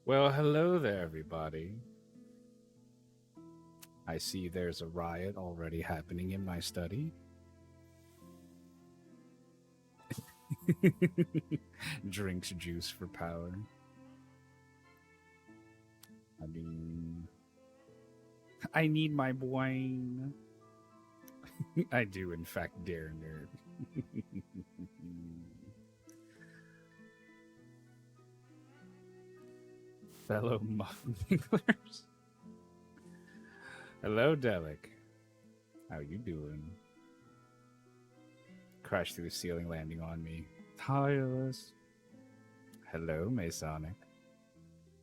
Well, hello there, everybody. I see there's a riot already happening in my study. Drinks juice for power. I mean, I need my brain. I do, in fact, dare nerd. Fellow mufflers. Hello, Delic. How you doing? Crashed through the ceiling, landing on me. Hi, Illis. Hello, Masonic.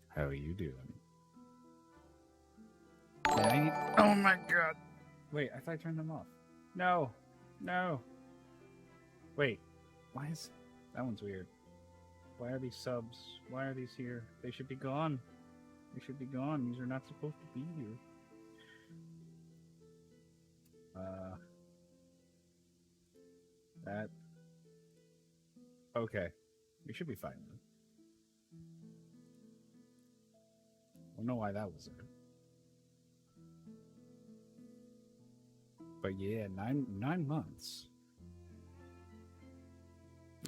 How are you doing? Oh my god. Wait, I thought I turned them off. No. No. Wait. Why is... That one's weird. Why are these subs? Why are these here? They should be gone. They should be gone. These are not supposed to be here. That... Okay. We should be fine. I don't know why that was there. But yeah, nine months.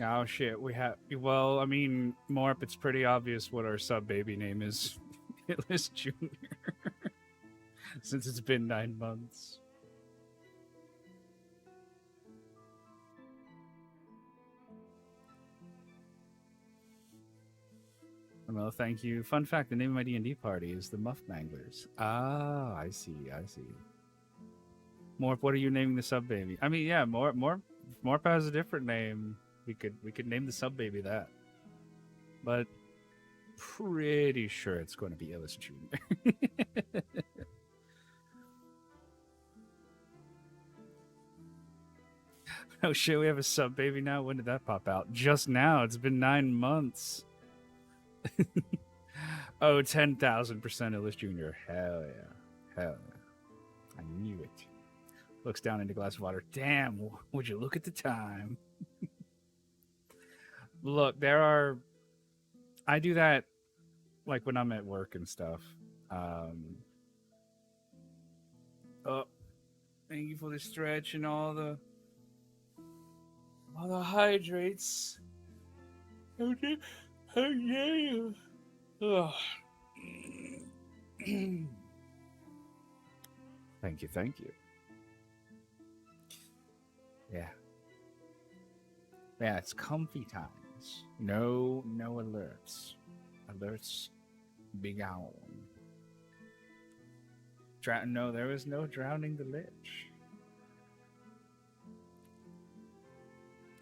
Oh shit, we have... Well, I mean, Morp, it's pretty obvious what our sub-baby name is. Illis Jr. Since it's been 9 months. Well, thank you. Fun fact, the name of my D&D party is the Muff Manglers. Ah, I see. Morp, what are you naming the sub-baby? I mean, yeah, Morp has a different name. We could name the sub-baby that. But pretty sure it's going to be Illis Jr. Oh shit, we have a sub-baby now? When did that pop out? Just now. It's been 9 months. Oh, 10,000% Illis Jr. Hell yeah. Hell yeah. I knew it. Looks down into a glass of water. Damn, would you look at the time? Look, I do that like when I'm at work and stuff. Oh, thank you for the stretch and all the hydrates. Okay. Oh yeah. Oh. Thank you. Yeah. Yeah, it's comfy times. No alerts. Alerts big owl. No, there was no drowning the lich.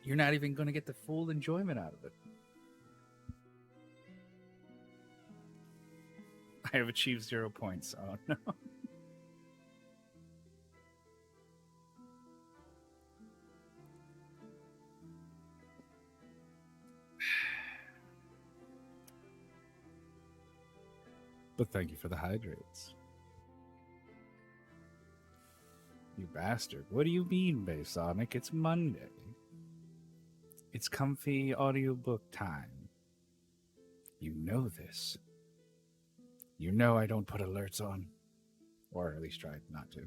You're not even going to get the full enjoyment out of it. I have achieved 0 points. Oh no. But thank you for the hydrates. You bastard. What do you mean, Baysonic? It's Monday. It's comfy audiobook time. You know this. You know I don't put alerts on. Or at least try not to.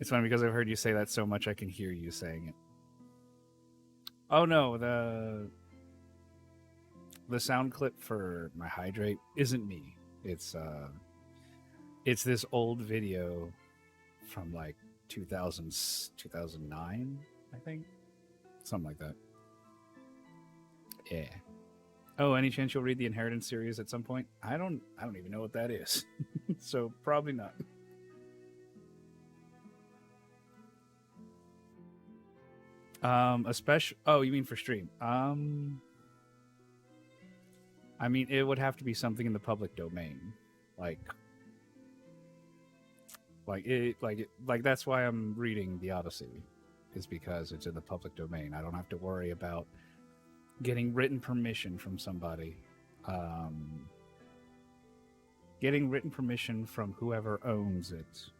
It's funny because I've heard you say that so much I can hear you saying it. Oh no, the sound clip for my hydrate isn't me. It's this old video from like 2009, I think. Something like that. Yeah. Oh, any chance you'll read the Inheritance series at some point? I don't even know what that is. So probably not. Especially... Oh, you mean for stream? I mean, it would have to be something in the public domain, like that's why I'm reading the Odyssey, is because it's in the public domain. I don't have to worry about getting written permission from somebody, getting written permission from whoever owns it.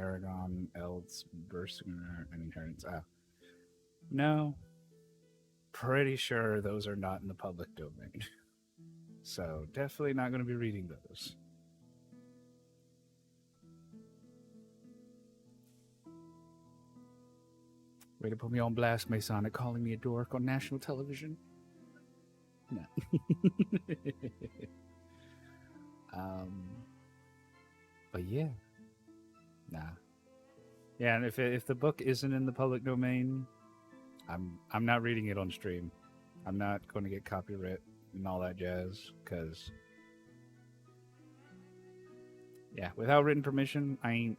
Aragon, Elds, Berserker, and Inheritance. Ah. No. Pretty sure those are not in the public domain. So definitely not going to be reading those. Way to put me on blast, Masonic, calling me a dork on national television. No. But yeah. Nah. Yeah, and if the book isn't in the public domain, I'm not reading it on stream. I'm not going to get copyright and all that jazz, because yeah, without written permission, I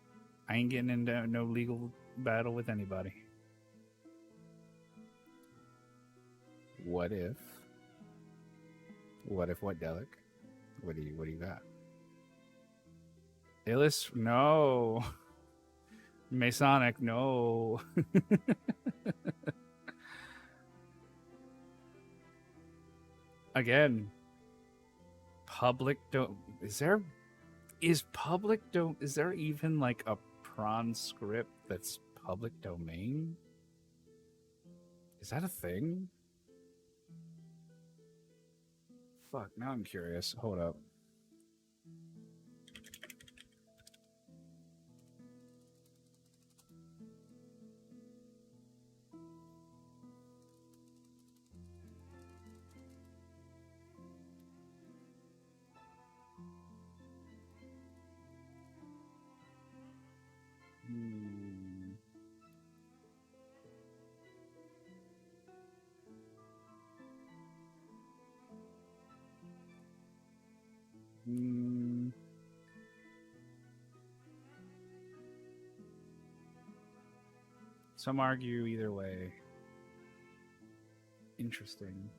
ain't getting into no legal battle with anybody. What if what, Delic? What do you got? Illis? No. Masonic? No. Again, public don't. Is there even like a prawn script that's public domain? Is that a thing? Fuck, now I'm curious. Hold up. Some argue either way. Interesting.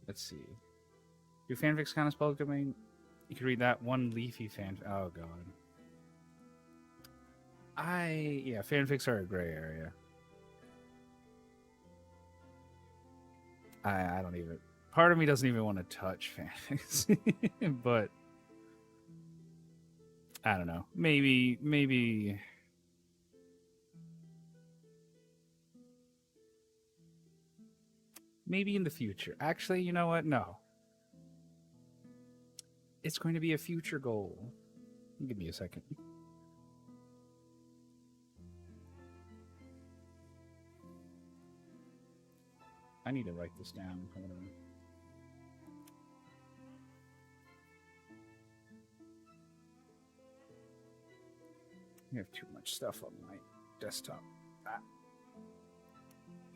Let's see. Do fanfics count as public domain? You could read that one leafy fanfic. Oh god. Yeah, fanfics are a gray area. I don't even. Part of me doesn't even want to touch fanfics, but I don't know. Maybe in the future. Actually, you know what? No. It's going to be a future goal. Give me a second. I need to write this down. Hold on. I have too much stuff on my desktop.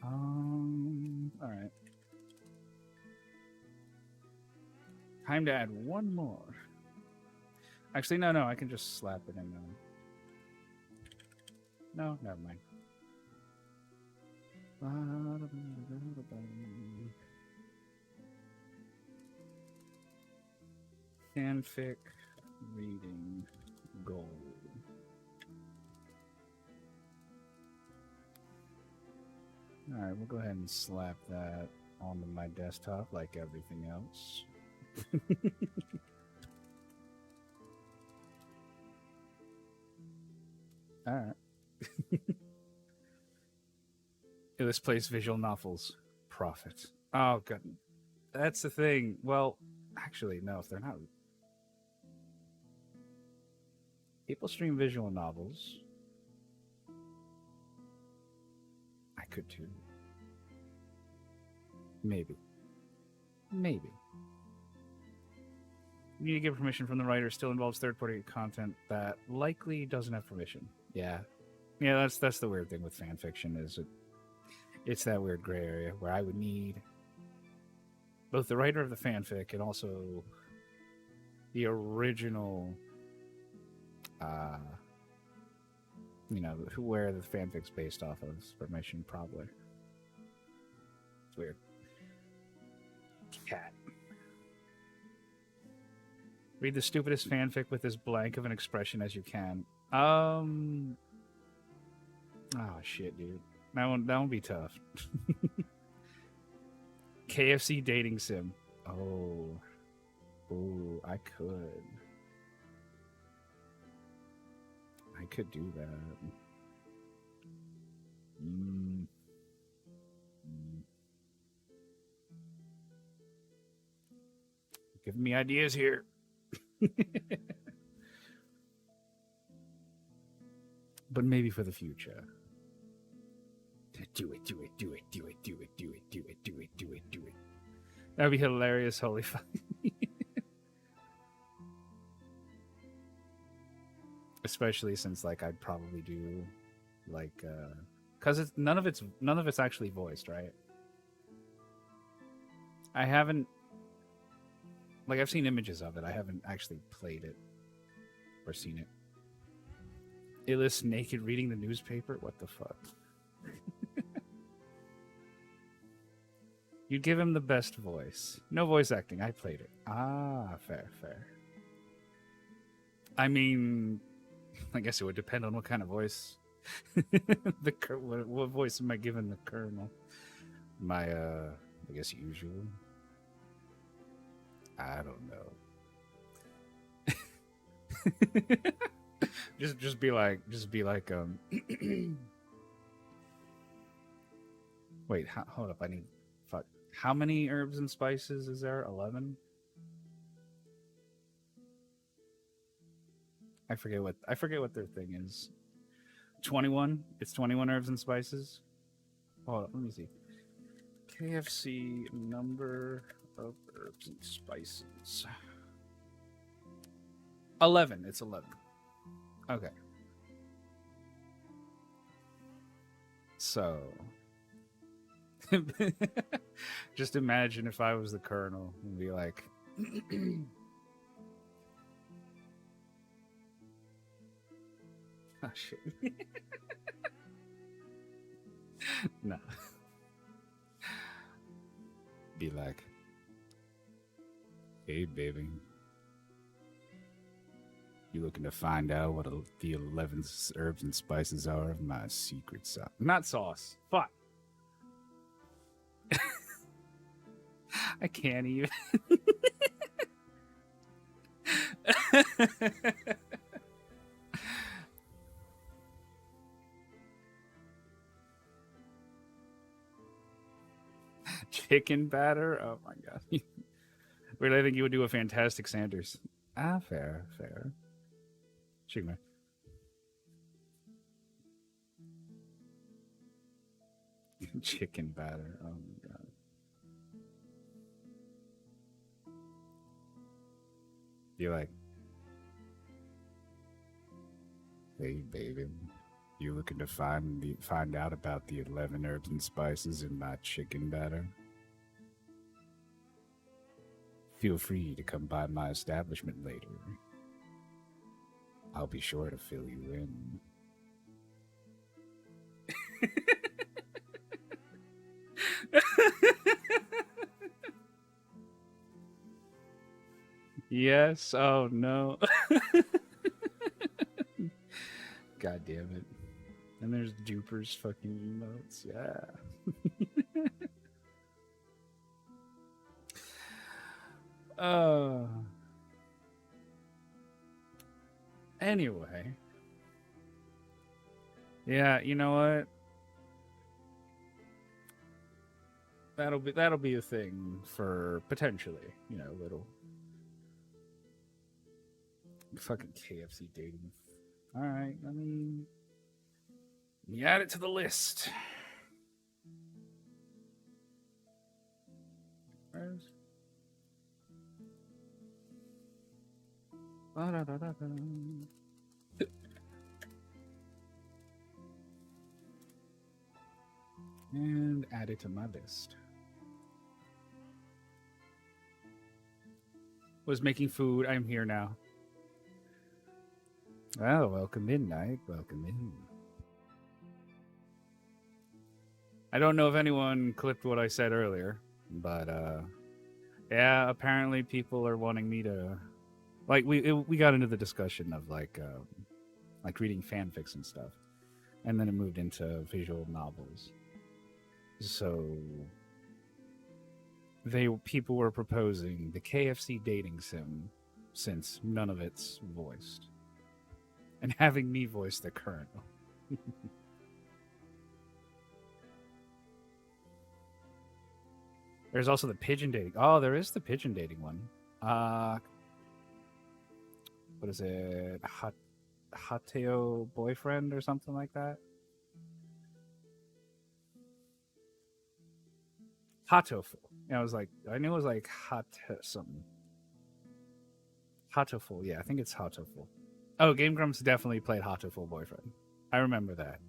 All right. Time to add one more. Actually, no, I can just slap it in. No, never mind. Fanfic reading goal. Alright, we'll go ahead and slap that onto my desktop like everything else. Alright. Illis plays visual novels. Profit. Oh, God. That's the thing. Well, actually, no, if they're not. People stream visual novels. I could too. Maybe. You need to get permission from the writer. Still involves third-party content that likely doesn't have permission. Yeah, that's the weird thing with fan fiction, is it's that weird gray area where I would need both the writer of the fanfic and also the original, where the fanfic's based off of permission, probably. It's weird. Cat. Read the stupidest fanfic with as blank of an expression as you can. Oh shit, dude. That won't be tough. KFC dating sim. Oh. Ooh, I could do that. Giving me ideas here. But maybe for the future. Do it. That'd be hilarious, holy fuck. Especially since like I'd probably do like cuz it's none of it's actually voiced, right? I haven't like I've seen images of it. I haven't actually played it or seen it. Illis naked reading the newspaper? What the fuck? You'd give him the best voice. No voice acting. I played it. Ah, fair. I mean, I guess it would depend on what kind of voice. What voice am I giving the colonel? My, I guess usual. I don't know. just be like, Wait, hold up. Fuck. How many herbs and spices is there? 11? I forget what their thing is. 21? It's 21 herbs and spices? Hold up, let me see. KFC number of herbs and spices. 11. It's 11. Okay. So just imagine if I was the colonel and be like oh shit. No. Be like, hey baby, you looking to find out what the 11 herbs and spices are of my secret sauce? Not sauce. Fuck. I can't even. Chicken batter? Oh my god. Really, I think you would do a fantastic Sanders. Ah, fair. Chicken. Chicken batter. Oh my god. You're like, hey baby, you looking to find out about the 11 herbs and spices in my chicken batter? Feel free to come by my establishment later. I'll be sure to fill you in. Yes. Oh no. God damn it. And there's Duper's fucking emotes. Yeah. Anyway. Yeah, you know what? That'll be a thing for potentially, little fucking KFC dating. All right, let me add it to the list. Where's and add it to my list. Was making food. I'm here now. Oh, welcome in, Knight. Welcome in. I don't know if anyone clipped what I said earlier, but yeah, apparently people are wanting me to, like, we got into the discussion of like reading fanfics and stuff, and then it moved into visual novels. So people were proposing the KFC dating sim, since none of it's voiced, and having me voice the current one. There's also the pigeon dating. Oh, there is the pigeon dating one. What is it? Hateo boyfriend or something like that. Hatoful. Yeah, I knew it was like hot something. Hatoful. Yeah, I think it's Hatoful. Oh, Game Grumps definitely played Hatoful boyfriend. I remember that.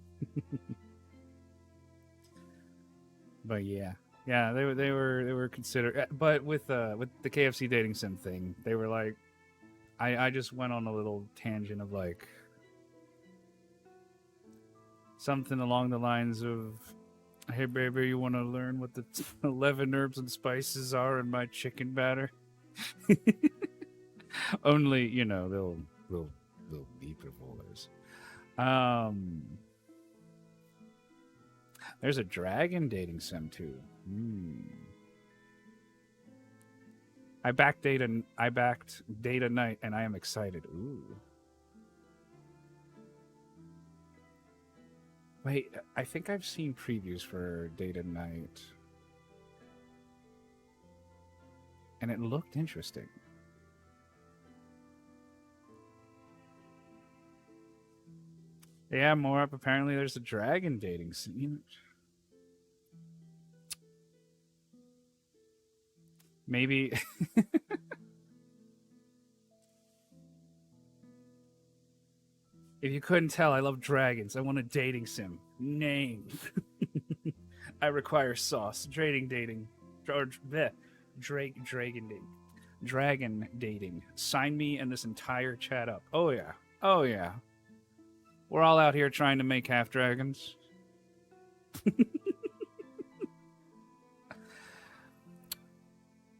But yeah, they were considered. But with the KFC dating sim thing, they were like, I just went on a little tangent of like something along the lines of, "Hey baby, you want to learn what the 11 herbs and spices are in my chicken batter?" Only, you know, they'll beep revolvers. There's a dragon dating sim too. I backed Data Night, and I am excited. Ooh. Wait, I think I've seen previews for Data Night, and it looked interesting. Yeah, more up. Apparently, there's a dragon dating scene. Maybe. If you couldn't tell, I love dragons. I want a dating sim. Name. I require sauce. Dating. Or bleh. Dragon dating. Dragon dating. Sign me and this entire chat up. Oh yeah. Oh yeah. We're all out here trying to make half dragons.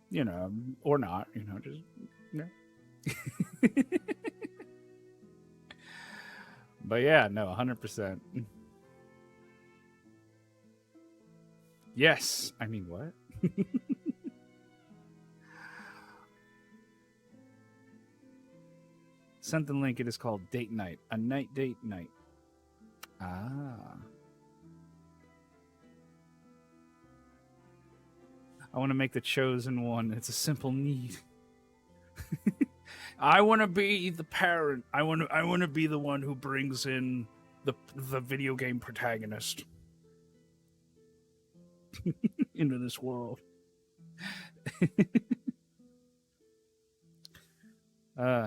You know, or not. You know, just yeah. But yeah, no, 100%. Yes. I mean, what? Sent the link. It is called Date Night. A night date night. Ah. I want to make the chosen one. It's a simple need. I want to be the parent. I want to be the one who brings in the video game protagonist into this world.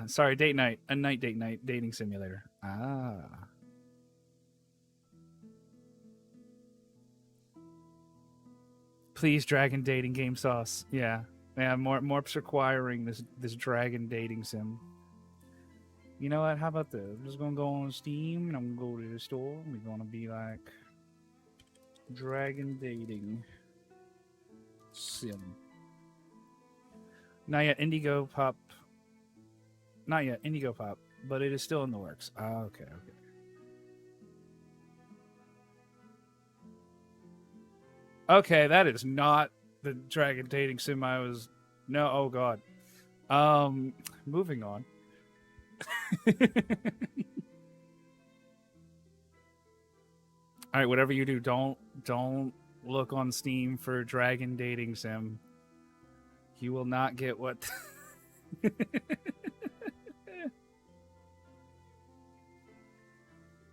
Sorry, date night. A night date night dating simulator. Ah. Please, dragon dating game sauce. Yeah. Yeah, Morp's requiring this dragon dating sim. You know what? How about this? I'm just gonna go on Steam and I'm gonna go to the store. We're gonna be like dragon dating sim. Not yet Indigo Pop. Not yet Indigo Pop, but it is still in the works. Okay. Okay, that is not the dragon dating sim I was. No, oh god. Moving on. All right, whatever you do, don't look on Steam for dragon dating sim. You will not get what.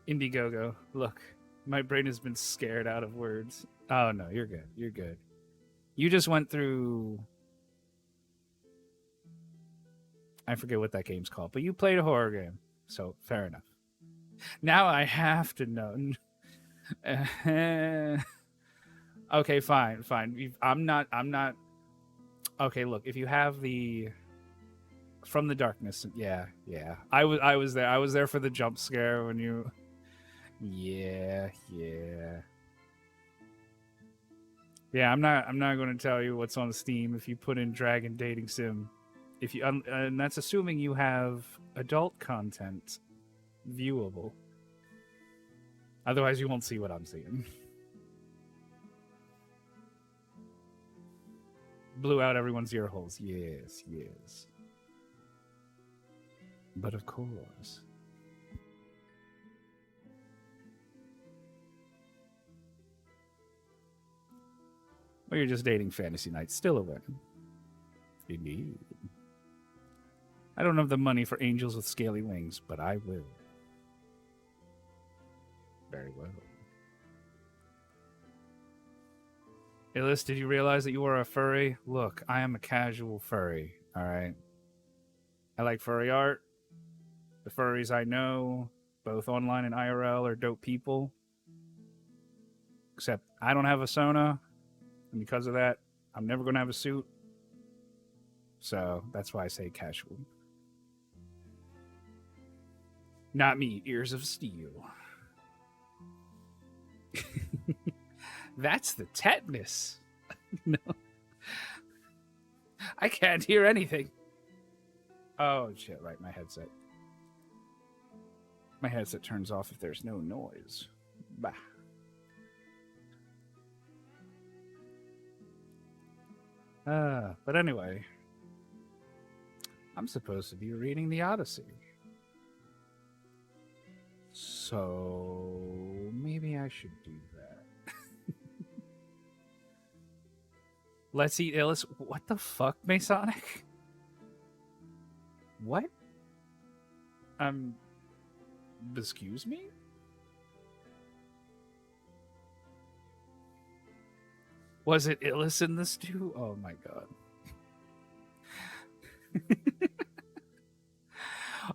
Indiegogo, look, my brain has been scared out of words. Oh no, you're good. You're good. You just went through. I forget what that game's called, but you played a horror game, so fair enough. Now I have to know. Okay, fine. I'm not. Okay, look. If you have the From the Darkness, yeah. I was there. I was there for the jump scare when you. Yeah. Yeah, I'm not going to tell you what's on Steam if you put in Dragon Dating Sim. If you and that's assuming you have adult content viewable. Otherwise, you won't see what I'm seeing. blew out everyone's ear holes. Yes, yes. But of course. Well, you're just dating Fantasy Night. Still a win. Indeed. I don't have the money for angels with scaly wings, but I will. Very well. Illis, did you realize that you are a furry? Look, I am a casual furry, alright? I like furry art. The furries I know, both online and IRL, are dope people. Except I don't have a Sona, and because of that, I'm never going to have a suit. So that's why I say casual. Not me, ears of steel. That's the tetanus. No. I can't hear anything. Oh, shit, right, my headset. My headset turns off if there's no noise. Bah. But anyway, I'm supposed to be reading the Odyssey. So maybe I should do that. Let's eat Illis. What the fuck, Masonic? What? Excuse me? Was it Illis in the stew? Oh my god.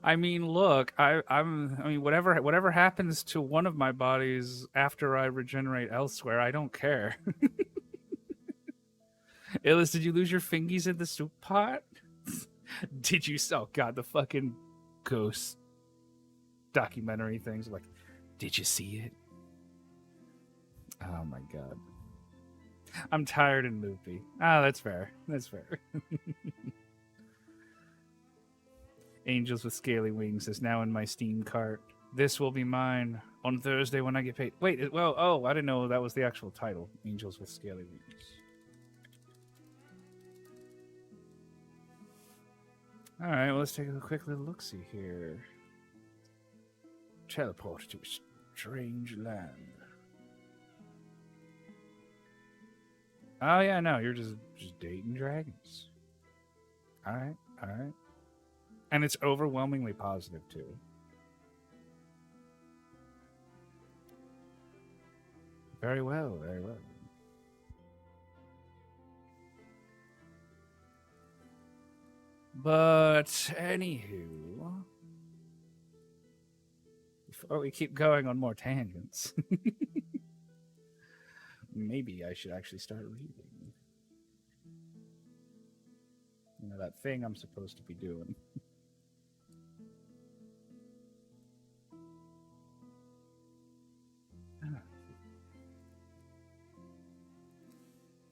I mean, look, I mean, whatever happens to one of my bodies after I regenerate elsewhere, I don't care. Illis, did you lose your fingies in the soup pot? Did you? Oh god, the fucking ghost documentary things. Like, did you see it? Oh my god. I'm tired and loopy. Ah, that's fair. That's fair. Angels with Scaly Wings is now in my Steam cart. This will be mine on Thursday when I get paid. Wait, well, oh, I didn't know that was the actual title. Angels with Scaly Wings. All right, well, let's take a quick little look-see here. Teleport to a strange land. Oh, yeah, no, you're just dating dragons. All right, all right. And it's overwhelmingly positive, too. Very well, very well. But, anywho... Before we keep going on more tangents... maybe I should actually start reading. You know, that thing I'm supposed to be doing.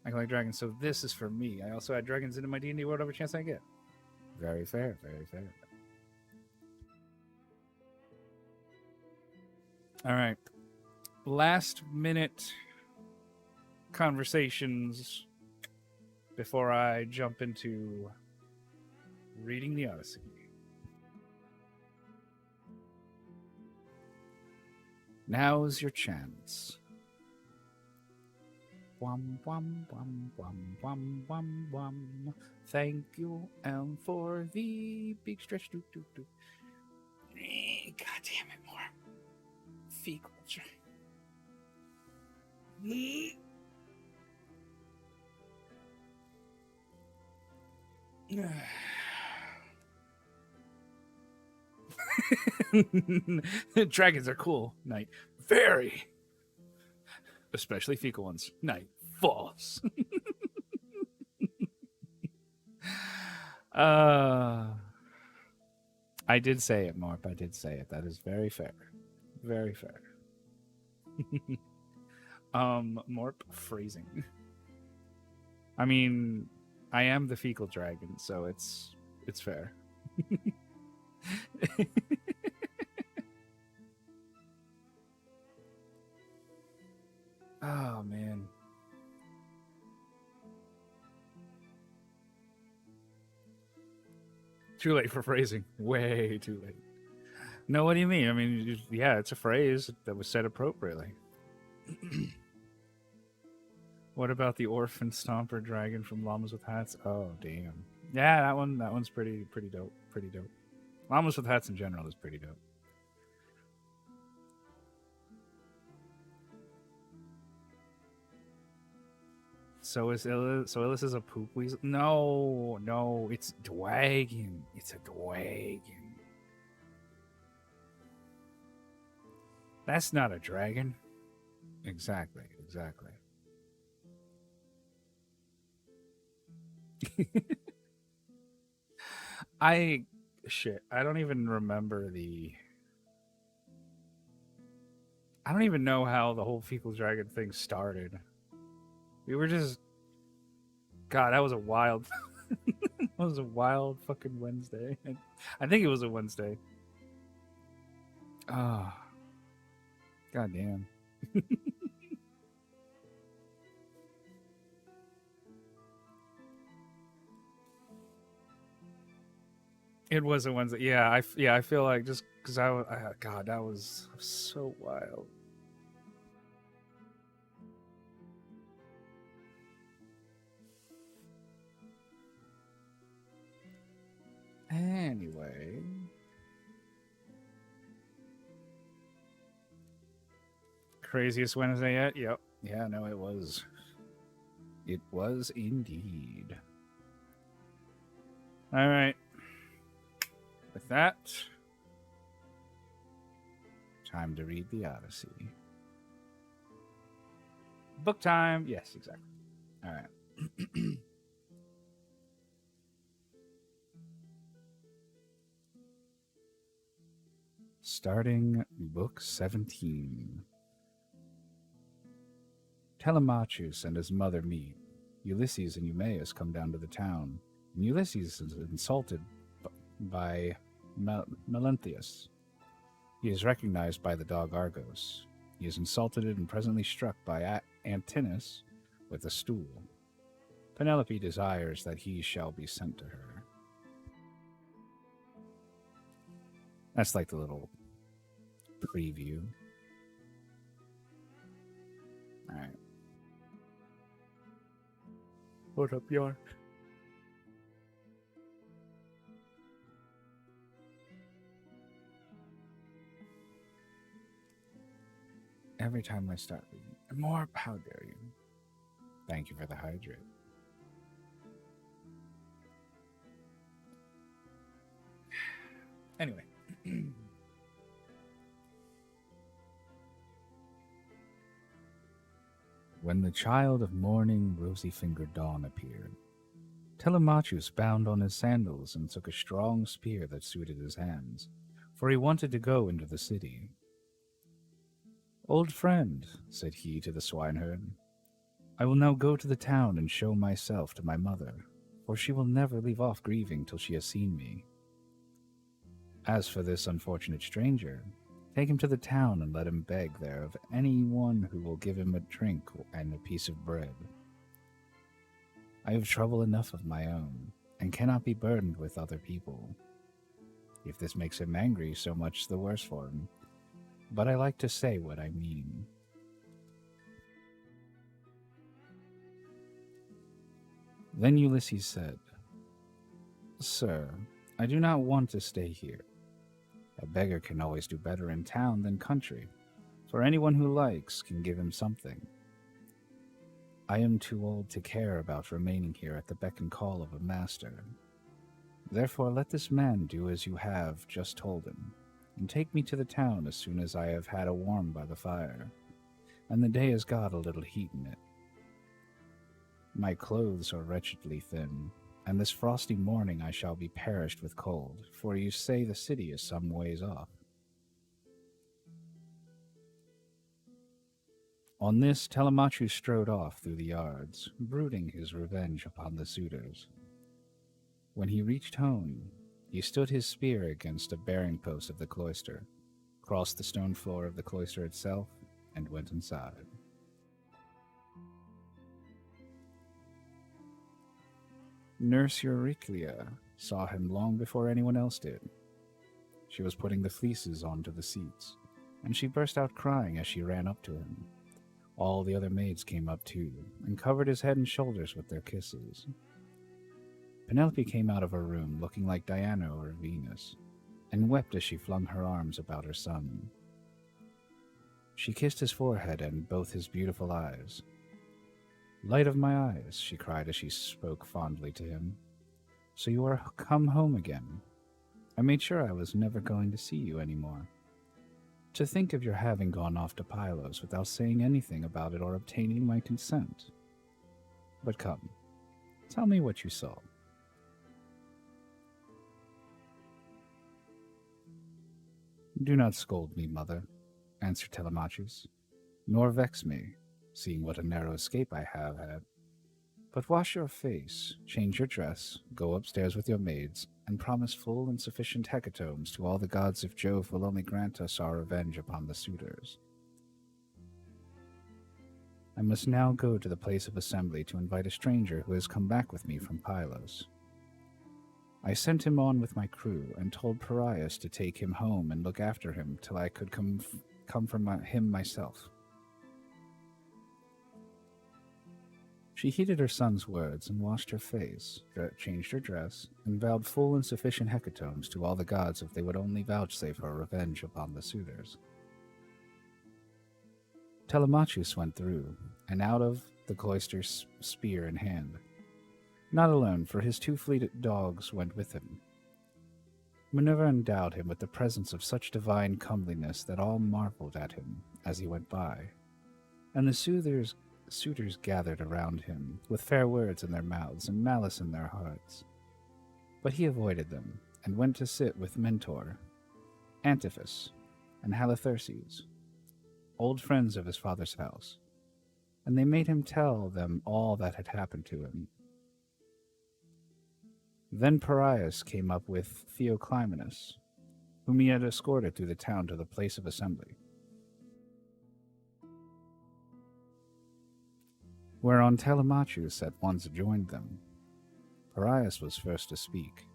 I like dragons, so this is for me. I also add dragons into my D&D world every chance I get. Very fair, very fair. All right. Last minute conversations before I jump into reading the Odyssey. Now's your chance. Wum, wum, wum, wum, wum, wum, wum. Thank you, Elm, for the big stretch. God damn it, more fecal. Dragons are cool. Night. Very. Especially fecal ones. Night. False. I did say it, Morp. I did say it. That is very fair. Very fair. Morp phrasing. I mean, I am the fecal dragon, so it's fair. Oh man. Too late for phrasing. Way too late. No, what do you mean? I mean, yeah, it's a phrase that was said appropriately. What about the orphan stomper dragon from Llamas with Hats? Oh, damn. Yeah, that one's pretty dope. Pretty dope. Llamas with Hats in general is pretty dope. So is Illis. So Illis is a poop weasel. No, it's dragon. It's a dragon. That's not a dragon. Exactly. I I don't even remember the. I don't even know how the whole fecal dragon thing started. We were just. God, that was a wild. That was a wild fucking Wednesday. I think it was a Wednesday. Ah, oh, god damn. It was a Wednesday. Yeah, I feel like just because God, that was so wild. Anyway, craziest Wednesday yet? Yep. Yeah, no, it was. It was indeed. All right. With that, time to read the Odyssey. Book time. Yes, exactly. All right. Starting Book 17. Telemachus and his mother meet. Ulysses and Eumaeus come down to the town, and Ulysses is insulted by Melanthius. He is recognized by the dog Argos. He is insulted and presently struck by Antinous with a stool. Penelope desires that he shall be sent to her. That's like the little preview. All right. What up, Yark? Every time I start reading, more, how dare you? Thank you for the hydrate. Anyway. When the child of morning, rosy-fingered dawn appeared, Telemachus bound on his sandals and took a strong spear that suited his hands, for he wanted to go into the city. "Old friend," said he to the swineherd, "I will now go to the town and show myself to my mother, for she will never leave off grieving till she has seen me. As for this unfortunate stranger, take him to the town and let him beg there of anyone who will give him a drink and a piece of bread. I have trouble enough of my own, and cannot be burdened with other people. If this makes him angry, so much the worse for him, but I like to say what I mean." Then Ulysses said, "Sir, I do not want to stay here. A beggar can always do better in town than country, for anyone who likes can give him something. I am too old to care about remaining here at the beck and call of a master. Therefore let this man do as you have just told him, and take me to the town as soon as I have had a warm by the fire, and the day has got a little heat in it. My clothes are wretchedly thin, and this frosty morning I shall be perished with cold, for you say the city is some ways off." On this, Telemachus strode off through the yards, brooding his revenge upon the suitors. When he reached home, he stood his spear against a bearing post of the cloister, crossed the stone floor of the cloister itself, and went inside. Nurse Euryclea saw him long before anyone else did. She was putting the fleeces onto the seats, and she burst out crying as she ran up to him. All the other maids came up too, and covered his head and shoulders with their kisses. Penelope came out of her room looking like Diana or Venus, and wept as she flung her arms about her son. She kissed his forehead and both his beautiful eyes. "Light of my eyes," she cried as she spoke fondly to him. "So you are come home again. I made sure I was never going to see you any more. To think of your having gone off to Pylos without saying anything about it or obtaining my consent. But come, tell me what you saw." "Do not scold me, mother," answered Telemachus, "nor vex me, seeing what a narrow escape I have had. But wash your face, change your dress, go upstairs with your maids, and promise full and sufficient hecatombs to all the gods if Jove will only grant us our revenge upon the suitors. I must now go to the place of assembly to invite a stranger who has come back with me from Pylos. I sent him on with my crew and told Parias to take him home and look after him till I could come from him myself." She heeded her son's words and washed her face, changed her dress, and vowed full and sufficient hecatombs to all the gods if they would only vouchsafe her revenge upon the suitors. Telemachus went through, and out of the cloister spear in hand. Not alone, for his 2 fleet dogs went with him. Minerva endowed him with the presence of such divine comeliness that all marveled at him as he went by, and the suitors gathered around him, with fair words in their mouths and malice in their hearts. But he avoided them, and went to sit with Mentor, Antiphus, and Halitherses, old friends of his father's house, and they made him tell them all that had happened to him. Then Parias came up with Theoclymenus, whom he had escorted through the town to the place of assembly. Whereon Telemachus at once joined them. Parias was first to speak.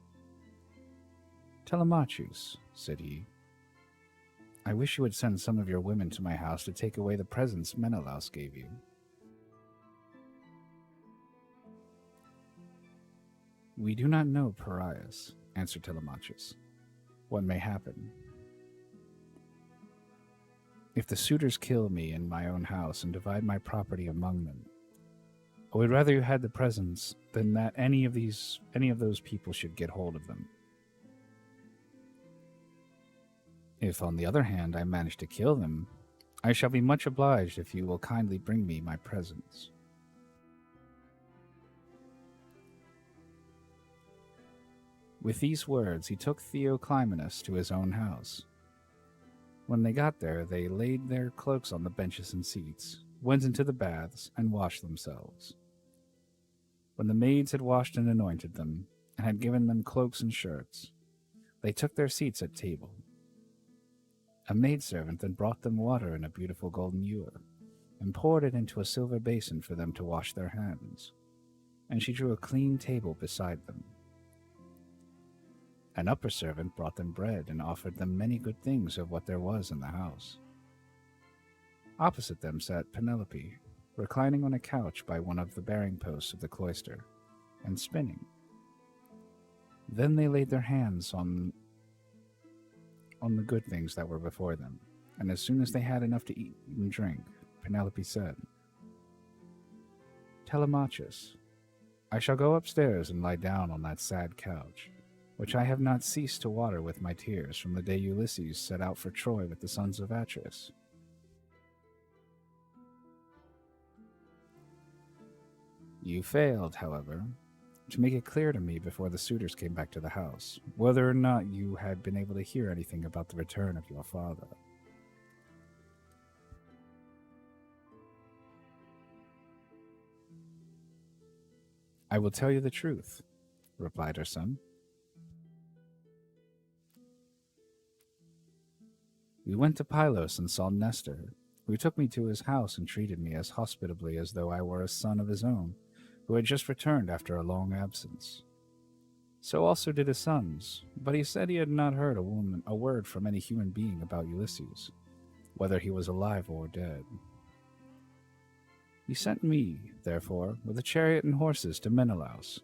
"Telemachus," said he, "I wish you would send some of your women to my house to take away the presents Menelaus gave you." "We do not know, Parias," answered Telemachus, "what may happen. If the suitors kill me in my own house and divide my property among them, I would rather you had the presents than that any of those people should get hold of them. If, on the other hand, I manage to kill them, I shall be much obliged if you will kindly bring me my presents." With these words, he took Theoclymenus to his own house. When they got there, they laid their cloaks on the benches and seats, went into the baths, and washed themselves. When the maids had washed and anointed them, and had given them cloaks and shirts, they took their seats at table. A maidservant then brought them water in a beautiful golden ewer, and poured it into a silver basin for them to wash their hands, and she drew a clean table beside them. An upper servant brought them bread and offered them many good things of what there was in the house. Opposite them sat Penelope, reclining on a couch by one of the bearing posts of the cloister, and spinning. Then they laid their hands on the good things that were before them, and as soon as they had enough to eat and drink, Penelope said, "Telemachus, I shall go upstairs and lie down on that sad couch, which I have not ceased to water with my tears from the day Ulysses set out for Troy with the sons of Atreus. You failed, however, to make it clear to me before the suitors came back to the house, whether or not you had been able to hear anything about the return of your father." "I will tell you the truth," replied her son. "We went to Pylos and saw Nestor, who took me to his house and treated me as hospitably as though I were a son of his own, who had just returned after a long absence. So also did his sons, but he said he had not heard a word from any human being about Ulysses, whether he was alive or dead. He sent me, therefore, with a chariot and horses to Menelaus.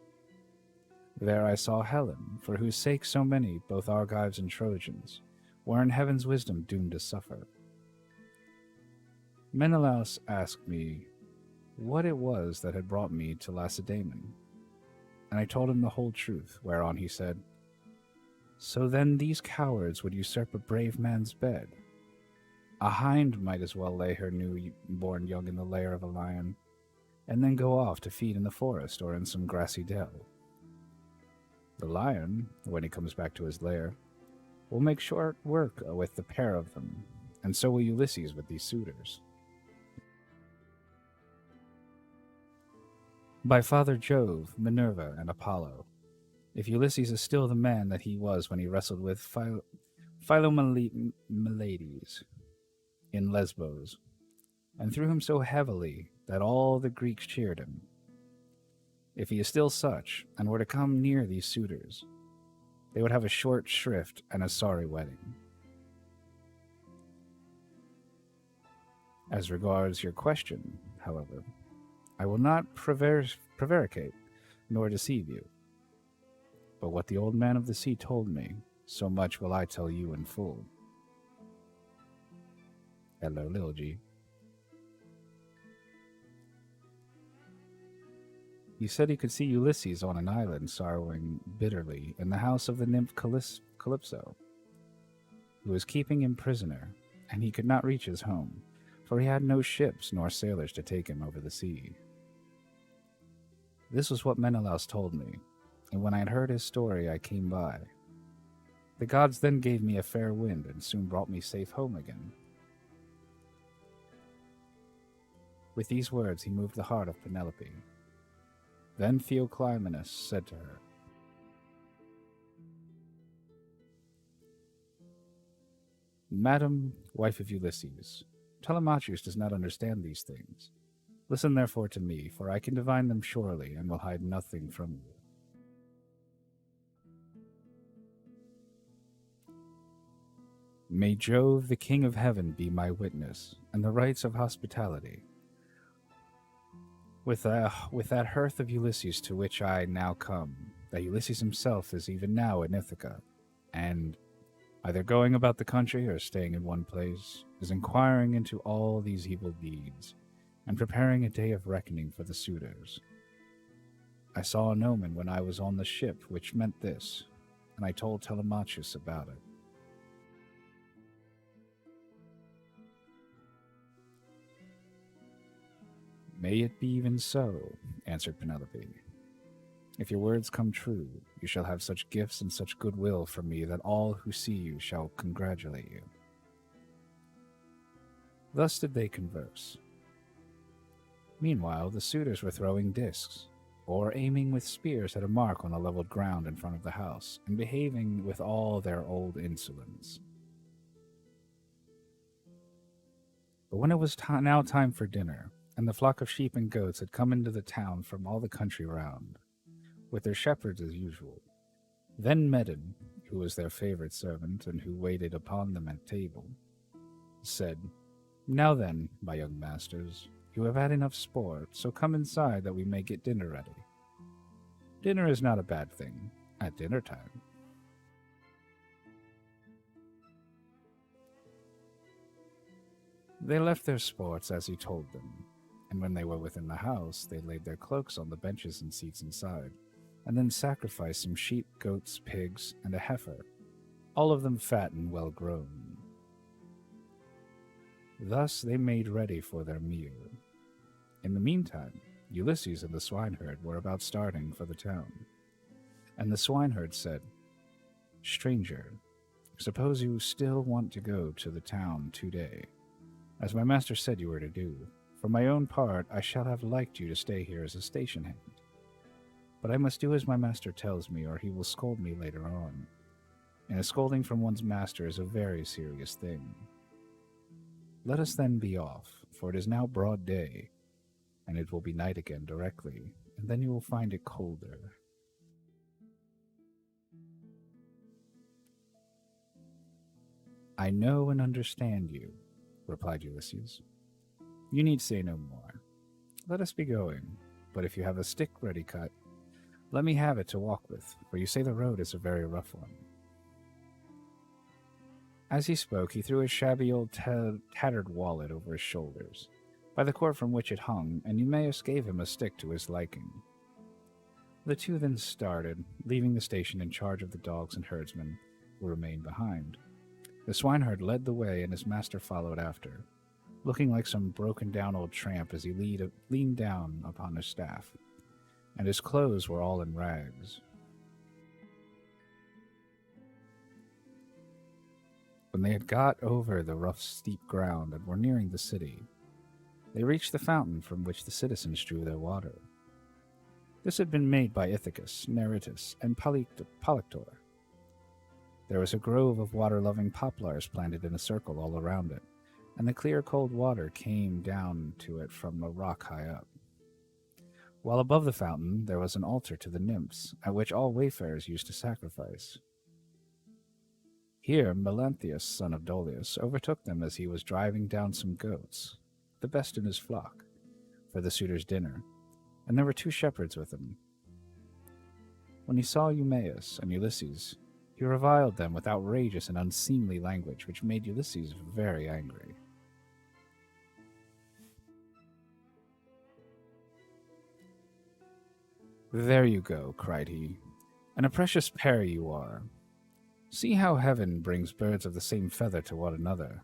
There I saw Helen, for whose sake so many, both Argives and Trojans, were in heaven's wisdom doomed to suffer. Menelaus asked me what it was that had brought me to Lacedaemon, and I told him the whole truth, whereon he said, "So then these cowards would usurp a brave man's bed? A hind might as well lay her new-born young in the lair of a lion, and then go off to feed in the forest or in some grassy dell. The lion, when he comes back to his lair, will make short work with the pair of them, and so will Ulysses with these suitors. By Father Jove, Minerva, and Apollo, if Ulysses is still the man that he was when he wrestled with Philomelides in Lesbos, and threw him so heavily that all the Greeks cheered him, if he is still such, and were to come near these suitors, they would have a short shrift and a sorry wedding. As regards your question, however, I will not prevaricate nor deceive you. But what the old man of the sea told me, so much will I tell you in full." Hello, Lil G. He said he could see Ulysses on an island sorrowing bitterly in the house of the nymph Calypso, who was keeping him prisoner, and he could not reach his home, for he had no ships nor sailors to take him over the sea. This was what Menelaus told me, and when I had heard his story I came by. The gods then gave me a fair wind and soon brought me safe home again. With these words he moved the heart of Penelope. Then Theoclymenus said to her, "Madam, wife of Ulysses, Telemachus does not understand these things. Listen therefore to me, for I can divine them surely, and will hide nothing from you. May Jove, the King of Heaven, be my witness, and the rites of hospitality. With that hearth of Ulysses to which I now come, that Ulysses himself is even now in Ithaca, and, either going about the country or staying in one place, is inquiring into all these evil deeds, and preparing a day of reckoning for the suitors. I saw an omen when I was on the ship which meant this, and I told Telemachus about it. May it be even so, answered Penelope. If your words come true, you shall have such gifts and such goodwill from me that all who see you shall congratulate you. Thus did they converse. Meanwhile, the suitors were throwing discs, or aiming with spears at a mark on the leveled ground in front of the house, and behaving with all their old insolence. But when it was now time for dinner, and the flock of sheep and goats had come into the town from all the country round, with their shepherds as usual, then Medon, who was their favorite servant, and who waited upon them at table, said, "Now then, my young masters, you have had enough sport, so come inside that we may get dinner ready. Dinner is not a bad thing at dinner time." They left their sports as he told them, and when they were within the house, they laid their cloaks on the benches and seats inside, and then sacrificed some sheep, goats, pigs, and a heifer, all of them fat and well grown. Thus they made ready for their meal. In the meantime, Ulysses and the swineherd were about starting for the town, and the swineherd said, "Stranger, suppose you still want to go to the town today, as my master said you were to do. For my own part, I shall have liked you to stay here as a station hand. But I must do as my master tells me, or he will scold me later on. And a scolding from one's master is a very serious thing. Let us then be off, for it is now broad day, and it will be night again directly, and then you will find it colder." I know and understand you, replied Ulysses. You need say no more. Let us be going, but if you have a stick ready cut, let me have it to walk with, for you say the road is a very rough one. As he spoke, he threw his shabby old tattered wallet over his shoulders, by the cord from which it hung, and Eumaeus gave him a stick to his liking. The two then started, leaving the station in charge of the dogs and herdsmen, who remained behind. The swineherd led the way, and his master followed after, looking like some broken-down old tramp as he leaned down upon his staff, and his clothes were all in rags. When they had got over the rough, steep ground and were nearing the city, they reached the fountain from which the citizens drew their water. This had been made by Ithacus, Neritus, and Polyctor. There was a grove of water-loving poplars planted in a circle all around it, and the clear, cold water came down to it from a rock high up. While above the fountain there was an altar to the nymphs, at which all wayfarers used to sacrifice. Here Melanthius, son of Dolius, overtook them as he was driving down some goats, the best in his flock, for the suitors' dinner, and there were 2 shepherds with him. When he saw Eumaeus and Ulysses, he reviled them with outrageous and unseemly language, which made Ulysses very angry. "There you go," cried he, "and a precious pair you are. See how heaven brings birds of the same feather to one another.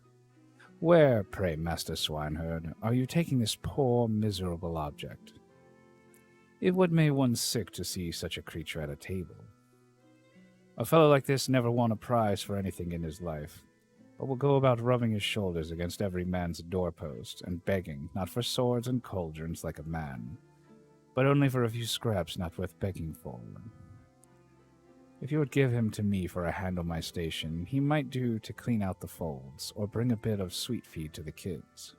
Where, pray, master swineherd, are you taking this poor, miserable object? It would make one sick to see such a creature at a table. A fellow like this never won a prize for anything in his life, but will go about rubbing his shoulders against every man's doorpost, and begging, not for swords and cauldrons like a man, but only for a few scraps not worth begging for. If you would give him to me for a hand on my station, he might do to clean out the folds, or bring a bit of sweet feed to the kids.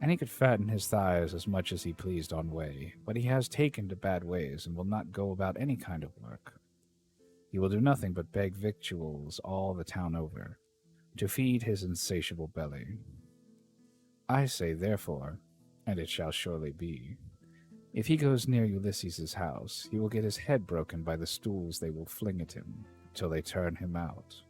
And he could fatten his thighs as much as he pleased on way, but he has taken to bad ways, and will not go about any kind of work. He will do nothing but beg victuals all the town over, to feed his insatiable belly. I say, therefore, and it shall surely be, if he goes near Ulysses' house, he will get his head broken by the stools they will fling at him, till they turn him out."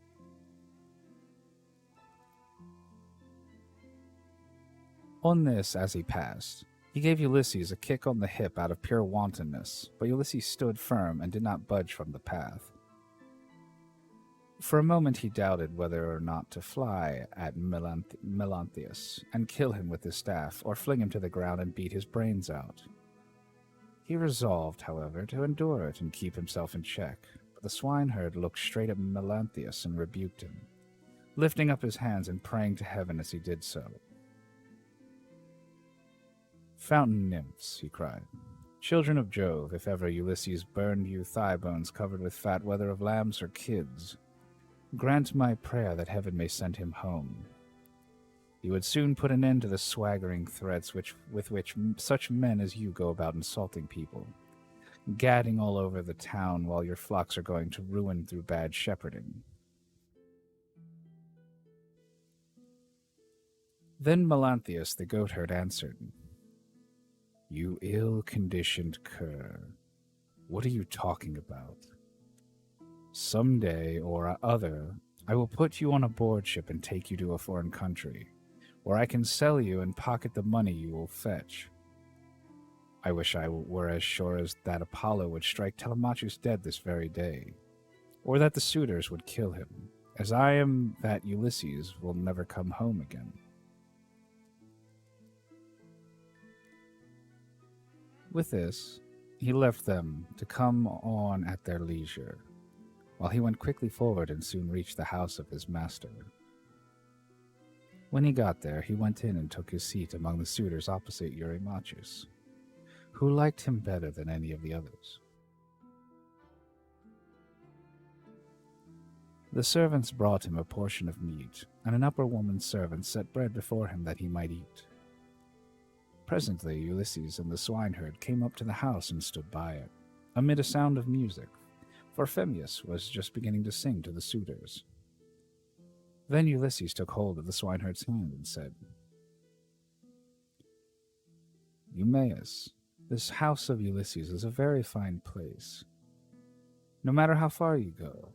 On this, as he passed, he gave Ulysses a kick on the hip out of pure wantonness, but Ulysses stood firm and did not budge from the path. For a moment he doubted whether or not to fly at Melanthius and kill him with his staff, or fling him to the ground and beat his brains out. He resolved, however, to endure it and keep himself in check, but the swineherd looked straight at Melanthius and rebuked him, lifting up his hands and praying to heaven as he did so. "Fountain nymphs," he cried, "children of Jove, if ever Ulysses burned you thigh bones covered with fat, whether of lambs or kids, grant my prayer that heaven may send him home. He would soon put an end to the swaggering threats with which such men as you go about insulting people, gadding all over the town while your flocks are going to ruin through bad shepherding." Then Melanthius the goatherd answered, "You ill-conditioned cur, what are you talking about? Some day or other I will put you on a board ship and take you to a foreign country, where I can sell you and pocket the money you will fetch. I wish I were as sure as that Apollo would strike Telemachus dead this very day, or that the suitors would kill him, as I am that Ulysses will never come home again." With this, he left them to come on at their leisure, while he went quickly forward and soon reached the house of his master. When he got there, he went in and took his seat among the suitors opposite Eurymachus, who liked him better than any of the others. The servants brought him a portion of meat, and an upper woman servant set bread before him that he might eat. Presently Ulysses and the swineherd came up to the house and stood by it, amid a sound of music, for Phemius was just beginning to sing to the suitors. Then Ulysses took hold of the swineherd's hand and said, Eumaeus, this house of Ulysses is a very fine place. No matter how far you go,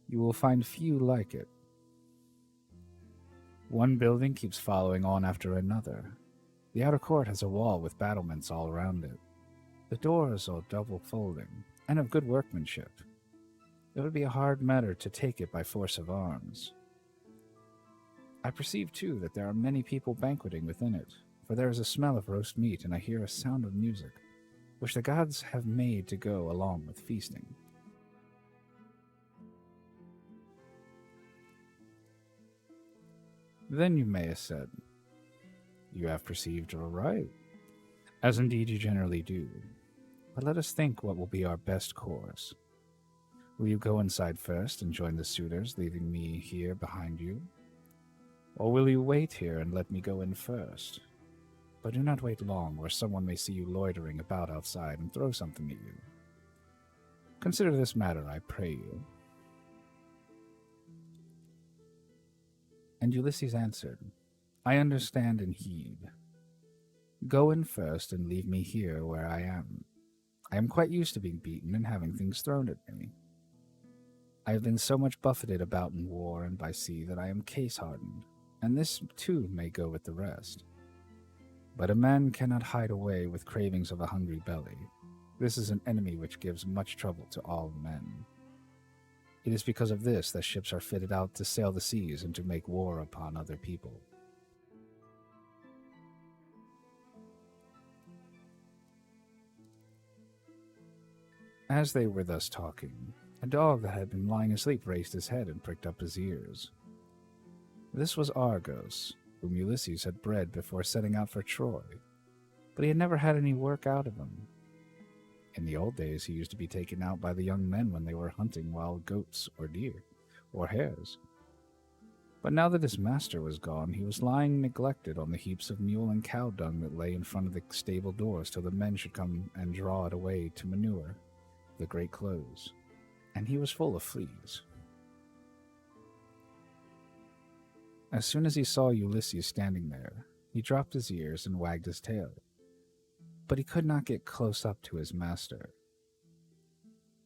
you will find few like it. One building keeps following on after another. The outer court has a wall with battlements all around it. The doors are double folding, and of good workmanship. It would be a hard matter to take it by force of arms. I perceive, too, that there are many people banqueting within it, for there is a smell of roast meat, and I hear a sound of music, which the gods have made to go along with feasting. Then Eumaeus said, You have perceived aright, as indeed you generally do. But let us think what will be our best course. Will you go inside first and join the suitors, leaving me here behind you? Or will you wait here and let me go in first? But do not wait long, or someone may see you loitering about outside and throw something at you. Consider this matter, I pray you. And Ulysses answered, I understand and heed. Go in first and leave me here where I am. I am quite used to being beaten and having things thrown at me. I have been so much buffeted about in war and by sea that I am case-hardened, and this too may go with the rest. But a man cannot hide away with cravings of a hungry belly. This is an enemy which gives much trouble to all men. It is because of this that ships are fitted out to sail the seas and to make war upon other people. As they were thus talking, a dog that had been lying asleep raised his head and pricked up his ears. This was Argos, whom Ulysses had bred before setting out for Troy, but he had never had any work out of him. In the old days, he used to be taken out by the young men when they were hunting wild goats or deer or hares. But now that his master was gone, he was lying neglected on the heaps of mule and cow dung that lay in front of the stable doors till the men should come and draw it away to manure the great clothes, and he was full of fleas. As soon as he saw Ulysses standing there, he dropped his ears and wagged his tail, but he could not get close up to his master.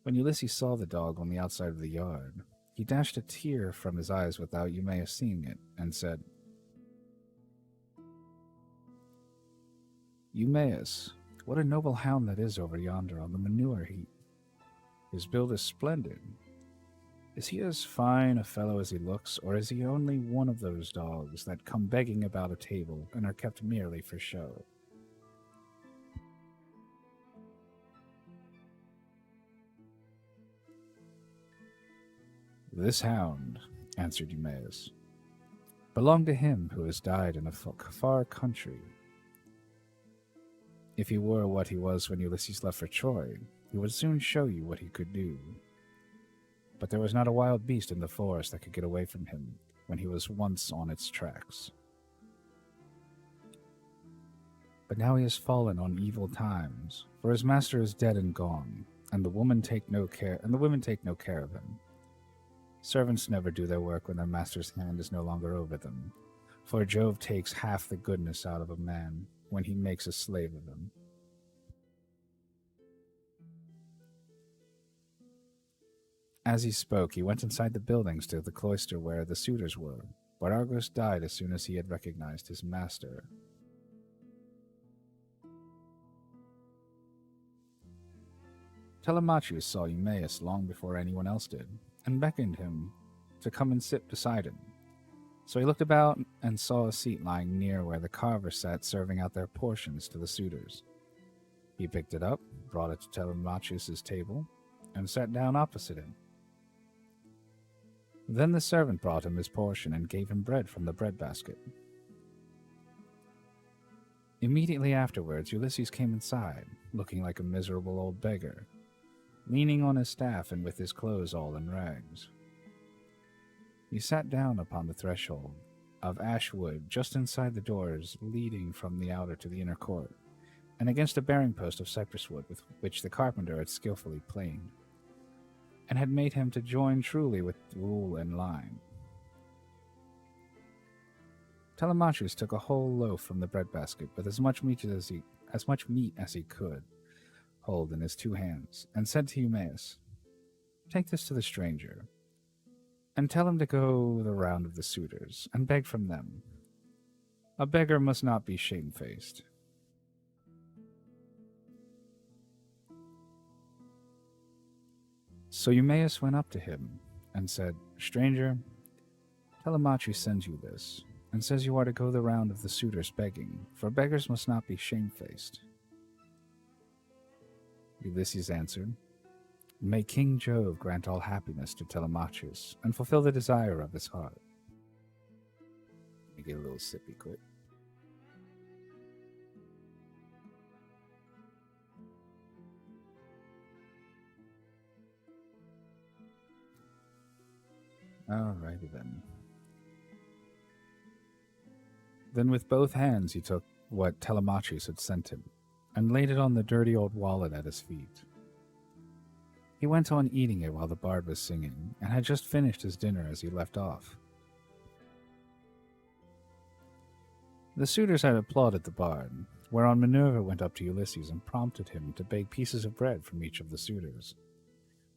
When Ulysses saw the dog on the outside of the yard, he dashed a tear from his eyes without Eumaeus seeing it, and said, Eumaeus, what a noble hound that is over yonder on the manure heap. His build is splendid. Is he as fine a fellow as he looks, or is he only one of those dogs that come begging about a table and are kept merely for show? This hound, answered Eumaeus, belonged to him who has died in a far country. If he were what he was when Ulysses left for Troy, he would soon show you what he could do. But there was not a wild beast in the forest that could get away from him when he was once on its tracks. But now he has fallen on evil times, for his master is dead and gone, and the women take no care of him. Servants never do their work when their master's hand is no longer over them, for Jove takes half the goodness out of a man when he makes a slave of him. As he spoke, he went inside the buildings to the cloister where the suitors were, but Argos died as soon as he had recognized his master. Telemachus saw Eumaeus long before anyone else did, and beckoned him to come and sit beside him. So he looked about and saw a seat lying near where the carvers sat serving out their portions to the suitors. He picked it up, brought it to Telemachus' table, and sat down opposite him. Then the servant brought him his portion and gave him bread from the breadbasket. Immediately afterwards, Ulysses came inside, looking like a miserable old beggar, leaning on his staff and with his clothes all in rags. He sat down upon the threshold of ash wood just inside the doors leading from the outer to the inner court, and against a bearing post of cypress wood with which the carpenter had skillfully planed, and had made him to join truly with rule and line. Telemachus took a whole loaf from the breadbasket with as much meat as he could hold in his 2 hands, and said to Eumaeus, "Take this to the stranger, and tell him to go the round of the suitors, and beg from them. A beggar must not be shamefaced." So Eumaeus went up to him and said, "Stranger, Telemachus sends you this, and says you are to go the round of the suitors begging, for beggars must not be shamefaced." Ulysses answered, "May King Jove grant all happiness to Telemachus, and fulfill the desire of his heart." Let me get a little sippy quick. Alrighty then. Then with both hands he took what Telemachus had sent him, and laid it on the dirty old wallet at his feet. He went on eating it while the bard was singing, and had just finished his dinner as he left off. The suitors had applauded the bard, whereon Minerva went up to Ulysses and prompted him to bake pieces of bread from each of the suitors,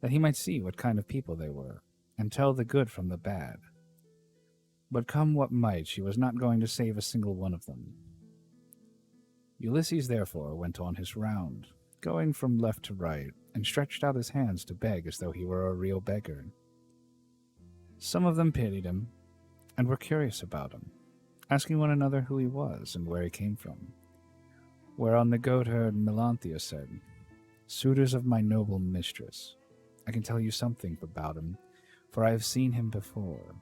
that he might see what kind of people they were, and tell the good from the bad. But come what might, she was not going to save a single one of them. Ulysses therefore went on his round, going from left to right, and stretched out his hands to beg as though he were a real beggar. Some of them pitied him, and were curious about him, asking one another who he was and where he came from. Whereon the goatherd Melanthius said, "Suitors of my noble mistress, I can tell you something about him, for I have seen him before.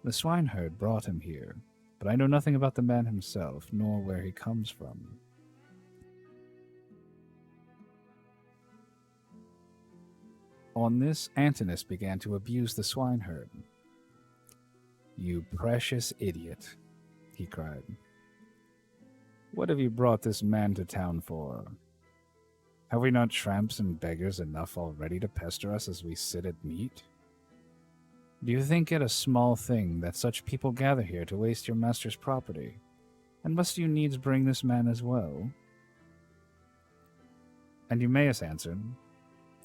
The swineherd brought him here, but I know nothing about the man himself, nor where he comes from." On this, Antinous began to abuse the swineherd. "You precious idiot," he cried. "What have you brought this man to town for? Have we not tramps and beggars enough already to pester us as we sit at meat? Do you think it a small thing that such people gather here to waste your master's property? And must you needs bring this man as well?" And Eumaeus answered,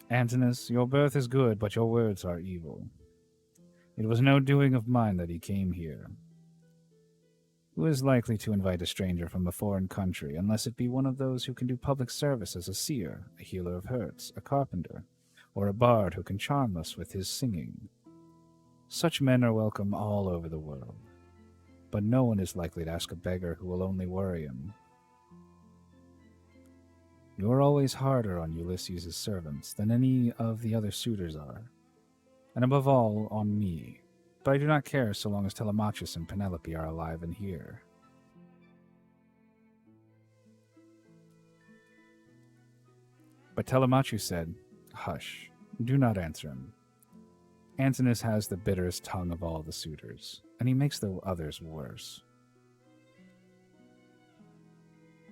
"Antinous, your birth is good, but your words are evil. It was no doing of mine that he came here. Who is likely to invite a stranger from a foreign country, unless it be one of those who can do public service as a seer, a healer of hurts, a carpenter, or a bard who can charm us with his singing? Such men are welcome all over the world, but no one is likely to ask a beggar who will only worry him. You are always harder on Ulysses' servants than any of the other suitors are, and above all on me, but I do not care so long as Telemachus and Penelope are alive and here." But Telemachus said, "Hush, do not answer him. Antinous has the bitterest tongue of all the suitors, and he makes the others worse."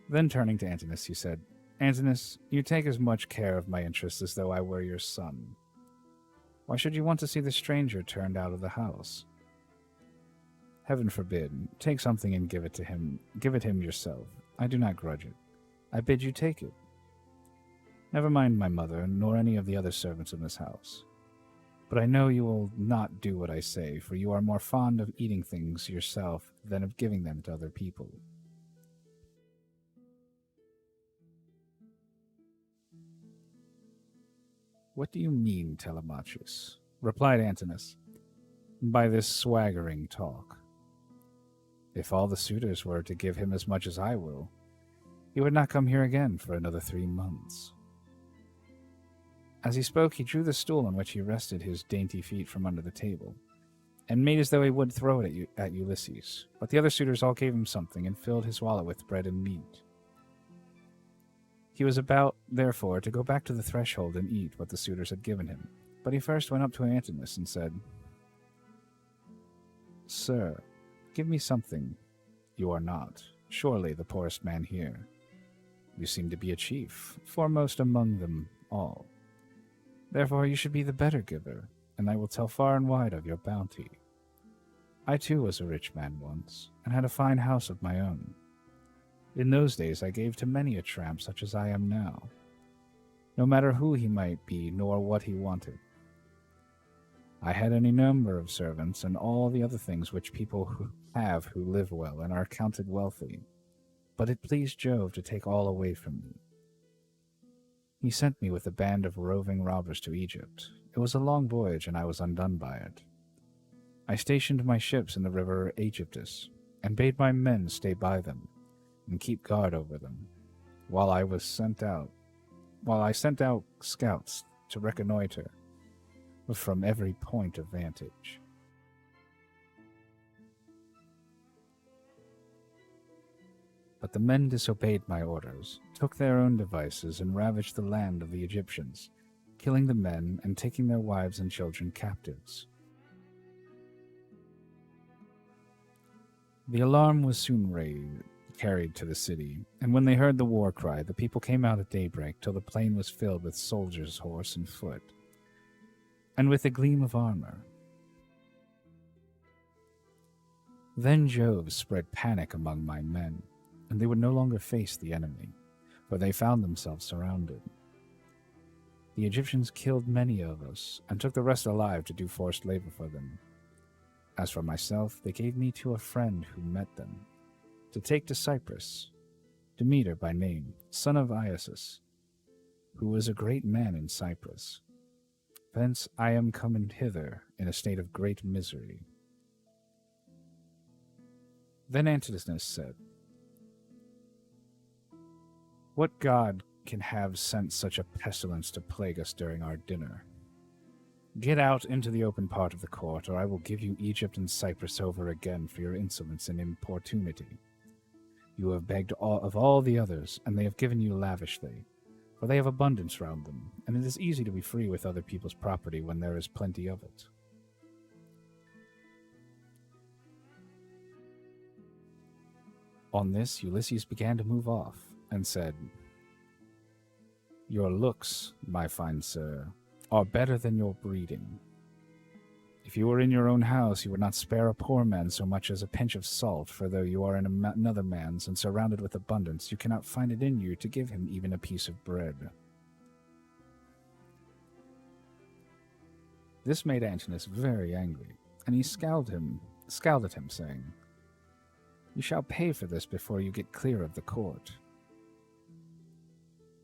Then turning to Antinous, he said, "Antinous, you take as much care of my interests as though I were your son. Why should you want to see the stranger turned out of the house? Heaven forbid. Take something and give it to him. Give it him yourself. I do not grudge it. I bid you take it. Never mind my mother, nor any of the other servants in this house. But I know you will not do what I say, for you are more fond of eating things yourself than of giving them to other people." "What do you mean, Telemachus," replied Antinous, "by this swaggering talk? If all the suitors were to give him as much as I will, he would not come here again for another 3 months." As he spoke, he drew the stool on which he rested his dainty feet from under the table, and made as though he would throw it at Ulysses, but the other suitors all gave him something and filled his wallet with bread and meat. He was about, therefore, to go back to the threshold and eat what the suitors had given him, but he first went up to Antinous and said, "Sir, give me something. You are not, surely, the poorest man here. You seem to be a chief, foremost among them all. Therefore you should be the better giver, and I will tell far and wide of your bounty." I too was a rich man once, and had a fine house of my own. In those days I gave to many a tramp such as I am now, no matter who he might be nor what he wanted. I had any number of servants and all the other things which people have who live well and are counted wealthy, but it pleased Jove to take all away from me. He sent me with a band of roving robbers to Egypt. It was a long voyage, and I was undone by it. I stationed my ships in the river Aegyptus, and bade my men stay by them, and keep guard over them, while I sent out scouts to reconnoiter from every point of vantage. But the men disobeyed my orders, took their own devices, and ravaged the land of the Egyptians, killing the men and taking their wives and children captives. The alarm was soon carried to the city, and when they heard the war cry, the people came out at daybreak till the plain was filled with soldiers, horse and foot, and with a gleam of armor. Then Jove spread panic among my men, and they would no longer face the enemy, for they found themselves surrounded. The Egyptians killed many of us, and took the rest alive to do forced labor for them. As for myself, they gave me to a friend who met them, to take to Cyprus, Demeter by name, son of Isis, who was a great man in Cyprus. Thence I am come hither in a state of great misery. Then Antinous said, What god can have sent such a pestilence to plague us during our dinner? Get out into the open part of the court, or I will give you Egypt and Cyprus over again for your insolence and importunity. You have begged of all the others, and they have given you lavishly, for they have abundance round them, and it is easy to be free with other people's property when there is plenty of it. On this, Ulysses began to move off, and said, Your looks, my fine sir, are better than your breeding. If you were in your own house, you would not spare a poor man so much as a pinch of salt, for though you are in another man's and surrounded with abundance, you cannot find it in you to give him even a piece of bread. This made Antinous very angry, and he scowled at him, saying, You shall pay for this before you get clear of the court.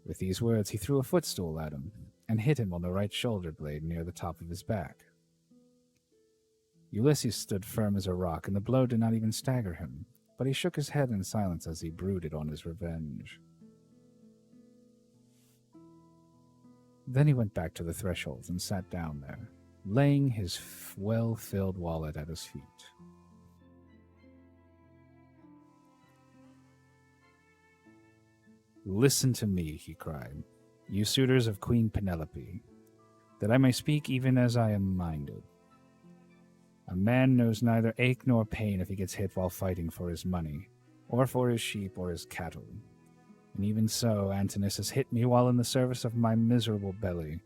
With these words, he threw a footstool at him, and hit him on the right shoulder blade near the top of his back. Ulysses stood firm as a rock, and the blow did not even stagger him, but he shook his head in silence as he brooded on his revenge. Then he went back to the threshold and sat down there, laying his well-filled wallet at his feet. Listen to me, he cried, you suitors of Queen Penelope, that I may speak even as I am minded. A man knows neither ache nor pain if he gets hit while fighting for his money, or for his sheep or his cattle. And even so, Antinous has hit me while in the service of my miserable belly,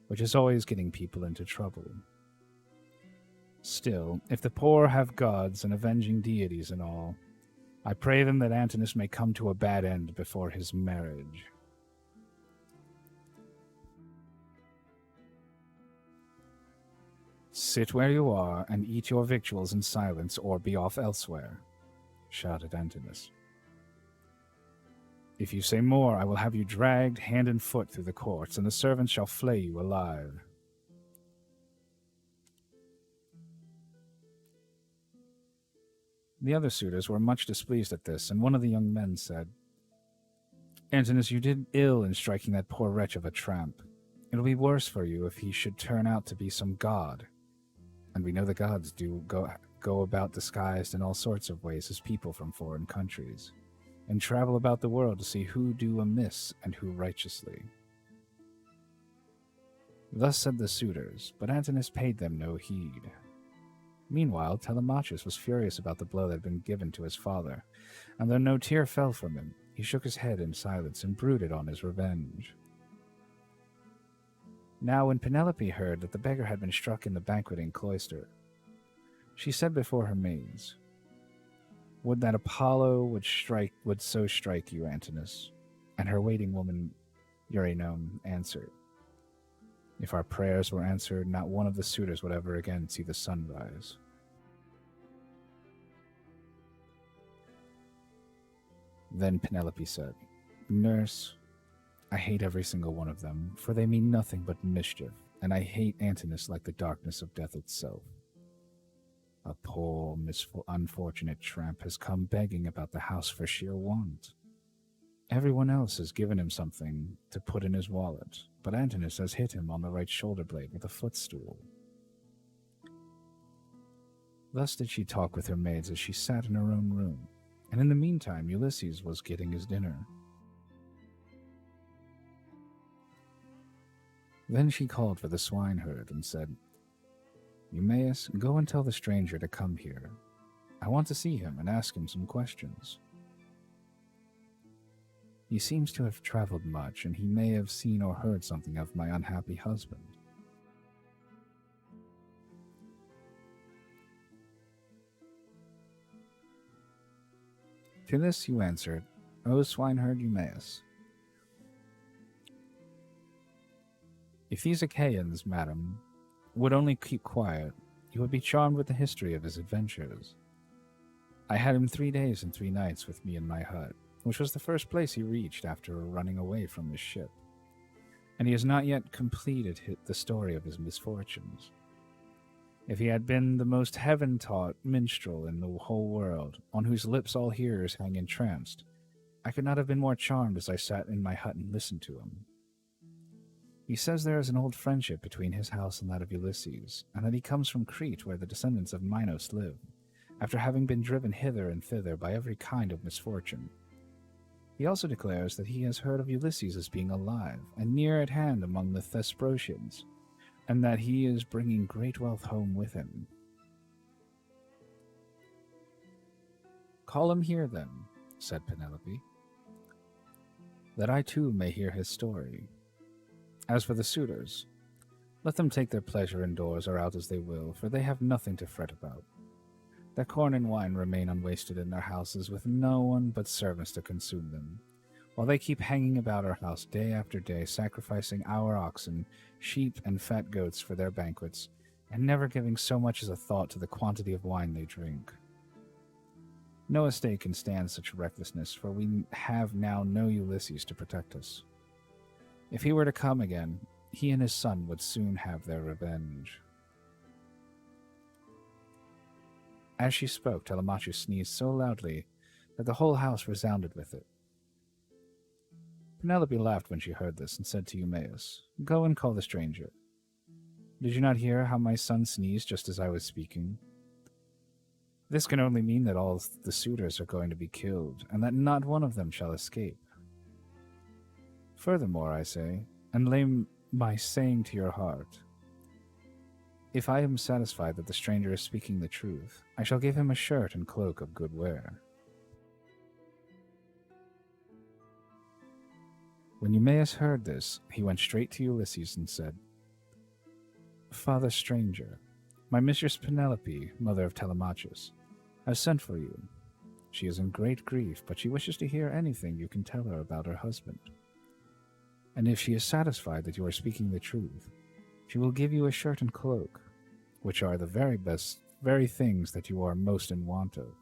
which is always getting people into trouble. Still, if the poor have gods and avenging deities and all, I pray them that Antinous may come to a bad end before his marriage. Sit where you are and eat your victuals in silence, or be off elsewhere, shouted Antinous. If you say more, I will have you dragged hand and foot through the courts, and the servants shall flay you alive. The other suitors were much displeased at this, and one of the young men said, Antinous, you did ill in striking that poor wretch of a tramp. It'll be worse for you if he should turn out to be some god. And we know the gods do go about disguised in all sorts of ways as people from foreign countries, and travel about the world to see who do amiss and who righteously. Thus said the suitors, but Antinous paid them no heed. Meanwhile, Telemachus was furious about the blow that had been given to his father, and though no tear fell from him, he shook his head in silence and brooded on his revenge. Now when Penelope heard that the beggar had been struck in the banqueting cloister, She said before her maids, "Would that Apollo would so strike you, Antinous." And her waiting woman, Eurynome, answered, "If our prayers were answered, not one of the suitors would ever again see the sun rise." Then Penelope said, "Nurse, I hate every single one of them, for they mean nothing but mischief, and I hate Antinous like the darkness of death itself. A poor, unfortunate tramp has come begging about the house for sheer want. Everyone else has given him something to put in his wallet, but Antinous has hit him on the right shoulder blade with a footstool." Thus did she talk with her maids as she sat in her own room, and in the meantime Ulysses was getting his dinner. Then she called for the swineherd and said, "Eumaeus, go and tell the stranger to come here. I want to see him and ask him some questions. He seems to have traveled much, and he may have seen or heard something of my unhappy husband." To this you answered, "O swineherd Eumaeus, if these Achaeans, madam, would only keep quiet, you would be charmed with the history of his adventures. I had him 3 days and 3 nights with me in my hut, which was the first place he reached after running away from his ship, and he has not yet completed the story of his misfortunes. If he had been the most heaven-taught minstrel in the whole world, on whose lips all hearers hang entranced, I could not have been more charmed as I sat in my hut and listened to him. He says there is an old friendship between his house and that of Ulysses, and that he comes from Crete, where the descendants of Minos live, after having been driven hither and thither by every kind of misfortune. He also declares that he has heard of Ulysses as being alive and near at hand among the Thesprotians, and that he is bringing great wealth home with him." "Call him here, then," said Penelope, "that I too may hear his story. As for the suitors, let them take their pleasure indoors or out as they will, for they have nothing to fret about. Their corn and wine remain unwasted in their houses, with no one but servants to consume them, while they keep hanging about our house day after day, sacrificing our oxen, sheep, and fat goats for their banquets, and never giving so much as a thought to the quantity of wine they drink. No estate can stand such recklessness, for we have now no Ulysses to protect us. If he were to come again, he and his son would soon have their revenge." As she spoke, Telemachus sneezed so loudly that the whole house resounded with it. Penelope laughed when she heard this, and said to Eumaeus, "Go and call the stranger. Did you not hear how my son sneezed just as I was speaking? This can only mean that all the suitors are going to be killed, and that not one of them shall escape. Furthermore, I say, and lay my saying to your heart, if I am satisfied that the stranger is speaking the truth, I shall give him a shirt and cloak of good wear." When Eumaeus heard this, he went straight to Ulysses and said, "Father stranger, my mistress Penelope, mother of Telemachus, has sent for you. She is in great grief, but she wishes to hear anything you can tell her about her husband. And if she is satisfied that you are speaking the truth, she will give you a shirt and cloak, which are the very things that you are most in want of.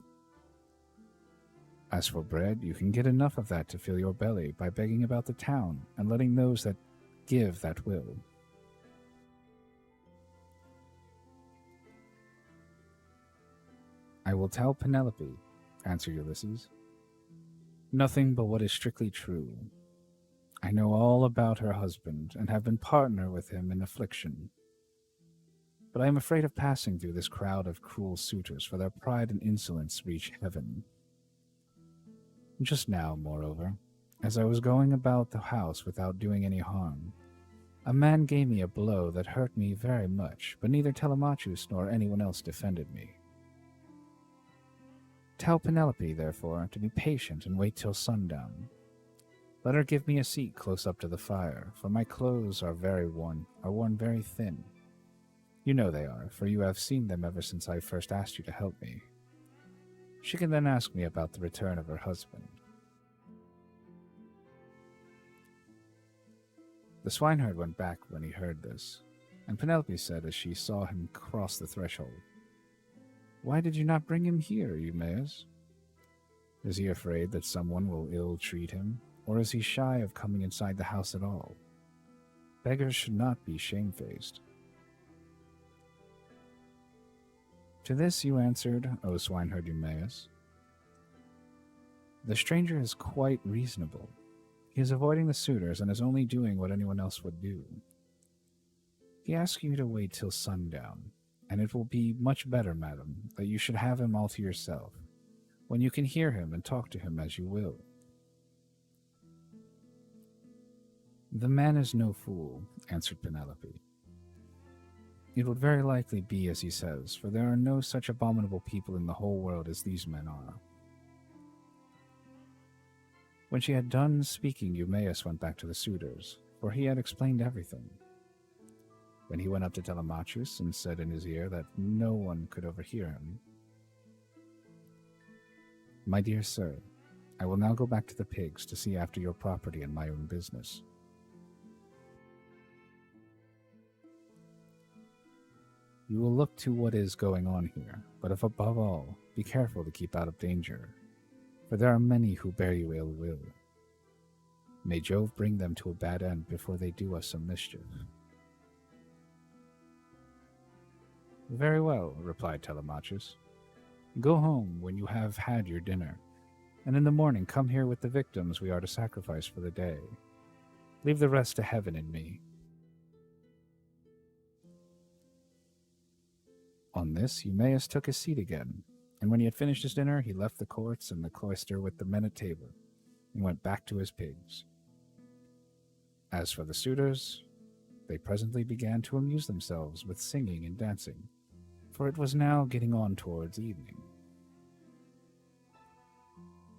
As for bread, you can get enough of that to fill your belly by begging about the town and letting those that give that will." "I will tell Penelope," answered Ulysses, "nothing but what is strictly true. I know all about her husband, and have been partner with him in affliction. But I am afraid of passing through this crowd of cruel suitors, for their pride and insolence reach heaven. Just now, moreover, as I was going about the house without doing any harm, a man gave me a blow that hurt me very much, but neither Telemachus nor anyone else defended me. Tell Penelope, therefore, to be patient and wait till sundown. Let her give me a seat close up to the fire, for my clothes are worn very thin. You know they are, for you have seen them ever since I first asked you to help me. She can then ask me about the return of her husband. The swineherd went back when he heard this, and Penelope said as she saw him cross the threshold, "Why did you not bring him here, Eumaeus? Is he afraid that someone will ill-treat him, or is he shy of coming inside the house at all? Beggars should not be shamefaced." To this you answered, O swineherd Eumaeus, "The stranger is quite reasonable. He is avoiding the suitors and is only doing what anyone else would do. He asks you to wait till sundown, and it will be much better, madam, that you should have him all to yourself, when you can hear him and talk to him as you will." "The man is no fool," answered Penelope. "It would very likely be as he says, for there are no such abominable people in the whole world as these men are." When she had done speaking, Eumaeus went back to the suitors, for he had explained everything. Then he went up to Telemachus and said in his ear that no one could overhear him, "My dear sir, I will now go back to the pigs to see after your property and my own business. You will look to what is going on here, but if above all, be careful to keep out of danger, for there are many who bear you ill will. May Jove bring them to a bad end before they do us some mischief." "Very well," replied Telemachus. "Go home when you have had your dinner, and in the morning come here with the victims we are to sacrifice for the day. Leave the rest to heaven and me." On this, Eumaeus took his seat again, and when he had finished his dinner, he left the courts and the cloister with the men at table, and went back to his pigs. As for the suitors, they presently began to amuse themselves with singing and dancing, for it was now getting on towards evening.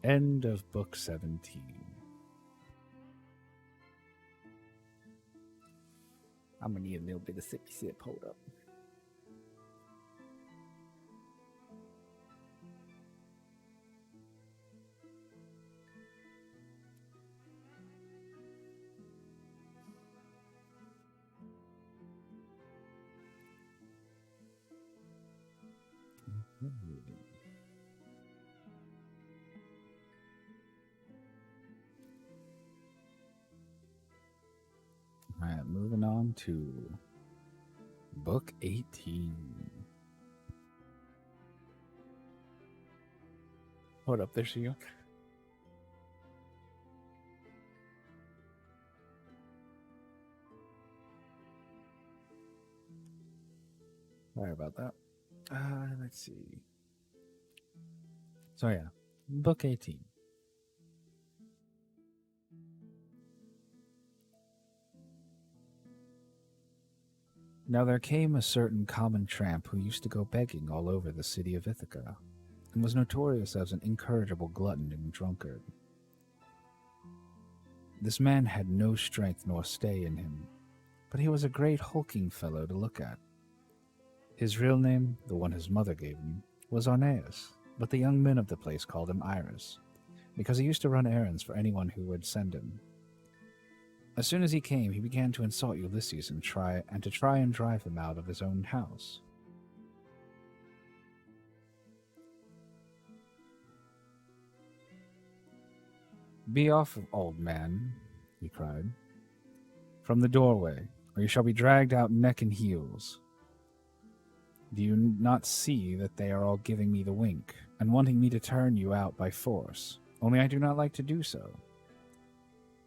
End of Book 17. I'm gonna need a little bit of sippy sip, hold up. Alright, moving on to Book 18. Hold up, there she goes. Sorry about that. Let's see. So yeah, Book 18. Now there came a certain common tramp who used to go begging all over the city of Ithaca, and was notorious as an incorrigible glutton and drunkard. This man had no strength nor stay in him, but he was a great hulking fellow to look at. His real name, the one his mother gave him, was Arneus, but the young men of the place called him Iris, because he used to run errands for anyone who would send him. As soon as he came, he began to insult Ulysses and to try and drive him out of his own house. "Be off, old man," he cried, "from the doorway, or you shall be dragged out neck and heels. Do you not see that they are all giving me the wink, and wanting me to turn you out by force, only I do not like to do so?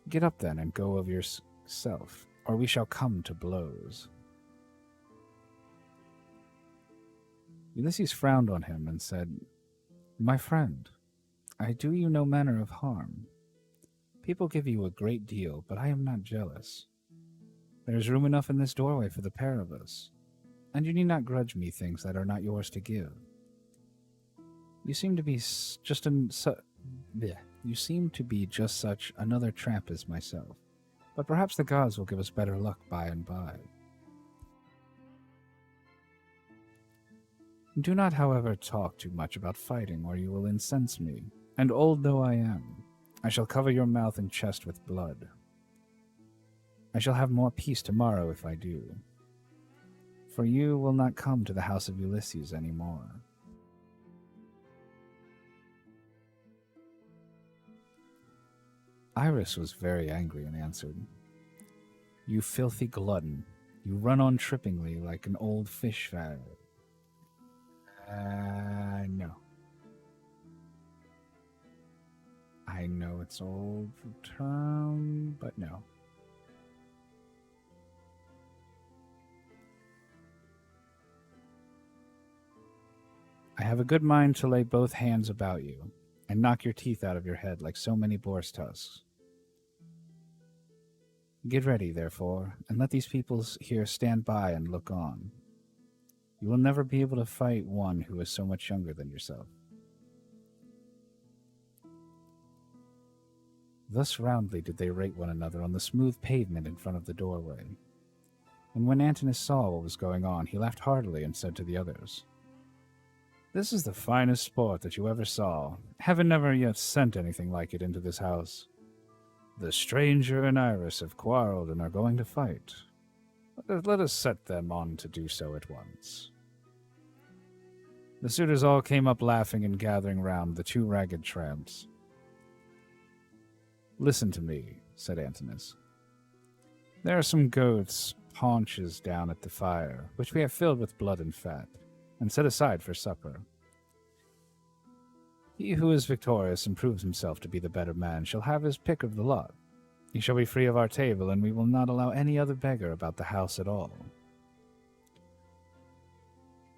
Get up then and go of yourself, or we shall come to blows." Ulysses frowned on him and said, "My friend, I do you no manner of harm. People give you a great deal, but I am not jealous. There is room enough in this doorway for the pair of us, and you need not grudge me things that are not yours to give. You seem to be just such another tramp as myself, but perhaps the gods will give us better luck by and by." Do not, however, talk too much about fighting, or you will incense me, and old though I am, I shall cover your mouth and chest with blood. I shall have more peace tomorrow if I do, for you will not come to the house of Ulysses any more. Iris was very angry and answered, You filthy glutton, you run on trippingly like an old fish fag. No. I know it's old term, but no. I have a good mind to lay both hands about you and knock your teeth out of your head like so many boar's tusks. Get ready, therefore, and let these people here stand by and look on. You will never be able to fight one who is so much younger than yourself. Thus roundly did they rate one another on the smooth pavement in front of the doorway. And when Antinous saw what was going on, he laughed heartily and said to the others, This is the finest sport that you ever saw. Heaven never yet sent anything like it into this house. The stranger and Iris have quarreled and are going to fight. Let us set them on to do so at once. The suitors all came up laughing and gathering round the two ragged tramps. Listen to me, said Antinous. There are some goats' paunches down at the fire, which we have filled with blood and fat, and set aside for supper. He who is victorious and proves himself to be the better man shall have his pick of the lot. He shall be free of our table, and we will not allow any other beggar about the house at all.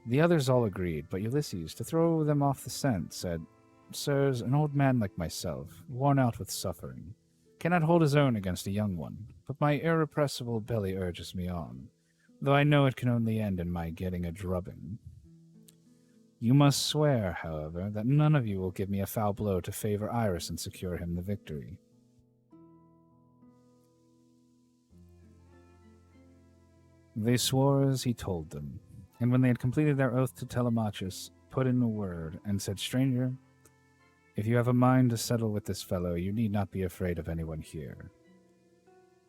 The others all agreed, but Ulysses, to throw them off the scent, said, Sirs, an old man like myself, worn out with suffering, cannot hold his own against a young one, but my irrepressible belly urges me on, though I know it can only end in my getting a drubbing. You must swear, however, that none of you will give me a foul blow to favor Iris and secure him the victory. They swore as he told them, and when they had completed their oath to Telemachus, put in a word, and said, Stranger, if you have a mind to settle with this fellow, you need not be afraid of anyone here.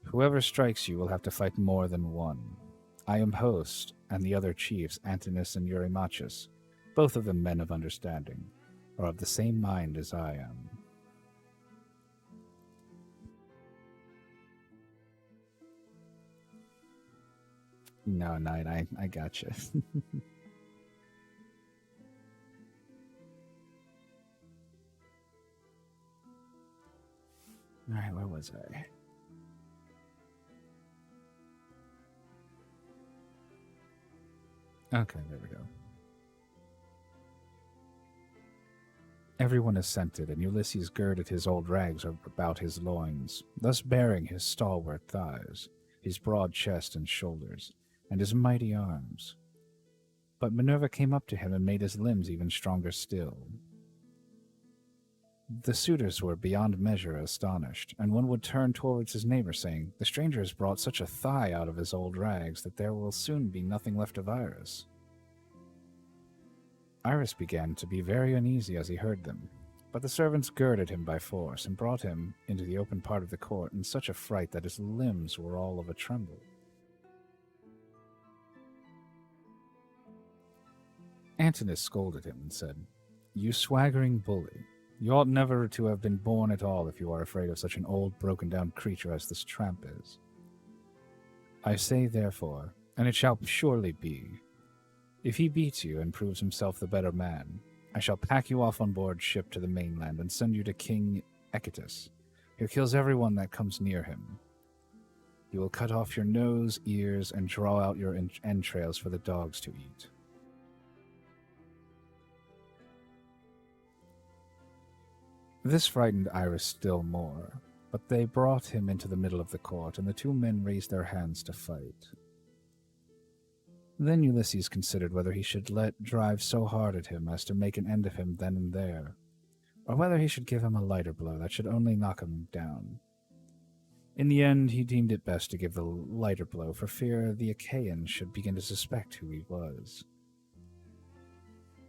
Whoever strikes you will have to fight more than one. I am host, and the other chiefs, Antinous and Eurymachus, both of them men of understanding, are of the same mind as I am. No, Knight, I gotcha. Alright, where was I? Okay, there we go. Everyone assented, and Ulysses girded his old rags about his loins, thus baring his stalwart thighs, his broad chest and shoulders, and his mighty arms. But Minerva came up to him and made his limbs even stronger still. The suitors were beyond measure astonished, and one would turn towards his neighbor, saying, The stranger has brought such a thigh out of his old rags that there will soon be nothing left of Iris. Iris began to be very uneasy as he heard them, but the servants girded him by force and brought him into the open part of the court in such a fright that his limbs were all of a tremble. Antinous scolded him and said, You swaggering bully, you ought never to have been born at all if you are afraid of such an old, broken-down creature as this tramp is. I say, therefore, and it shall surely be, if he beats you and proves himself the better man, I shall pack you off on board ship to the mainland and send you to King Echetus, who kills everyone that comes near him. He will cut off your nose, ears, and draw out your entrails for the dogs to eat. This frightened Iris still more, but they brought him into the middle of the court, and the two men raised their hands to fight. Then Ulysses considered whether he should let drive so hard at him as to make an end of him then and there, or whether he should give him a lighter blow that should only knock him down. In the end, he deemed it best to give the lighter blow for fear the Achaeans should begin to suspect who he was.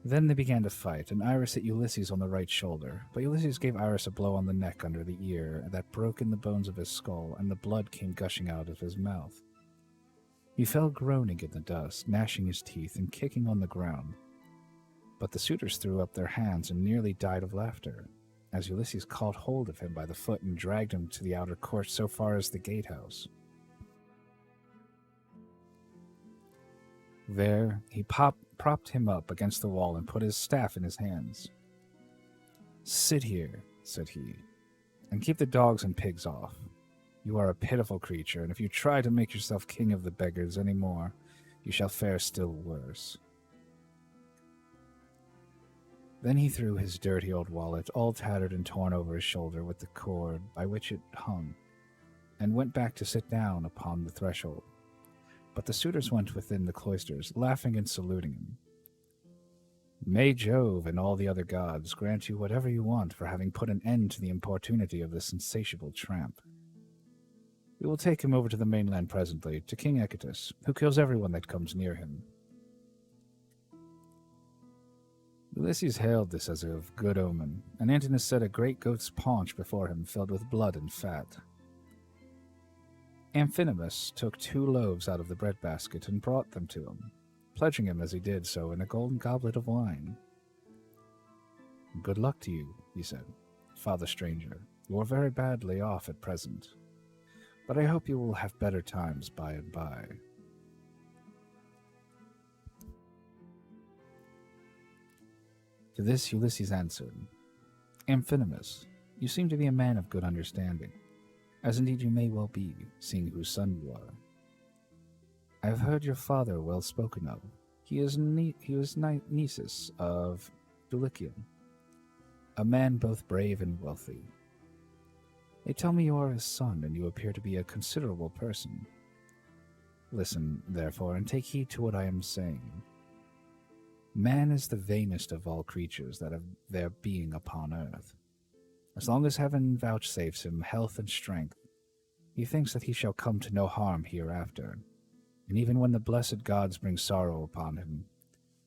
Then they began to fight, and Iris hit Ulysses on the right shoulder, but Ulysses gave Iris a blow on the neck under the ear that broke in the bones of his skull, and the blood came gushing out of his mouth. He fell groaning in the dust, gnashing his teeth and kicking on the ground. But the suitors threw up their hands and nearly died of laughter, as Ulysses caught hold of him by the foot and dragged him to the outer court so far as the gatehouse. There, he propped him up against the wall and put his staff in his hands. "Sit here," said he, "and keep the dogs and pigs off. You are a pitiful creature, and if you try to make yourself king of the beggars any more, you shall fare still worse." Then he threw his dirty old wallet, all tattered and torn over his shoulder with the cord by which it hung, and went back to sit down upon the threshold. But the suitors went within the cloisters, laughing and saluting him. "May Jove and all the other gods grant you whatever you want for having put an end to the importunity of this insatiable tramp. We will take him over to the mainland presently, to King Echetus, who kills everyone that comes near him." Ulysses hailed this as of good omen, and Antinous set a great goat's paunch before him filled with blood and fat. Amphinomus took 2 loaves out of the breadbasket and brought them to him, pledging him as he did so in a golden goblet of wine. "Good luck to you," he said, "Father Stranger. You are very badly off at present, but I hope you will have better times by and by." To this Ulysses answered, "Amphinomus, you seem to be a man of good understanding, as indeed you may well be, seeing whose son you are. I have heard your father well spoken of. He was Nisus of Dulichium, a man both brave and wealthy. They tell me you are his son, and you appear to be a considerable person. Listen, therefore, and take heed to what I am saying. Man is the vainest of all creatures that have their being upon earth. As long as heaven vouchsafes him health and strength, he thinks that he shall come to no harm hereafter, and even when the blessed gods bring sorrow upon him,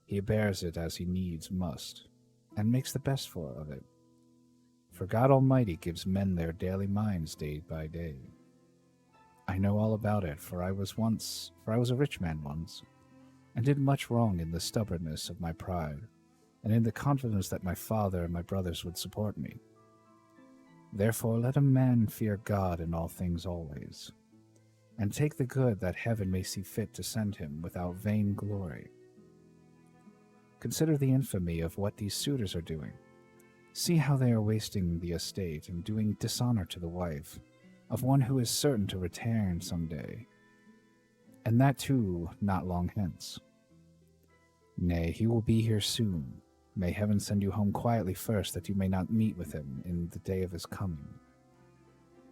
he bears it as he needs must, and makes the best of it. For God Almighty gives men their daily minds day by day. I know all about it, for I was a rich man once, and did much wrong in the stubbornness of my pride, and in the confidence that my father and my brothers would support me. Therefore let a man fear God in all things always, and take the good that heaven may see fit to send him without vain glory. Consider the infamy of what these suitors are doing. See how they are wasting the estate and doing dishonor to the wife of one who is certain to return some day, and that too not long hence. Nay, he will be here soon. May heaven send you home quietly first, that you may not meet with him in the day of his coming.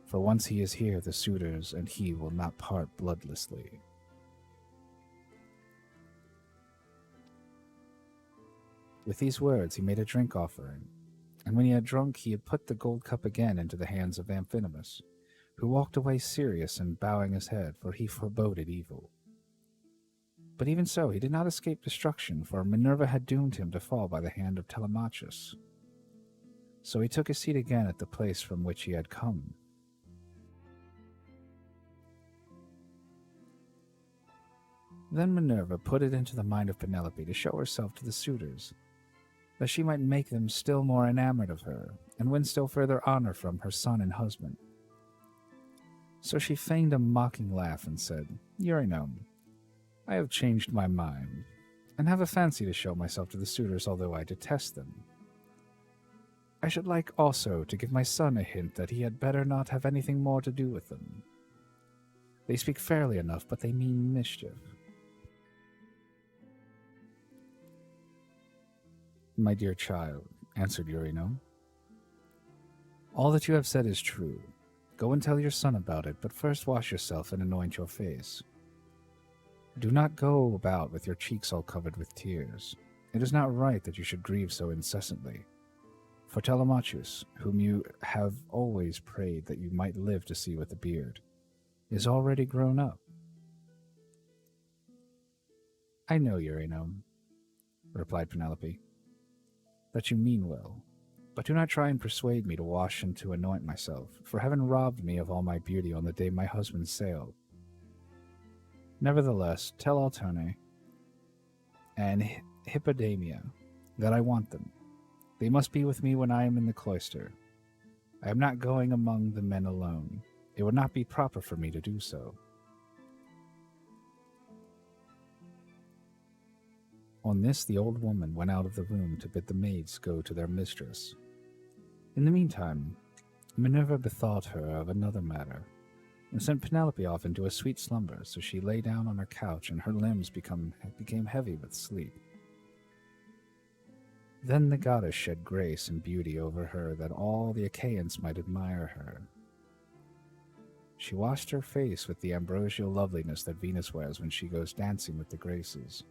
For once he is here, the suitors and he will not part bloodlessly." With these words he made a drink offering, and when he had drunk, he had put the gold cup again into the hands of Amphinomus, who walked away serious and bowing his head, for he foreboded evil. But even so, he did not escape destruction, for Minerva had doomed him to fall by the hand of Telemachus. So he took his seat again at the place from which he had come. Then Minerva put it into the mind of Penelope to show herself to the suitors, that she might make them still more enamored of her, and win still further honor from her son and husband. So she feigned a mocking laugh and said, "Eurynome, I have changed my mind, and have a fancy to show myself to the suitors, although I detest them. I should like also to give my son a hint that he had better not have anything more to do with them. They speak fairly enough, but they mean mischief." "My dear child," answered Eurynome, "all that you have said is true. Go and tell your son about it, but first wash yourself and anoint your face. Do not go about with your cheeks all covered with tears. It is not right that you should grieve so incessantly. For Telemachus, whom you have always prayed that you might live to see with a beard, is already grown up." "I know, Eurynome," replied Penelope. that you mean well, but do not try and persuade me to wash and to anoint myself, for heaven robbed me of all my beauty on the day my husband sailed. Nevertheless, tell Altone and Hippodamia that I want them. They must be with me when I am in the cloister. I am not going among the men alone. It would not be proper for me to do so. On this, the old woman went out of the room to bid the maids go to their mistress. In the meantime, Minerva bethought her of another matter, and sent Penelope off into a sweet slumber, so she lay down on her couch, and her limbs became heavy with sleep. Then the goddess shed grace and beauty over her that all the Achaeans might admire her. She washed her face with the ambrosial loveliness that Venus wears when she goes dancing with the Graces.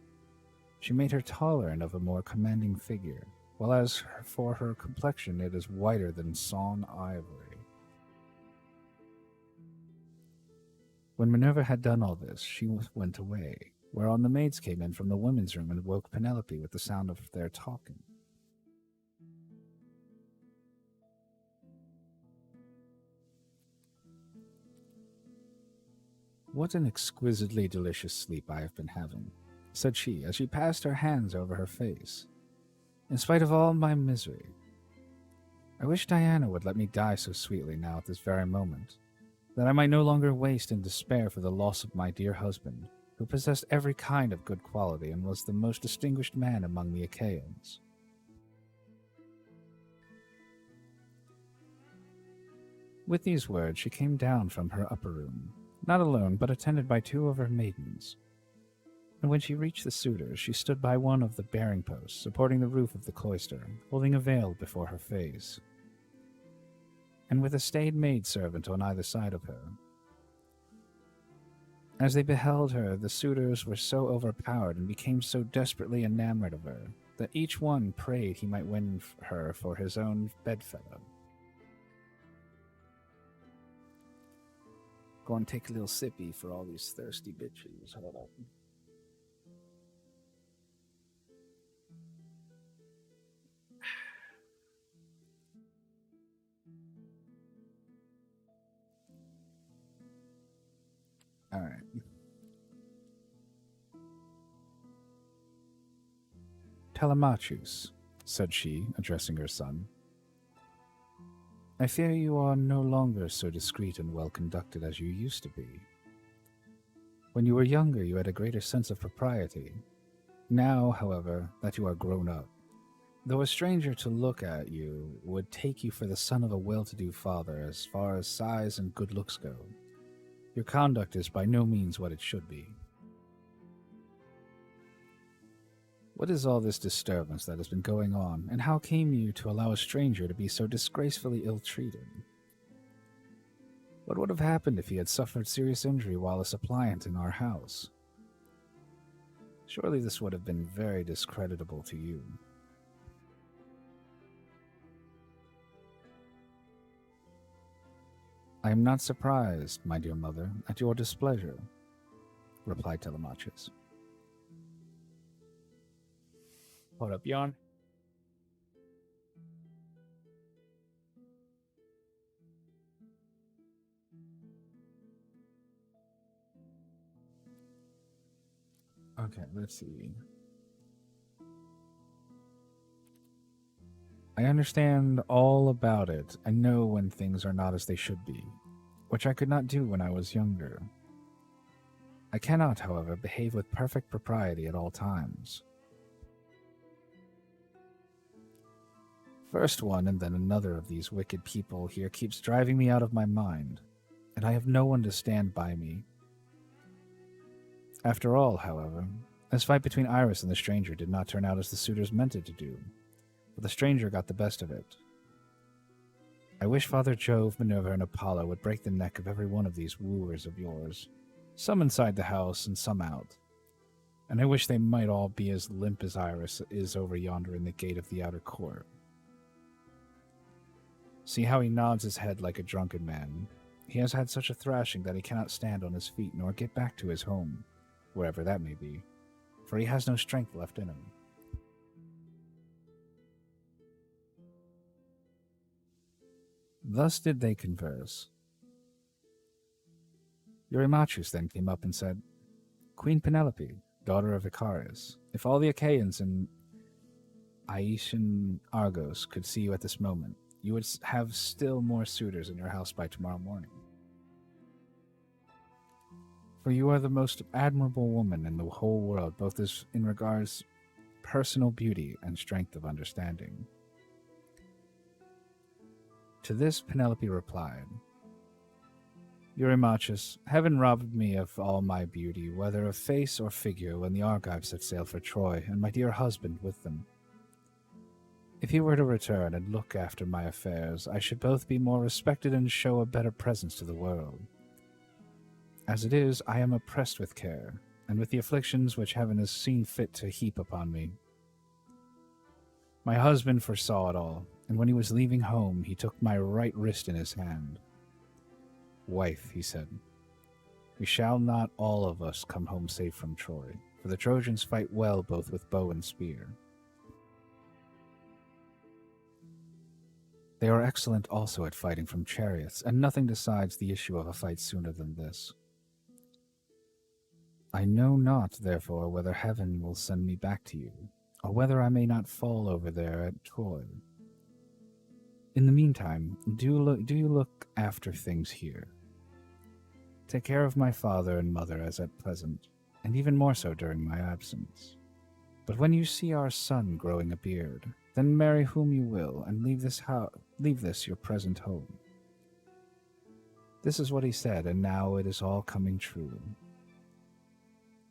She made her taller and of a more commanding figure, while as for her complexion it is whiter than sawn ivory. When Minerva had done all this, she went away, whereon the maids came in from the women's room and woke Penelope with the sound of their talking. "What an exquisitely delicious sleep I have been having," said she, as she passed her hands over her face. "In spite of all my misery, I wish Diana would let me die so sweetly now at this very moment, that I might no longer waste in despair for the loss of my dear husband, who possessed every kind of good quality and was the most distinguished man among the Achaeans." With these words, she came down from her upper room, not alone, but attended by two of her maidens. And when she reached the suitors, she stood by one of the bearing posts, supporting the roof of the cloister, holding a veil before her face, and with a staid maidservant on either side of her. As they beheld her, the suitors were so overpowered and became so desperately enamored of her, that each one prayed he might win her for his own bedfellow. Go and take a little sippy for all these thirsty bitches. Hold up. All right. "Telemachus," said she, addressing her son, "I fear you are no longer so discreet and well-conducted as you used to be. When you were younger, you had a greater sense of propriety. Now, however, that you are grown up, though a stranger to look at you would take you for the son of a well-to-do father as far as size and good looks go, your conduct is by no means what it should be. What is all this disturbance that has been going on, and how came you to allow a stranger to be so disgracefully ill-treated? What would have happened if he had suffered serious injury while a suppliant in our house? Surely this would have been very discreditable to you." "I am not surprised, my dear mother, at your displeasure," replied Telemachus. Hold up, yawn. Okay, let's see. "I understand all about it and know when things are not as they should be, which I could not do when I was younger. I cannot, however, behave with perfect propriety at all times. First one and then another of these wicked people here keeps driving me out of my mind, and I have no one to stand by me. After all, however, this fight between Iris and the stranger did not turn out as the suitors meant it to do, but the stranger got the best of it. I wish Father Jove, Minerva, and Apollo would break the neck of every one of these wooers of yours, some inside the house and some out, and I wish they might all be as limp as Iris is over yonder in the gate of the outer court. See how he nods his head like a drunken man. He has had such a thrashing that he cannot stand on his feet nor get back to his home, wherever that may be, for he has no strength left in him. Thus did they converse. Eurymachus then came up and said, Queen Penelope, daughter of Icarius, if all the Achaeans and Aeacian Argos could see you at this moment, you would have still more suitors in your house by tomorrow morning. For you are the most admirable woman in the whole world, both as in regards personal beauty and strength of understanding. To this Penelope replied, Eurymachus, heaven robbed me of all my beauty, whether of face or figure, when the Argives set sail for Troy, and my dear husband with them. If he were to return and look after my affairs, I should both be more respected and show a better presence to the world. As it is, I am oppressed with care, and with the afflictions which heaven has seen fit to heap upon me. My husband foresaw it all, and when he was leaving home, he took my right wrist in his hand. Wife, he said, we shall not all of us come home safe from Troy, for the Trojans fight well both with bow and spear. They are excellent also at fighting from chariots, and nothing decides the issue of a fight sooner than this. I know not, therefore, whether heaven will send me back to you, or whether I may not fall over there at Troy. In the meantime, do you look after things here. Take care of my father and mother as at present, and even more so during my absence. But when you see our son growing a beard, then marry whom you will, and leave this your present home. This is what he said, and now it is all coming true.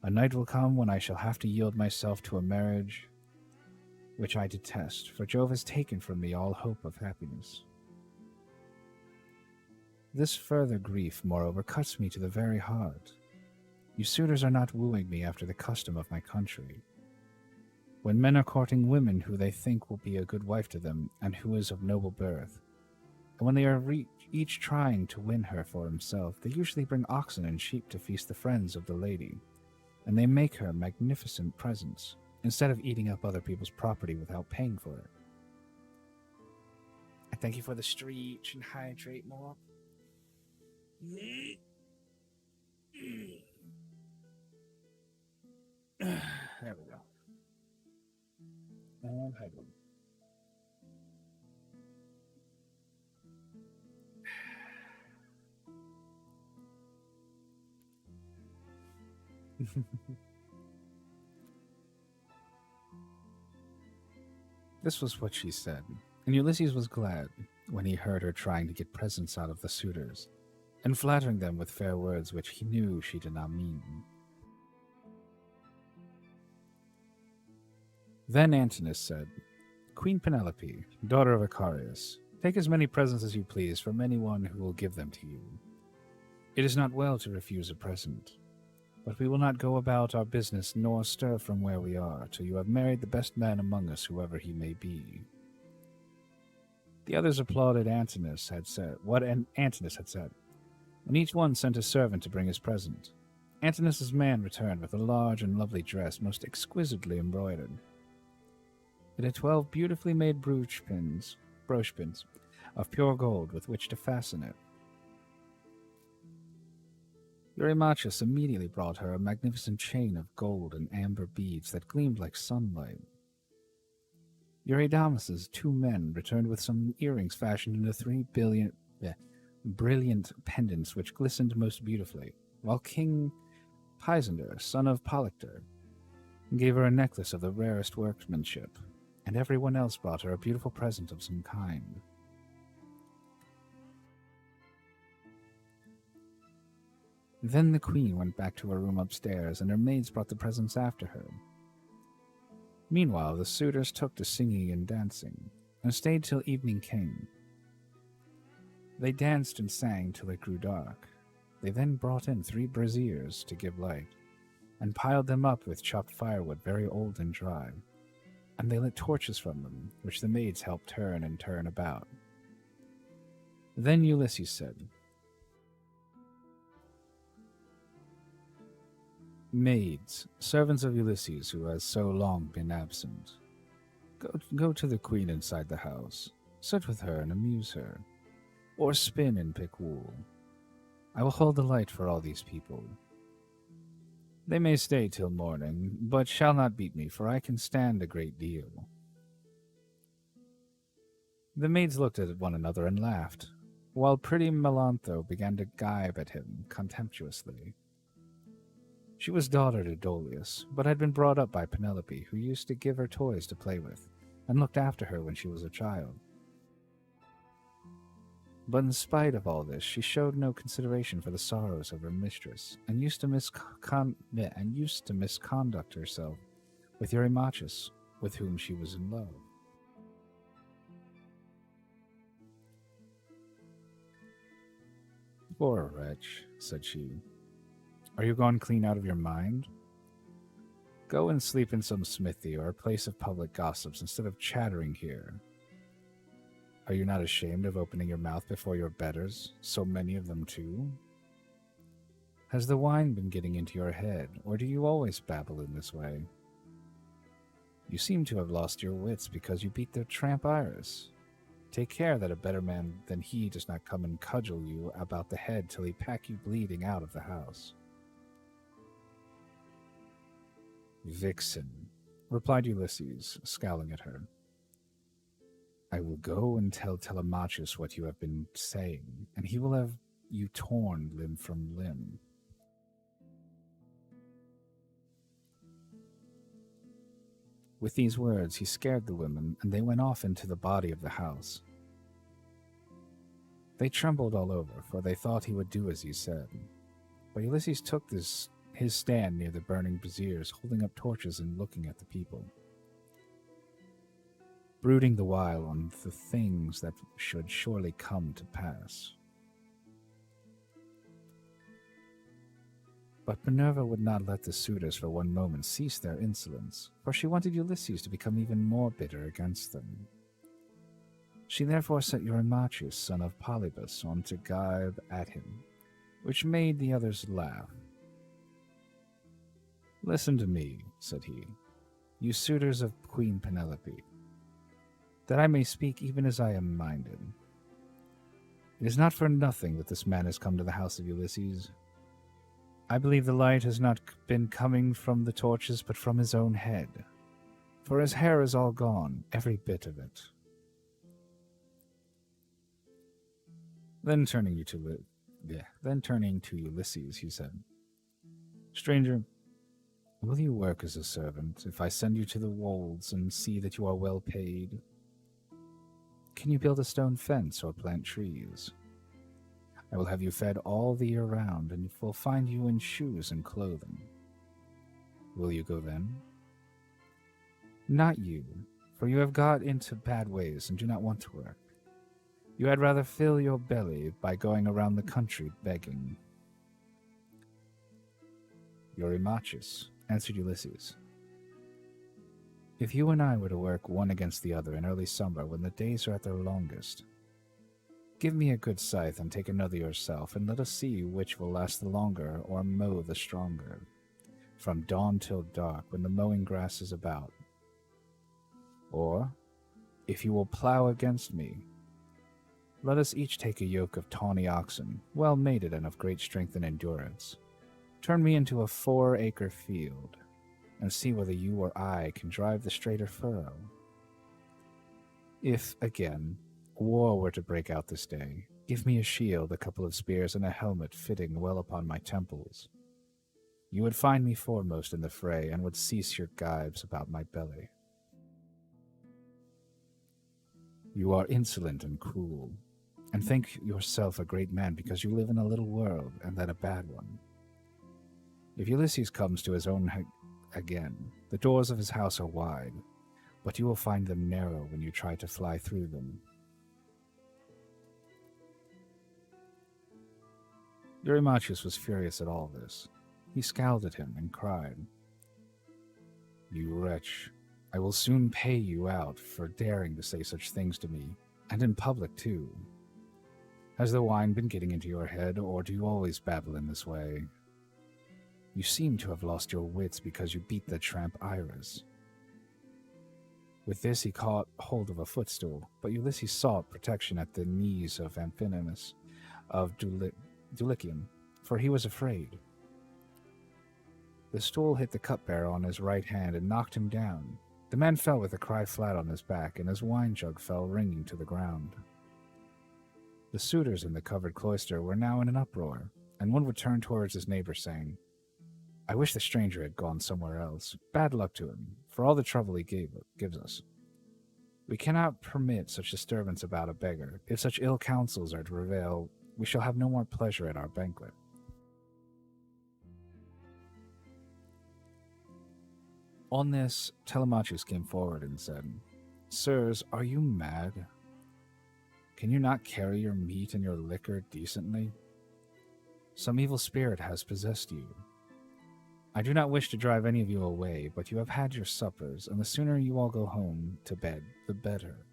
A night will come when I shall have to yield myself to a marriage which I detest, for Jove has taken from me all hope of happiness. This further grief, moreover, cuts me to the very heart. You suitors are not wooing me after the custom of my country. When men are courting women who they think will be a good wife to them, and who is of noble birth, and when they are each trying to win her for himself, they usually bring oxen and sheep to feast the friends of the lady, and they make her magnificent presents, instead of eating up other people's property without paying for it. I thank you for the streech and hydrate more. There we go. And hydrate. This was what she said, and Ulysses was glad when he heard her trying to get presents out of the suitors, and flattering them with fair words which he knew she did not mean. Then Antinous said, Queen Penelope, daughter of Icarius, take as many presents as you please from anyone who will give them to you. It is not well to refuse a present, but we will not go about our business nor stir from where we are till you have married the best man among us, whoever he may be. The others applauded what Antinous had said, and each one sent a servant to bring his present. Antinous' man returned with a large and lovely dress, most exquisitely embroidered. It had 12 beautifully made brooch pins of pure gold with which to fasten it. Eurymachus immediately brought her a magnificent chain of gold and amber beads that gleamed like sunlight. Eurydamas's 2 men returned with some earrings fashioned into 3 brilliant pendants which glistened most beautifully, while King Pisander, son of Polyctor, gave her a necklace of the rarest workmanship, and everyone else brought her a beautiful present of some kind. Then the queen went back to her room upstairs, and her maids brought the presents after her. Meanwhile, the suitors took to singing and dancing, and stayed till evening came. They danced and sang till it grew dark. They then brought in 3 braziers to give light, and piled them up with chopped firewood very old and dry, and they lit torches from them, which the maids helped turn and turn about. Then Ulysses said, Maids, servants of Ulysses, who has so long been absent, go to the queen inside the house, sit with her and amuse her. or spin and pick wool. I will hold the light for all these people. They may stay till morning, but shall not beat me, for I can stand a great deal. The maids looked at one another and laughed, while pretty Melantho began to gibe at him contemptuously. She was daughter to Dolius, but had been brought up by Penelope, who used to give her toys to play with, and looked after her when she was a child. But in spite of all this, she showed no consideration for the sorrows of her mistress, and used to misconduct herself with Eurymachus, with whom she was in love. Poor wretch, said she. Are you gone clean out of your mind? Go and sleep in some smithy or a place of public gossips instead of chattering here. Are you not ashamed of opening your mouth before your betters, so many of them too? Has the wine been getting into your head, or do you always babble in this way? You seem to have lost your wits because you beat their tramp Iris. Take care that a better man than he does not come and cudgel you about the head till he pack you bleeding out of the house. Vixen, replied Ulysses, scowling at her. I will go and tell Telemachus what you have been saying, and he will have you torn limb from limb. With these words he scared the women, and they went off into the body of the house. They trembled all over, for they thought he would do as he said. But Ulysses took his stand near the burning braziers, holding up torches and looking at the people, brooding the while on the things that should surely come to pass. But Minerva would not let the suitors for one moment cease their insolence, for she wanted Ulysses to become even more bitter against them. She therefore sent Eurymachus, son of Polybus, on to gibe at him, which made the others laugh. Listen to me, said he, you suitors of Queen Penelope, that I may speak even as I am minded. It is not for nothing that this man has come to the house of Ulysses. I believe the light has not been coming from the torches, but from his own head, for his hair is all gone, every bit of it. Then turning to Ulysses, he said, Stranger, will you work as a servant if I send you to the wolds and see that you are well paid? Can you build a stone fence or plant trees? I will have you fed all the year round, and will find you in shoes and clothing. Will you go then? Not you, for you have got into bad ways and do not want to work. You had rather fill your belly by going around the country begging. Eurymachus, answered Ulysses, if you and I were to work one against the other in early summer when the days are at their longest, give me a good scythe and take another yourself, and let us see which will last the longer or mow the stronger, from dawn till dark when the mowing grass is about. Or, if you will plow against me, let us each take a yoke of tawny oxen, well mated and of great strength and endurance. Turn me into a 4-acre field, and see whether you or I can drive the straighter furrow. If, again, war were to break out this day, give me a shield, a couple of spears, and a helmet fitting well upon my temples. You would find me foremost in the fray, and would cease your gibes about my belly. You are insolent and cruel, and think yourself a great man because you live in a little world, and that a bad one. If Ulysses comes to his own again, the doors of his house are wide, but you will find them narrow when you try to fly through them. Eurymachus was furious at all this. He scowled at him and cried, You wretch, I will soon pay you out for daring to say such things to me, and in public too. Has the wine been getting into your head, or do you always babble in this way? You seem to have lost your wits because you beat the tramp Iris. With this, he caught hold of a footstool, but Ulysses sought protection at the knees of Amphinomus of Dulichium, for he was afraid. The stool hit the cupbearer on his right hand and knocked him down. The man fell with a cry flat on his back, and his wine jug fell ringing to the ground. The suitors in the covered cloister were now in an uproar, and one would turn towards his neighbor, saying, "I wish the stranger had gone somewhere else. Bad luck to him, for all the trouble he gives us. We cannot permit such disturbance about a beggar. If such ill counsels are to prevail, we shall have no more pleasure at our banquet." On this, Telemachus came forward and said, "Sirs, are you mad? Can you not carry your meat and your liquor decently? Some evil spirit has possessed you. I do not wish to drive any of you away, but you have had your suppers, and the sooner you all go home to bed, the better."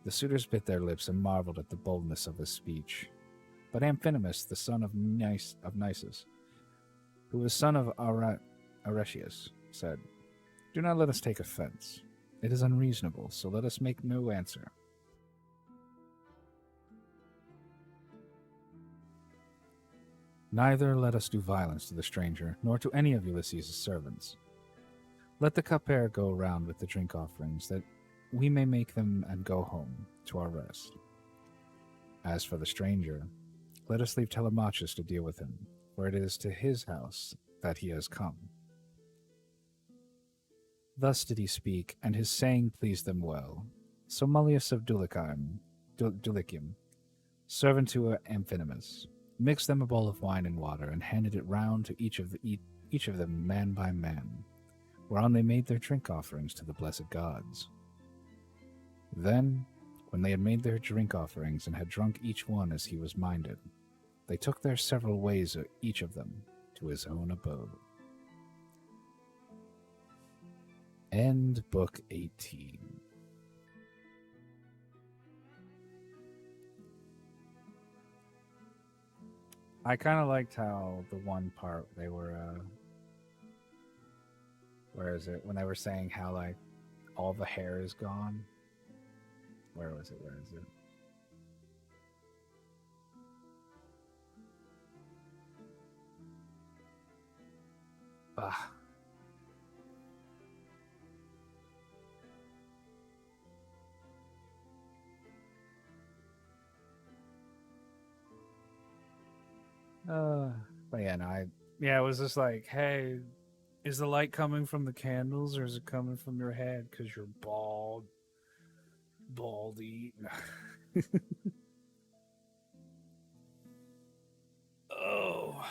The suitors bit their lips and marveled at the boldness of his speech. But Amphinomus, the son of Nisus, who was son of Aretius, said, "Do not let us take offense. It is unreasonable, so let us make no answer." "Neither let us do violence to the stranger, nor to any of Ulysses' servants. Let the cupbearer go round with the drink offerings, that we may make them and go home to our rest. As for the stranger, let us leave Telemachus to deal with him, for it is to his house that he has come." Thus did he speak, and his saying pleased them well. So Mullius of Dulichium, servant to Amphinomus, mixed them a bowl of wine and water, and handed it round to each of them man by man, whereon they made their drink offerings to the blessed gods. Then, when they had made their drink offerings and had drunk each one as he was minded, they took their several ways, each of them, to his own abode. End Book 18. I kind of liked how the one part they were, where is it? When they were saying how, like, all the hair is gone. Where was it? Where is it? Ah. But yeah, no, it was just like, hey, is the light coming from the candles or is it coming from your head? Because you're baldy. Oh,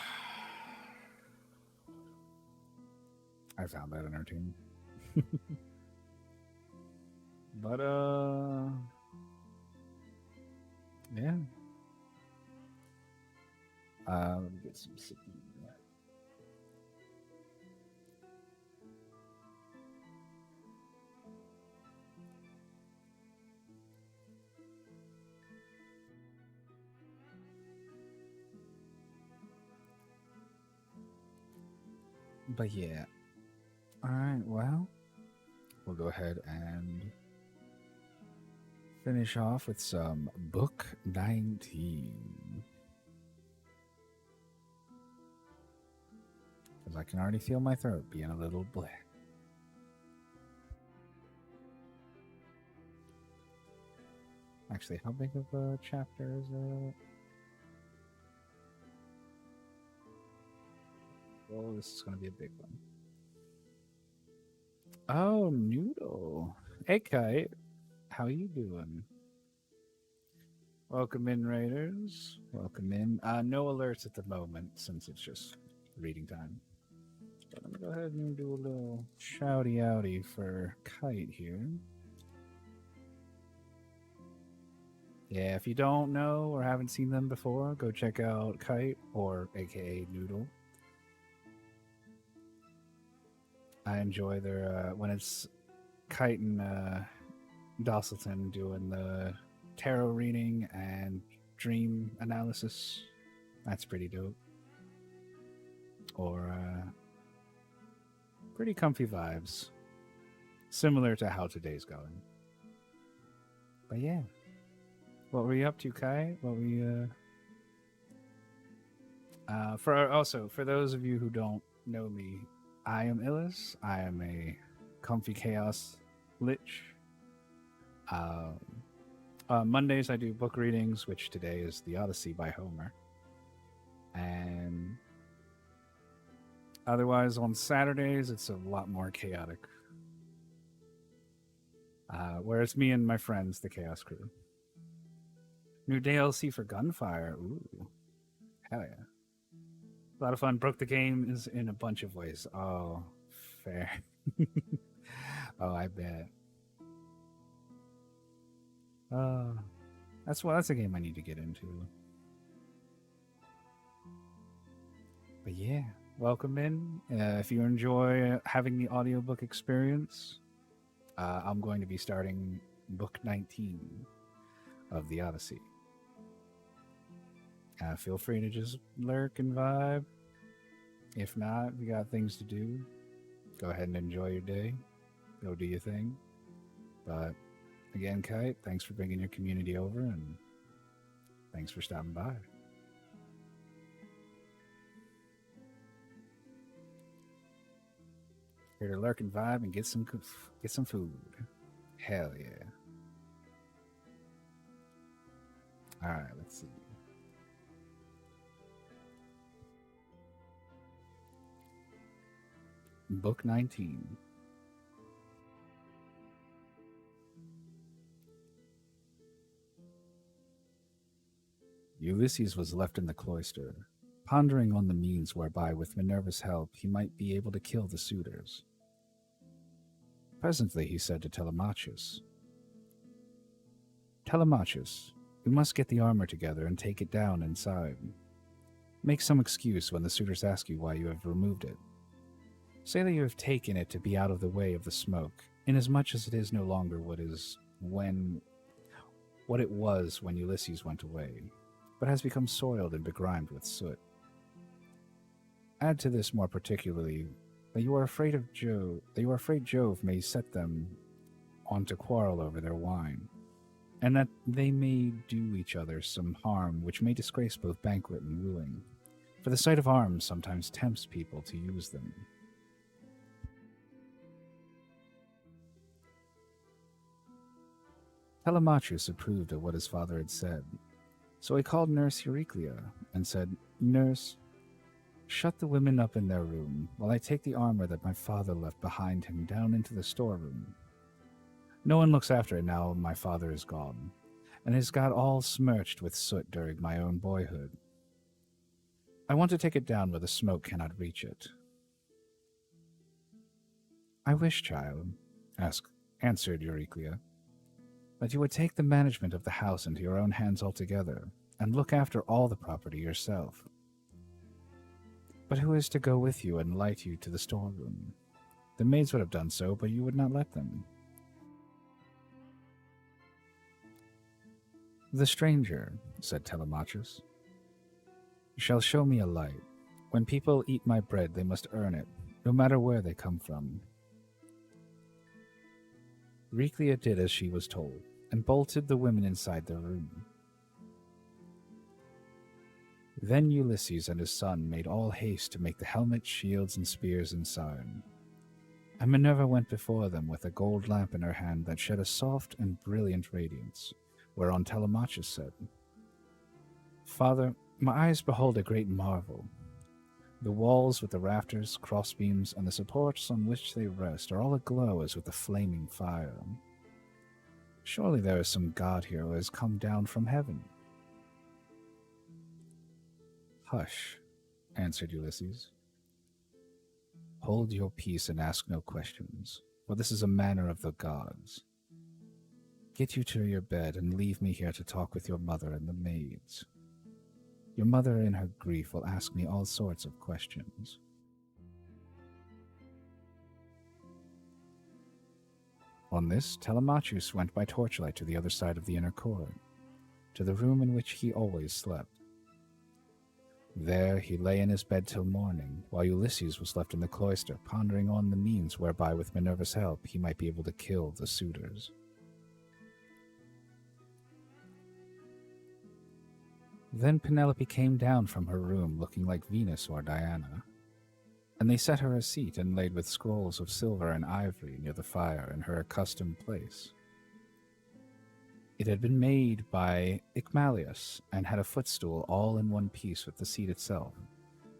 I found that entertaining. But yeah. Let me get some sippy. But yeah. Alright, well, we'll go ahead and finish off with some Book 19. Because I can already feel my throat being a little black. Actually, how big of a chapter is it? Oh, this is going to be a big one. Oh, Noodle. Hey, Kite. How you doing? Welcome in, Raiders. Welcome in. No alerts at the moment, since it's just reading time. But I'm going to go ahead and do a little shouty-outy for Kite here. Yeah, if you don't know or haven't seen them before, go check out Kite, or aka Noodle. I enjoy their, when it's Kite and Dosselton doing the tarot reading and dream analysis. That's pretty dope. Or, pretty comfy vibes. similar to how today's going. But yeah, what were you up to, Kai? What were you? For those of you who don't know me, I am Illis. I am a comfy chaos lich. Mondays I do book readings, which today is the Odyssey by Homer, and otherwise on Saturdays it's a lot more chaotic. Where it's me and my friends, the Chaos Crew. New DLC for Gunfire. Ooh, hell yeah! A lot of fun. Broke the game is in a bunch of ways. Oh, fair. Oh, I bet. That's a game I need to get into. But yeah, welcome in. If you enjoy having the audiobook experience, I'm going to be starting book 19 of the Odyssey. Feel free to just lurk and vibe. If not, we got things to do. Go ahead and enjoy your day. Go do your thing. But again, Kite, thanks for bringing your community over, and thanks for stopping by. Here to lurk and vibe and get some food. Hell yeah! All right, let's see. Book 19. Ulysses was left in the cloister, pondering on the means whereby, with Minerva's help, he might be able to kill the suitors. Presently he said to Telemachus, "Telemachus, we must get the armor together and take it down inside. Make some excuse when the suitors ask you why you have removed it. Say that you have taken it to be out of the way of the smoke, inasmuch as it is no longer what it was when Ulysses went away, but has become soiled and begrimed with soot. Add to this more particularly that you are afraid Jove may set them on to quarrel over their wine, and that they may do each other some harm which may disgrace both banquet and wooing, for the sight of arms sometimes tempts people to use them." Telemachus approved of what his father had said, so he called Nurse Euryclea and said, "Nurse, shut the women up in their room while I take the armor that my father left behind him down into the storeroom. No one looks after it now my father is gone, and has got all smirched with soot during my own boyhood. I want to take it down where the smoke cannot reach it." "I wish, child," answered Euryclea, "that you would take the management of the house into your own hands altogether, and look after all the property yourself. But who is to go with you and light you to the storeroom? The maids would have done so, but you would not let them." "The stranger," said Telemachus, "shall show me a light. When people eat my bread, they must earn it, no matter where they come from." Euryclea did as she was told, and bolted the women inside their room. Then Ulysses and his son made all haste to make the helmets, shields, and spears inside. And Minerva went before them with a gold lamp in her hand that shed a soft and brilliant radiance, whereon Telemachus said, "Father, my eyes behold a great marvel. The walls with the rafters, crossbeams, and the supports on which they rest are all aglow as with a flaming fire. Surely there is some god here who has come down from heaven." "Hush," answered Ulysses. "Hold your peace and ask no questions, for this is a manner of the gods. Get you to your bed and leave me here to talk with your mother and the maids. Your mother in her grief will ask me all sorts of questions." On this, Telemachus went by torchlight to the other side of the inner court, to the room in which he always slept. There he lay in his bed till morning, while Ulysses was left in the cloister, pondering on the means whereby, with Minerva's help, he might be able to kill the suitors. Then Penelope came down from her room looking like Venus or Diana, and they set her a seat inlaid with scrolls of silver and ivory near the fire in her accustomed place. It had been made by Icmalius and had a footstool all in one piece with the seat itself,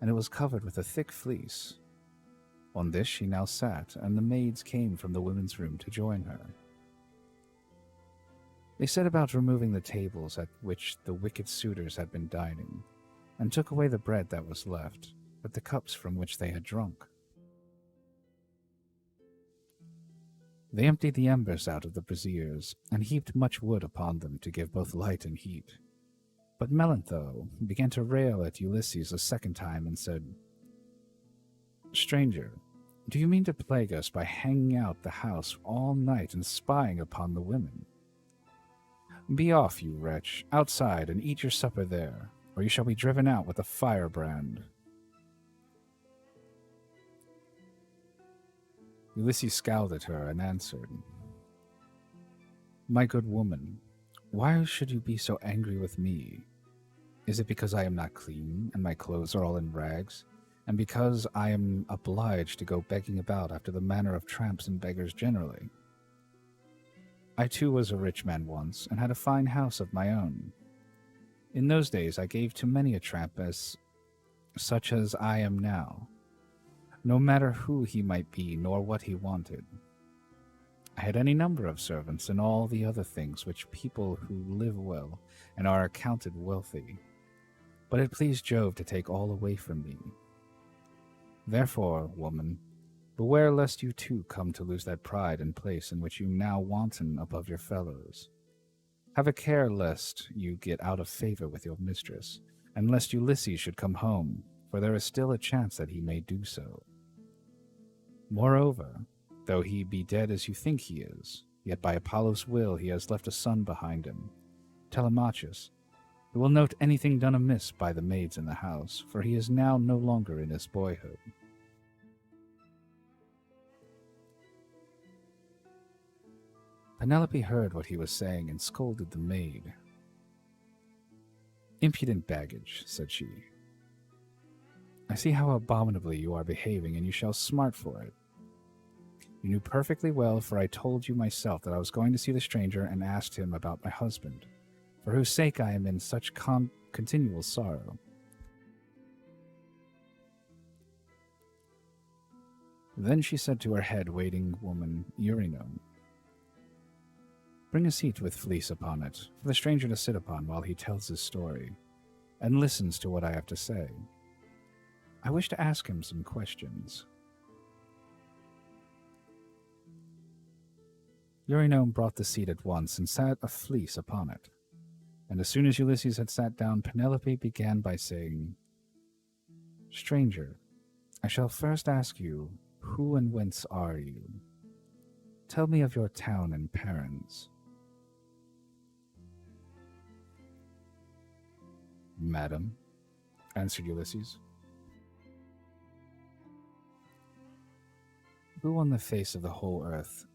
and it was covered with a thick fleece. On this she now sat, and the maids came from the women's room to join her. They set about removing the tables at which the wicked suitors had been dining, and took away the bread that was left, with the cups from which they had drunk. They emptied the embers out of the braziers, and heaped much wood upon them to give both light and heat. But Melantho began to rail at Ulysses a second time and said, "Stranger, do you mean to plague us by hanging out the house all night and spying upon the women? Be off, you wretch, outside and eat your supper there, or you shall be driven out with a firebrand." Ulysses scowled at her and answered, "My good woman, why should you be so angry with me? Is it because I am not clean, and my clothes are all in rags, and because I am obliged to go begging about after the manner of tramps and beggars generally? I too was a rich man once, and had a fine house of my own. In those days I gave to many a tramp such as I am now, no matter who he might be, nor what he wanted. I had any number of servants, and all the other things which people who live well and are accounted wealthy. But it pleased Jove to take all away from me. Therefore, woman, beware lest you too come to lose that pride and place in which you now wanton above your fellows. Have a care lest you get out of favor with your mistress, and lest Ulysses should come home, for there is still a chance that he may do so. Moreover, though he be dead as you think he is, yet by Apollo's will he has left a son behind him, Telemachus, who will note anything done amiss by the maids in the house, for he is now no longer in his boyhood." Penelope heard what he was saying and scolded the maid. "Impudent baggage," said she. "I see how abominably you are behaving, and you shall smart for it. You knew perfectly well, for I told you myself that I was going to see the stranger and asked him about my husband, for whose sake I am in such continual sorrow." Then she said to her head-waiting woman, Eurynome, "Bring a seat with fleece upon it, for the stranger to sit upon while he tells his story, and listens to what I have to say. I wish to ask him some questions." Eurynome brought the seat at once and sat a fleece upon it. And as soon as Ulysses had sat down, Penelope began by saying, "Stranger, I shall first ask you, who and whence are you? Tell me of your town and parents." "Madam," answered Ulysses, "who on the face of the whole earth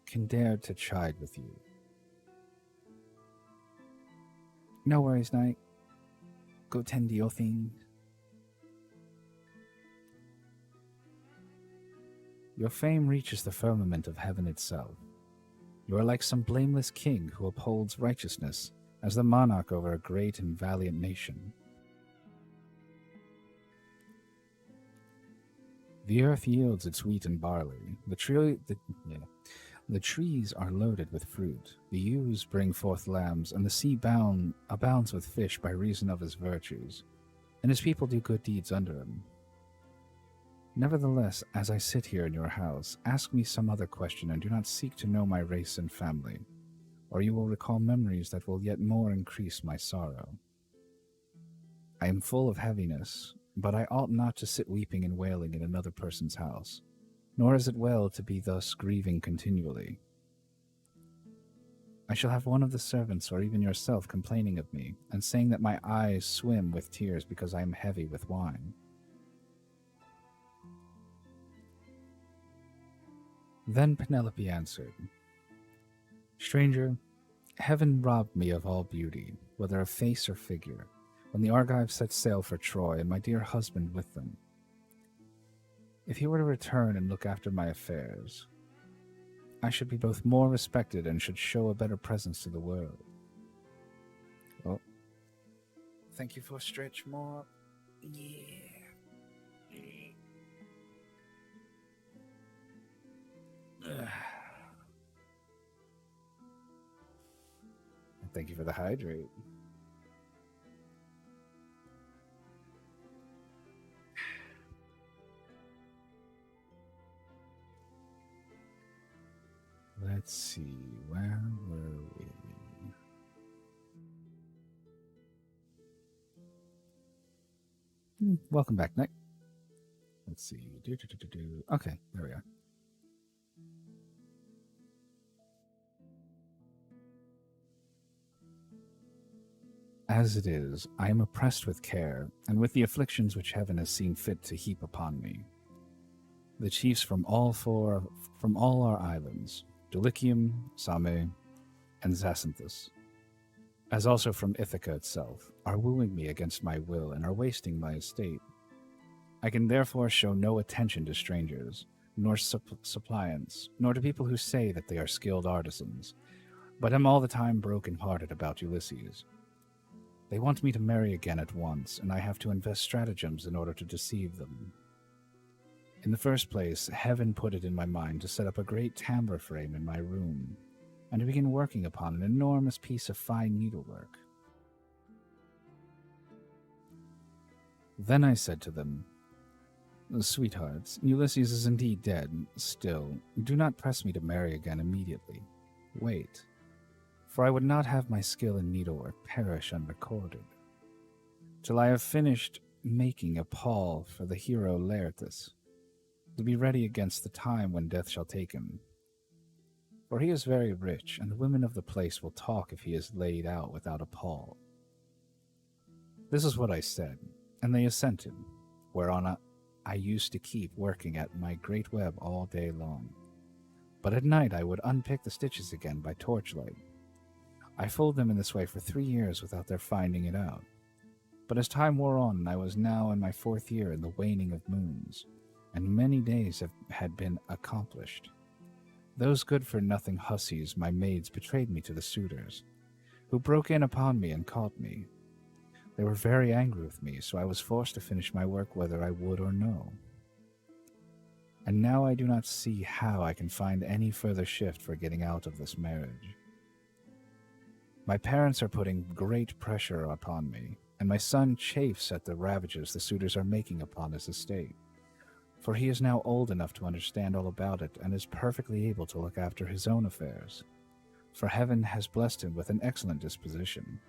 can dare to chide with you?" "No worries, knight. Go tend to your thing." "Your fame reaches the firmament of heaven itself. You are like some blameless king who upholds righteousness as the monarch over a great and valiant nation. The earth yields its wheat and barley. The trees are loaded with fruit. The ewes bring forth lambs, and the sea abounds with fish by reason of his virtues, and his people do good deeds under him. Nevertheless, as I sit here in your house, ask me some other question, and do not seek to know my race and family, or you will recall memories that will yet more increase my sorrow. I am full of heaviness, but I ought not to sit weeping and wailing in another person's house, nor is it well to be thus grieving continually. I shall have one of the servants or even yourself complaining of me and saying that my eyes swim with tears because I am heavy with wine. Then Penelope answered, Stranger, heaven robbed me of all beauty, whether of face or figure, when the Argives set sail for Troy and my dear husband with them. If he were to return and look after my affairs, I should be both more respected and should show a better presence to the world. Oh, thank you for stretch more. Yeah. Thank you for the hydrate. Let's see, where were we? Welcome back, Nick. Let's see. Okay, there we are. As it is, I am oppressed with care, and with the afflictions which heaven has seen fit to heap upon me. The chiefs from all our islands, Dulichium, Same, and Zacynthus, as also from Ithaca itself, are wooing me against my will and are wasting my estate. I can therefore show no attention to strangers, nor suppliants, nor to people who say that they are skilled artisans, but am all the time broken-hearted about Ulysses. They want me to marry again at once, and I have to invest stratagems in order to deceive them. In the first place, heaven put it in my mind to set up a great tambour frame in my room, and to begin working upon an enormous piece of fine needlework. Then I said to them, Sweethearts, Ulysses is indeed dead. Still, do not press me to marry again immediately. Wait, for I would not have my skill in needlework perish unrecorded, till I have finished making a pall for the hero Laertes, to be ready against the time when death shall take him. For he is very rich, and the women of the place will talk if he is laid out without a pall. This is what I said, and they assented, whereon I used to keep working at my great web all day long. But at night I would unpick the stitches again by torchlight. I folded them in this way for 3 years without their finding it out. But as time wore on, and I was now in my 4th year in the waning of moons, and many days had been accomplished, those good-for-nothing hussies, my maids, betrayed me to the suitors, who broke in upon me and caught me. They were very angry with me, so I was forced to finish my work whether I would or no. And now I do not see how I can find any further shift for getting out of this marriage. My parents are putting great pressure upon me, and my son chafes at the ravages the suitors are making upon his estate, for he is now old enough to understand all about it and is perfectly able to look after his own affairs, for heaven has blessed him with an excellent disposition.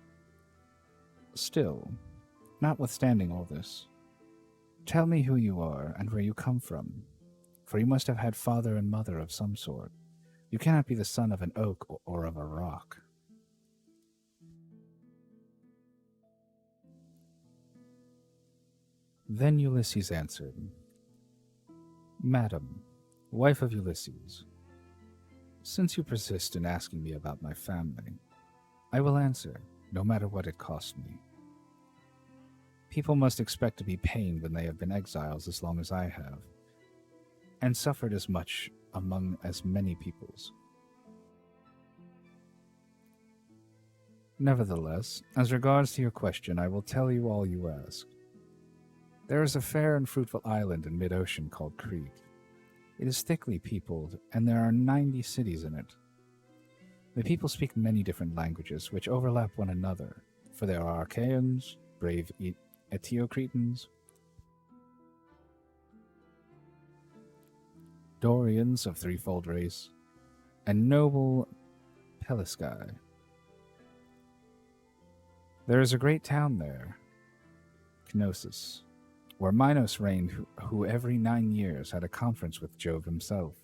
Still, notwithstanding all this, tell me who you are and where you come from, for you must have had father and mother of some sort. You cannot be the son of an oak or of a rock. Then Ulysses answered, Madam, wife of Ulysses, since you persist in asking me about my family, I will answer, no matter what it costs me. People must expect to be pained when they have been exiles as long as I have, and suffered as much among as many peoples. Nevertheless, as regards to your question, I will tell you all you ask. There is a fair and fruitful island in mid-ocean called Crete. It is thickly peopled, and there are 90 cities in it. The people speak many different languages, which overlap one another, for there are Achaeans, brave Eteocretans, Dorians of threefold race, and noble Pelasgi. There is a great town there, Knossos, where Minos reigned, who every 9 years had a conference with Jove himself.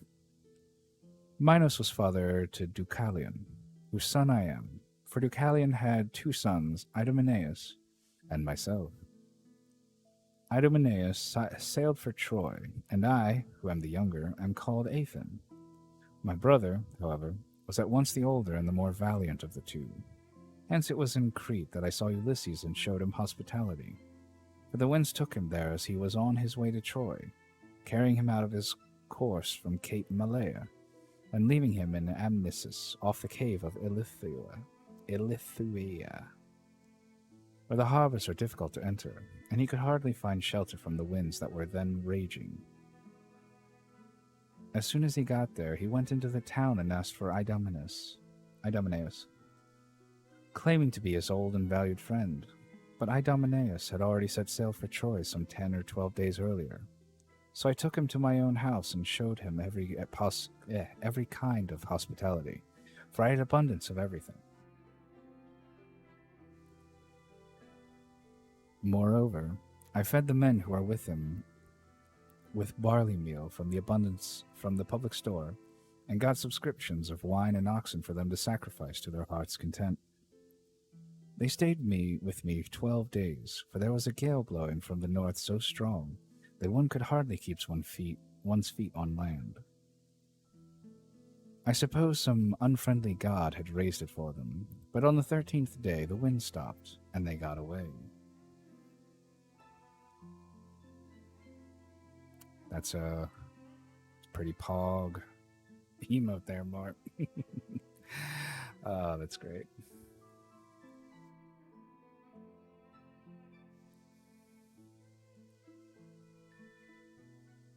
Minos was father to Deucalion, whose son I am, for Deucalion had two sons, Idomeneus and myself. Idomeneus sailed for Troy, and I, who am the younger, am called Aethon. My brother, however, was at once the older and the more valiant of the two. Hence it was in Crete that I saw Ulysses and showed him hospitality. For the winds took him there as he was on his way to Troy, carrying him out of his course from Cape Malea, and leaving him in Amnisus off the cave of Ilithuia, where the harbors are difficult to enter, and he could hardly find shelter from the winds that were then raging. As soon as he got there, he went into the town and asked for Idomeneus, claiming to be his old and valued friend. But Idomeneus had already set sail for Troy some 10 or 12 days earlier. So I took him to my own house and showed him every kind of hospitality, for I had abundance of everything. Moreover, I fed the men who are with him with barley meal from the abundance from the public store, and got subscriptions of wine and oxen for them to sacrifice to their heart's content. They stayed with me 12 days, for there was a gale blowing from the north so strong that one could hardly keep one's feet on land. I suppose some unfriendly god had raised it for them, but on the 13th day the wind stopped, and they got away. That's a pretty pog emote there, Mark. Oh, that's great.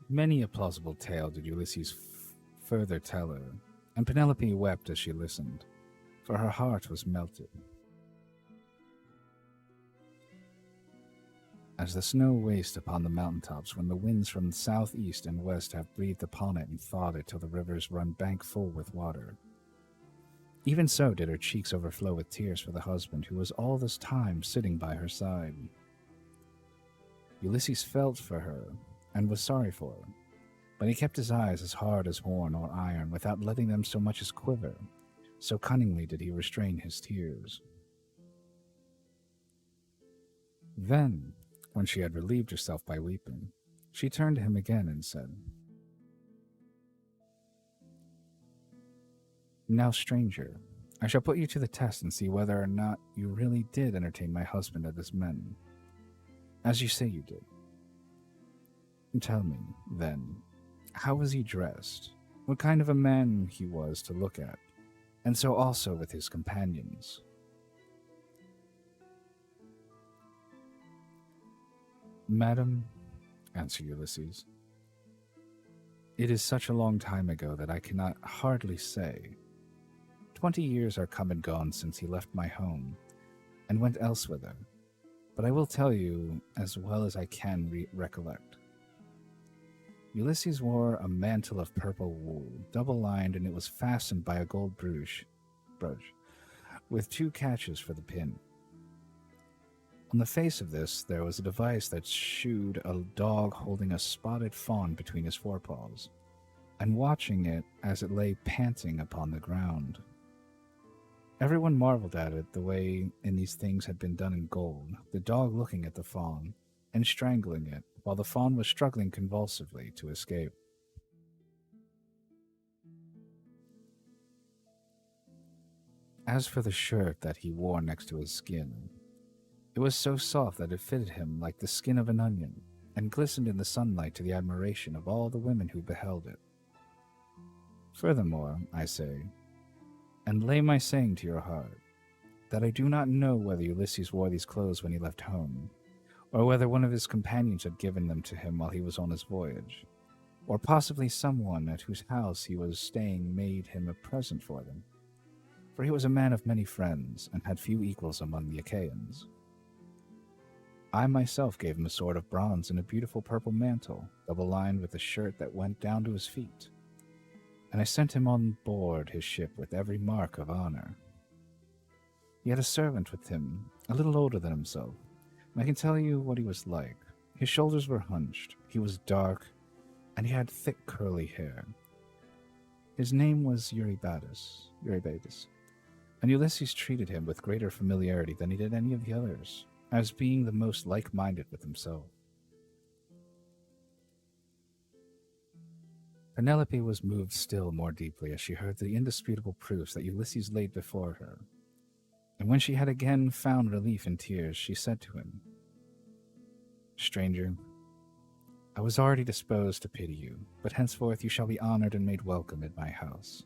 Many a plausible tale did Ulysses further tell her, and Penelope wept as she listened, for her heart was melted. As the snow wastes upon the mountaintops when the winds from the southeast and west have breathed upon it and thawed it till the rivers run bank full with water, even so did her cheeks overflow with tears for the husband who was all this time sitting by her side. Ulysses felt for her and was sorry for her, but he kept his eyes as hard as horn or iron without letting them so much as quiver, so cunningly did he restrain his tears. Then, when she had relieved herself by weeping, she turned to him again and said, "Now, stranger, I shall put you to the test and see whether or not you really did entertain my husband at his men, as you say you did. Tell me, then, how was he dressed, what kind of a man he was to look at, and so also with his companions." "Madam," answered Ulysses, "it is such a long time ago that I cannot hardly say. 20 years are come and gone since he left my home, and went elsewhither, but I will tell you as well as I can recollect. Ulysses wore a mantle of purple wool, double-lined, and it was fastened by a gold brooch, with 2 catches for the pin. On the face of this there was a device that shewed a dog holding a spotted fawn between his forepaws, and watching it as it lay panting upon the ground. Everyone marveled at it, the way in these things had been done in gold, the dog looking at the fawn, and strangling it, while the fawn was struggling convulsively to escape. As for the shirt that he wore next to his skin, it was so soft that it fitted him like the skin of an onion, and glistened in the sunlight to the admiration of all the women who beheld it. Furthermore, I say, and lay my saying to your heart, that I do not know whether Ulysses wore these clothes when he left home, or whether one of his companions had given them to him while he was on his voyage, or possibly someone at whose house he was staying made him a present for them, for he was a man of many friends, and had few equals among the Achaeans. I myself gave him a sword of bronze and a beautiful purple mantle, double-lined with a shirt that went down to his feet, and I sent him on board his ship with every mark of honor. He had a servant with him, a little older than himself, and I can tell you what he was like. His shoulders were hunched, he was dark, and he had thick curly hair. His name was Eurybates, And Ulysses treated him with greater familiarity than he did any of the others, as being the most like-minded with himself. Penelope was moved still more deeply as she heard the indisputable proofs that Ulysses laid before her. And when she had again found relief in tears, she said to him, "Stranger, I was already disposed to pity you, but henceforth you shall be honored and made welcome in my house.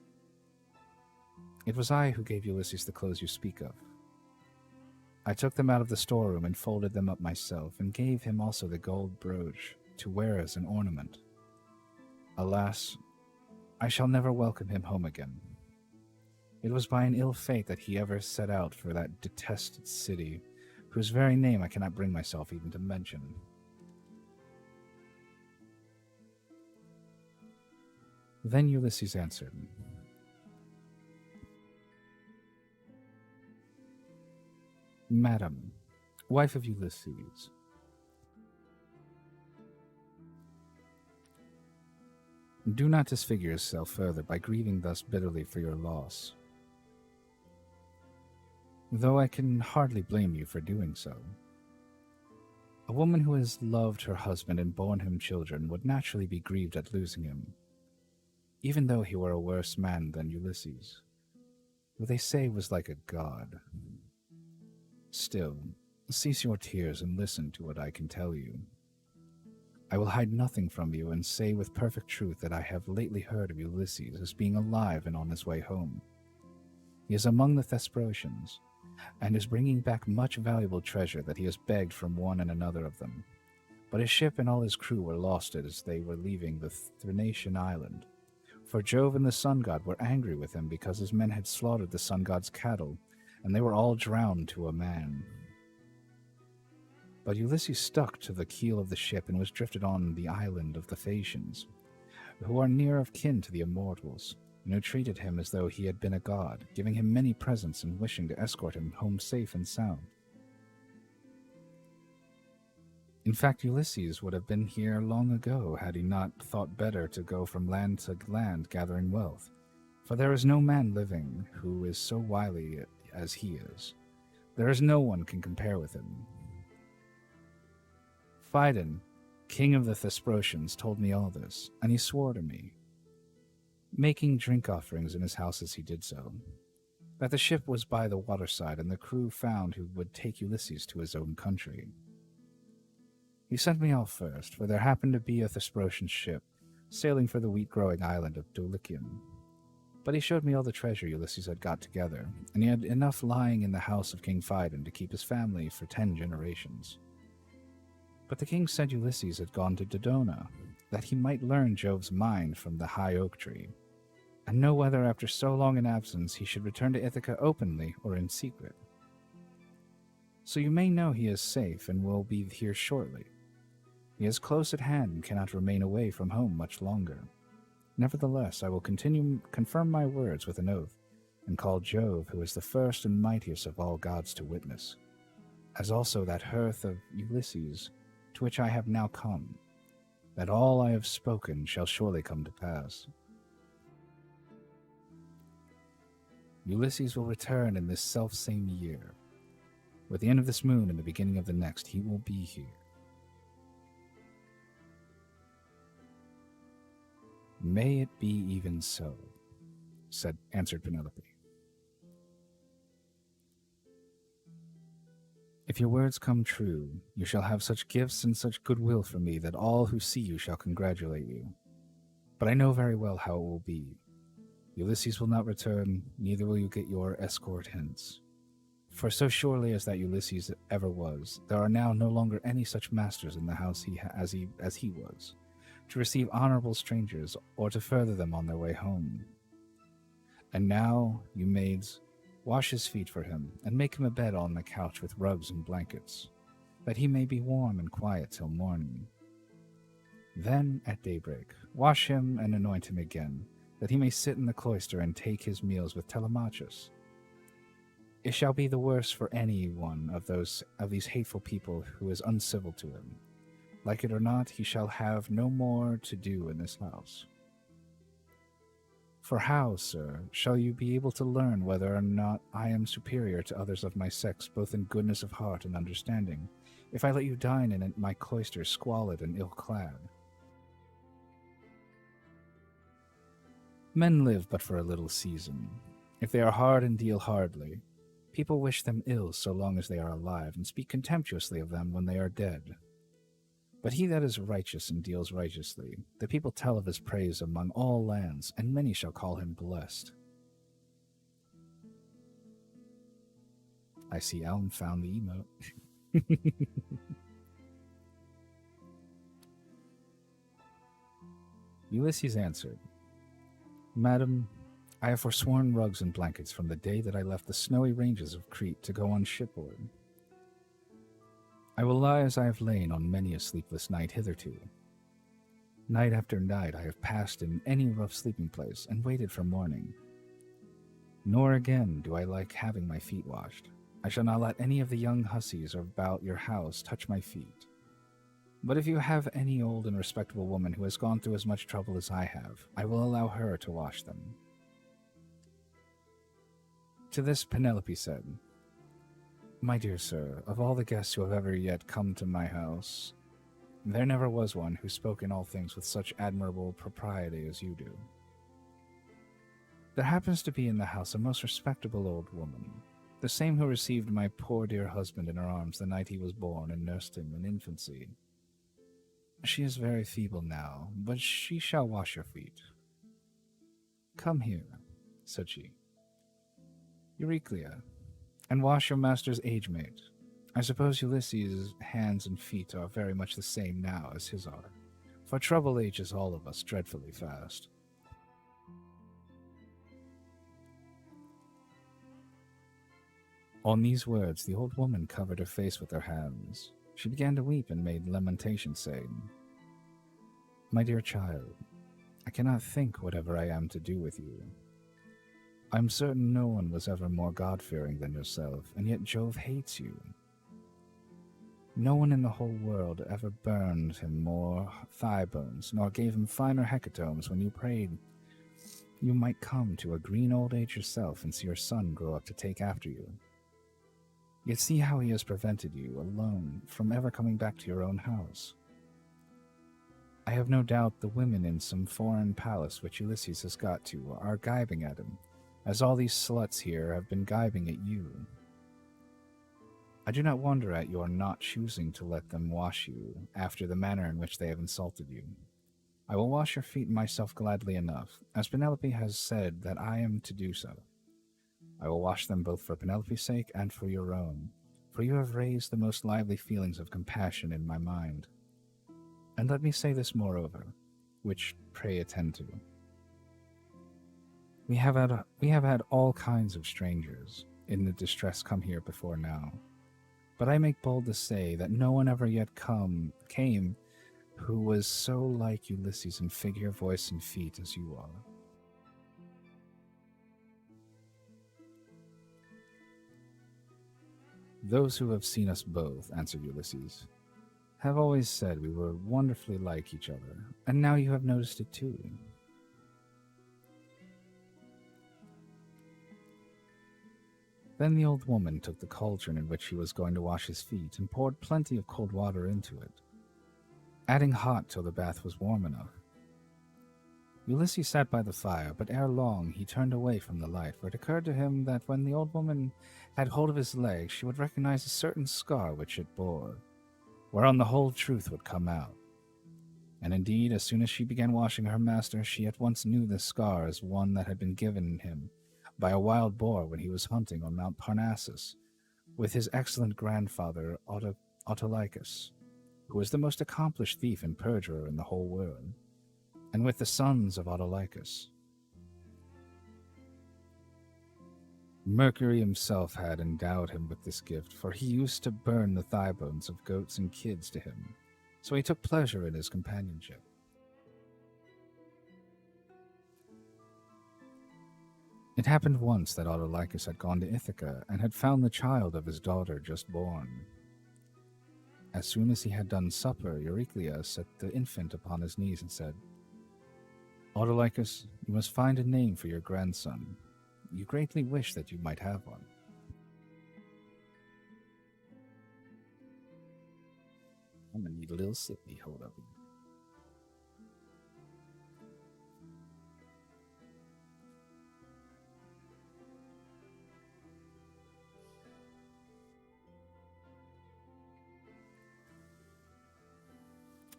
It was I who gave Ulysses the clothes you speak of. I took them out of the storeroom and folded them up myself, and gave him also the gold brooch to wear as an ornament. Alas, I shall never welcome him home again. It was by an ill fate that he ever set out for that detested city, whose very name I cannot bring myself even to mention." Then Ulysses answered, "Madam, wife of Ulysses, do not disfigure yourself further by grieving thus bitterly for your loss, though I can hardly blame you for doing so. A woman who has loved her husband and borne him children would naturally be grieved at losing him, even though he were a worse man than Ulysses, who they say was like a god. Still, cease your tears and listen to what I can tell you. I will hide nothing from you and say with perfect truth that I have lately heard of Ulysses as being alive and on his way home. He is among the Thesprotians, and is bringing back much valuable treasure that he has begged from one and another of them. But his ship and all his crew were lost as they were leaving the Thrinacian island, for Jove and the sun god were angry with him because his men had slaughtered the sun god's cattle, and they were all drowned to a man. But Ulysses stuck to the keel of the ship and was drifted on the island of the Phaeacians, who are near of kin to the immortals, and who treated him as though he had been a god, giving him many presents and wishing to escort him home safe and sound. In fact, Ulysses would have been here long ago had he not thought better to go from land to land gathering wealth, for there is no man living who is so wily as he is. There is no one can compare with him. Phidon, king of the Thesprotians, told me all this, and he swore to me, making drink offerings in his house as he did so, that the ship was by the waterside and the crew found who would take Ulysses to his own country. He sent me off first, for there happened to be a Thesprotian ship sailing for the wheat-growing island of Dulichium. But he showed me all the treasure Ulysses had got together, and he had enough lying in the house of King Phidon to keep his family for 10 generations. But the king said Ulysses had gone to Dodona, that he might learn Jove's mind from the high oak tree, and know whether after so long an absence he should return to Ithaca openly or in secret. So you may know he is safe and will be here shortly. He is close at hand and cannot remain away from home much longer. Nevertheless, I will confirm my words with an oath, and call Jove, who is the first and mightiest of all gods, to witness, as also that hearth of Ulysses, to which I have now come, that all I have spoken shall surely come to pass. Ulysses will return in this self-same year. With the end of this moon and the beginning of the next, he will be here. May it be even so, answered Penelope. If your words come true, you shall have such gifts and such goodwill from me that all who see you shall congratulate you. But I know very well how it will be. Ulysses will not return, neither will you get your escort hence. For so surely as that Ulysses ever was, there are now no longer any such masters in the house as he was, to receive honorable strangers or to further them on their way home. And now, you maids, wash his feet for him, and make him a bed on the couch with rugs and blankets, that he may be warm and quiet till morning. Then, at daybreak, wash him and anoint him again, that he may sit in the cloister and take his meals with Telemachus. It shall be the worse for any one of these hateful people who is uncivil to him. Like it or not, he shall have no more to do in this house. For how, sir, shall you be able to learn whether or not I am superior to others of my sex, both in goodness of heart and understanding, if I let you dine in my cloister squalid and ill-clad? Men live but for a little season. If they are hard and deal hardly, people wish them ill so long as they are alive, and speak contemptuously of them when they are dead. But he that is righteous and deals righteously, the people tell of his praise among all lands, and many shall call him blessed. I see Elm found the emote. Ulysses answered, Madam, I have forsworn rugs and blankets from the day that I left the snowy ranges of Crete to go on shipboard. I will lie as I have lain on many a sleepless night hitherto. Night after night I have passed in any rough sleeping place and waited for morning. Nor again do I like having my feet washed. I shall not let any of the young hussies about your house touch my feet. But if you have any old and respectable woman who has gone through as much trouble as I have, I will allow her to wash them. To this Penelope said, My dear sir, of all the guests who have ever yet come to my house, there never was one who spoke in all things with such admirable propriety as you do. There happens to be in the house a most respectable old woman, the same who received my poor dear husband in her arms the night he was born and nursed him in infancy. She is very feeble now, but she shall wash your feet. Come here, said she, Euryclea, and wash your master's age-mate. I suppose Ulysses' hands and feet are very much the same now as his are, for trouble ages all of us dreadfully fast. On these words, the old woman covered her face with her hands. She began to weep and made lamentation, saying, My dear child, I cannot think whatever I am to do with you. I am certain no one was ever more God-fearing than yourself, and yet Jove hates you. No one in the whole world ever burned him more thigh bones, nor gave him finer hecatombs when you prayed you might come to a green old age yourself and see your son grow up to take after you. Yet see how he has prevented you, alone, from ever coming back to your own house. I have no doubt the women in some foreign palace which Ulysses has got to are gibing at him, as all these sluts here have been gibing at you. I do not wonder at your not choosing to let them wash you after the manner in which they have insulted you. I will wash your feet myself gladly enough, as Penelope has said that I am to do so. I will wash them both for Penelope's sake and for your own, for you have raised the most lively feelings of compassion in my mind. And let me say this moreover, which pray attend to. We have had all kinds of strangers in the distress come here before now, but I make bold to say that no one ever yet came who was so like Ulysses in figure, voice, and feet as you are. Those who have seen us both, answered Ulysses, have always said we were wonderfully like each other, and now you have noticed it too. Then the old woman took the cauldron in which he was going to wash his feet and poured plenty of cold water into it, adding hot till the bath was warm enough. Ulysses sat by the fire, but ere long he turned away from the light, for it occurred to him that when the old woman had hold of his leg, she would recognize a certain scar which it bore, whereon the whole truth would come out. And indeed, as soon as she began washing her master, she at once knew the scar as one that had been given him by a wild boar when he was hunting on Mount Parnassus with his excellent grandfather Autolycus, who was the most accomplished thief and perjurer in the whole world, and with the sons of Autolycus. Mercury himself had endowed him with this gift, for he used to burn the thigh bones of goats and kids to him, so he took pleasure in his companionship. It happened once that Autolycus had gone to Ithaca and had found the child of his daughter just born. As soon as he had done supper, Euryclea set the infant upon his knees and said, Autolycus, you must find a name for your grandson. You greatly wish that you might have one. I'm gonna need a little sippy. Hold up.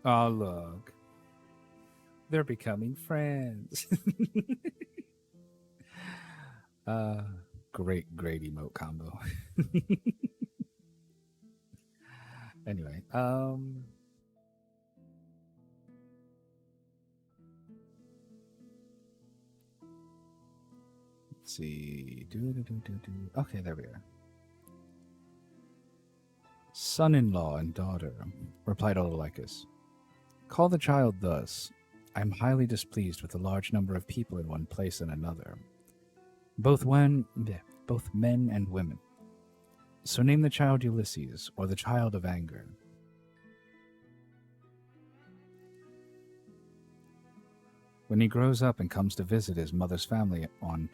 Oh, look. They're becoming friends. Great emote combo. Anyway, let's see. Okay, there we are. Son-in-law and daughter, replied Autolycus. Call the child thus. I am highly displeased with the large number of people in one place and another, both men and women. So name the child Ulysses, or the child of anger. When he grows up and comes to visit his mother's family on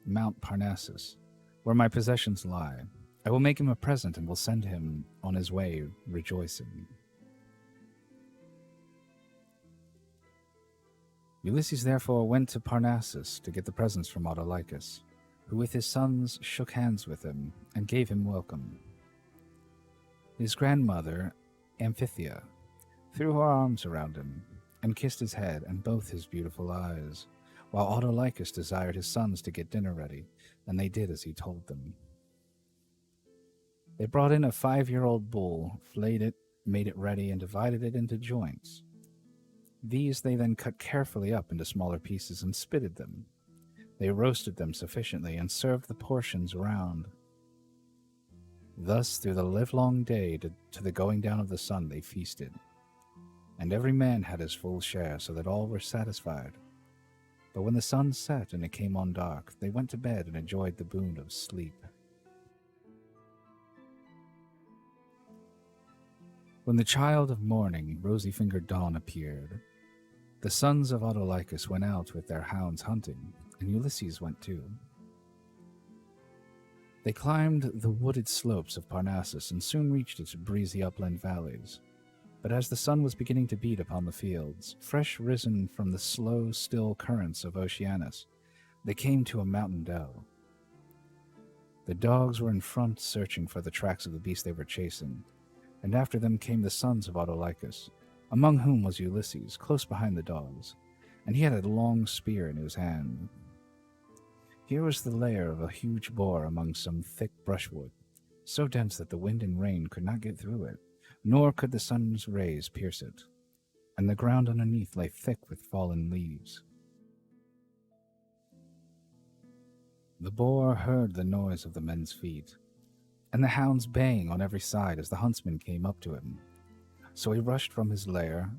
Mount Parnassus, where my possessions lie, I will make him a present and will send him on his way rejoicing. Ulysses therefore went to Parnassus to get the presents from Autolycus, who with his sons shook hands with him and gave him welcome. His grandmother, Amphithea, threw her arms around him and kissed his head and both his beautiful eyes, while Autolycus desired his sons to get dinner ready, and they did as he told them. They brought in a 5-year-old bull, flayed it, made it ready, and divided it into joints. These they then cut carefully up into smaller pieces and spitted them. They roasted them sufficiently and served the portions round. Thus, through the livelong day to the going down of the sun, they feasted. And every man had his full share, so that all were satisfied. But when the sun set and it came on dark, they went to bed and enjoyed the boon of sleep. When the child of morning, rosy-fingered Dawn, appeared, the sons of Autolycus went out with their hounds hunting, and Ulysses went too. They climbed the wooded slopes of Parnassus and soon reached its breezy upland valleys. But as the sun was beginning to beat upon the fields, fresh risen from the slow, still currents of Oceanus, they came to a mountain dell. The dogs were in front searching for the tracks of the beast they were chasing, and after them came the sons of Autolycus, among whom was Ulysses, close behind the dogs, and he had a long spear in his hand. Here was the lair of a huge boar among some thick brushwood, so dense that the wind and rain could not get through it, nor could the sun's rays pierce it, and the ground underneath lay thick with fallen leaves. The boar heard the noise of the men's feet, and the hounds baying on every side as the huntsmen came up to him. So he rushed from his lair,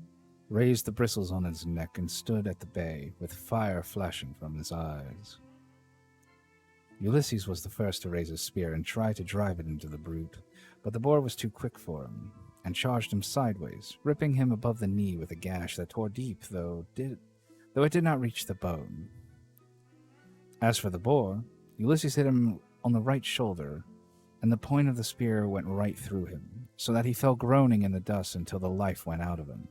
raised the bristles on his neck, and stood at the bay, with fire flashing from his eyes. Ulysses was the first to raise his spear and try to drive it into the brute, but the boar was too quick for him, and charged him sideways, ripping him above the knee with a gash that tore deep, though it did not reach the bone. As for the boar, Ulysses hit him on the right shoulder, and the point of the spear went right through him, so that he fell groaning in the dust until the life went out of him.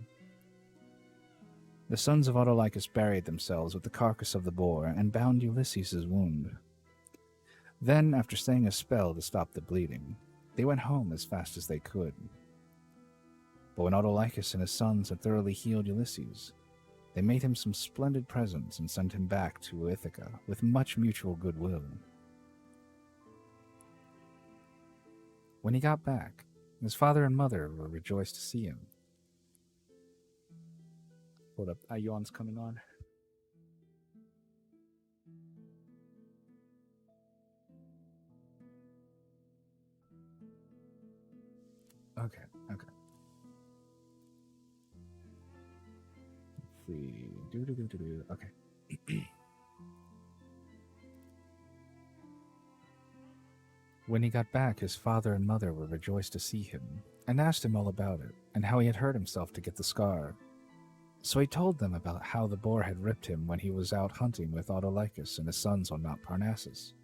The sons of Autolycus buried themselves with the carcass of the boar and bound Ulysses' wound. Then, after saying a spell to stop the bleeding, they went home as fast as they could. But when Autolycus and his sons had thoroughly healed Ulysses, they made him some splendid presents and sent him back to Ithaca with much mutual goodwill. When he got back, his father and mother were rejoiced to see him. Hold up, Ion's coming on. Okay. Let's see. Okay. When he got back, his father and mother were rejoiced to see him, and asked him all about it, and how he had hurt himself to get the scar. So he told them about how the boar had ripped him when he was out hunting with Autolycus and his sons on Mount Parnassus.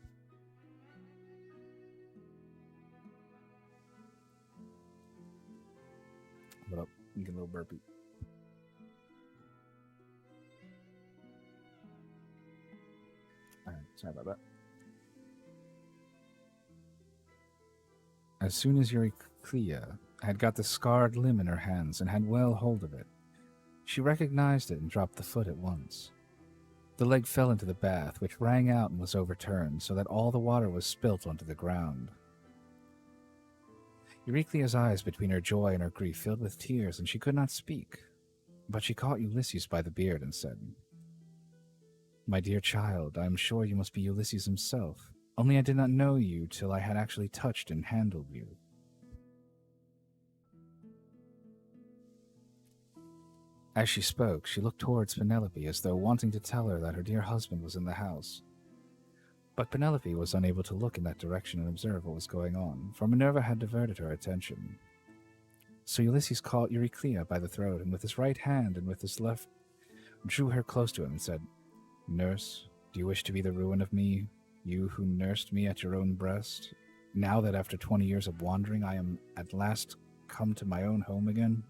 What up? You get a little burpee. Alright, sorry about that. As soon as Euryclea had got the scarred limb in her hands and had well hold of it, she recognized it and dropped the foot at once. The leg fell into the bath, which rang out and was overturned, so that all the water was spilt onto the ground. Euryclea's eyes between her joy and her grief filled with tears, and she could not speak. But she caught Ulysses by the beard and said, "My dear child, I am sure you must be Ulysses himself, only I did not know you till I had actually touched and handled you." As she spoke, she looked towards Penelope as though wanting to tell her that her dear husband was in the house. But Penelope was unable to look in that direction and observe what was going on, for Minerva had diverted her attention. So Ulysses caught Euryclea by the throat, and with his right hand and with his left drew her close to him and said, "Nurse, do you wish to be the ruin of me, you who nursed me at your own breast, now that after 20 years of wandering I am at last come to my own home again?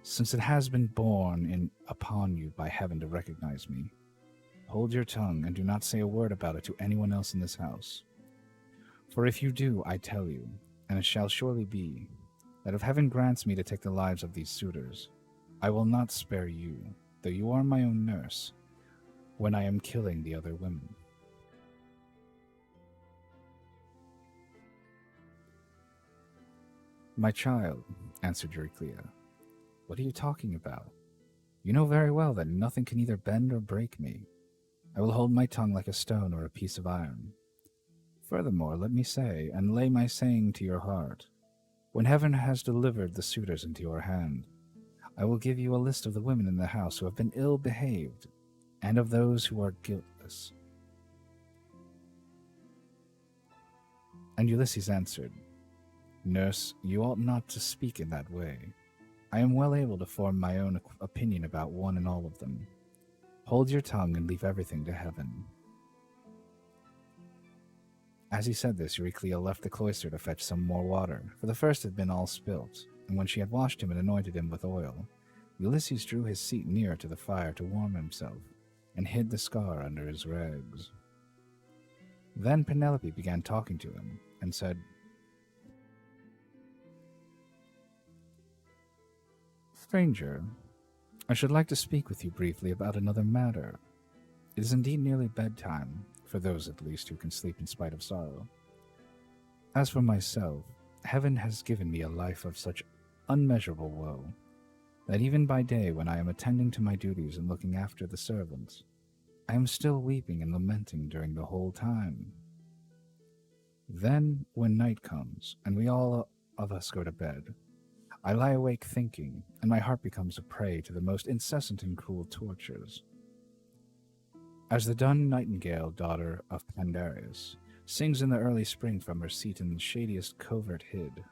Since it has been borne upon you by heaven to recognize me, hold your tongue and do not say a word about it to anyone else in this house. For if you do, I tell you, and it shall surely be, that if heaven grants me to take the lives of these suitors, I will not spare you, though you are my own nurse, when I am killing the other women." "My child," answered Euryclea, "what are you talking about? You know very well that nothing can either bend or break me. I will hold my tongue like a stone or a piece of iron. Furthermore, let me say, and lay my saying to your heart, when heaven has delivered the suitors into your hand, I will give you a list of the women in the house who have been ill-behaved, and of those who are guiltless." And Ulysses answered, "Nurse, you ought not to speak in that way. I am well able to form my own opinion about one and all of them. Hold your tongue and leave everything to heaven." As he said this, Euryclea left the cloister to fetch some more water, for the first had been all spilt, and when she had washed him and anointed him with oil, Ulysses drew his seat nearer to the fire to warm himself, and hid the scar under his rags. Then Penelope began talking to him, and said, "Stranger, I should like to speak with you briefly about another matter. It is indeed nearly bedtime, for those at least who can sleep in spite of sorrow. As for myself, heaven has given me a life of such unmeasurable woe, that even by day when I am attending to my duties and looking after the servants, I am still weeping and lamenting during the whole time. Then, when night comes, and we all of us go to bed, I lie awake thinking, and my heart becomes a prey to the most incessant and cruel tortures. As the dun nightingale, daughter of Pandarus, sings in the early spring from her seat in the shadiest covert hid,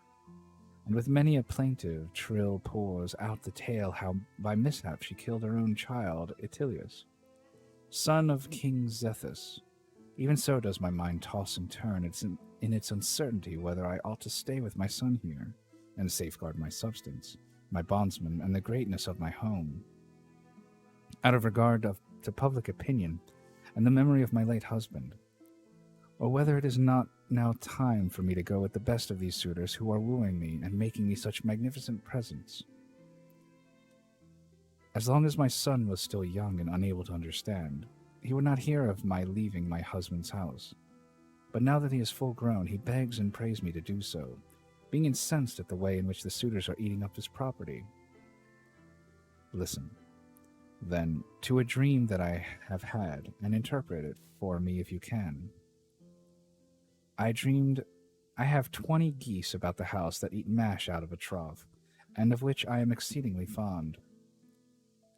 and with many a plaintive trill pours out the tale how by mishap she killed her own child, Illis, son of King Zethus, even so does my mind toss and turn in its uncertainty whether I ought to stay with my son here, and safeguard my substance, my bondsmen, and the greatness of my home, out of regard to public opinion and the memory of my late husband, or whether it is not now time for me to go with the best of these suitors who are wooing me and making me such magnificent presents. As long as my son was still young and unable to understand, he would not hear of my leaving my husband's house. But now that he is full grown, he begs and prays me to do so, being incensed at the way in which the suitors are eating up his property. Listen, then, to a dream that I have had, and interpret it for me if you can. I dreamed I have 20 geese about the house that eat mash out of a trough, and of which I am exceedingly fond.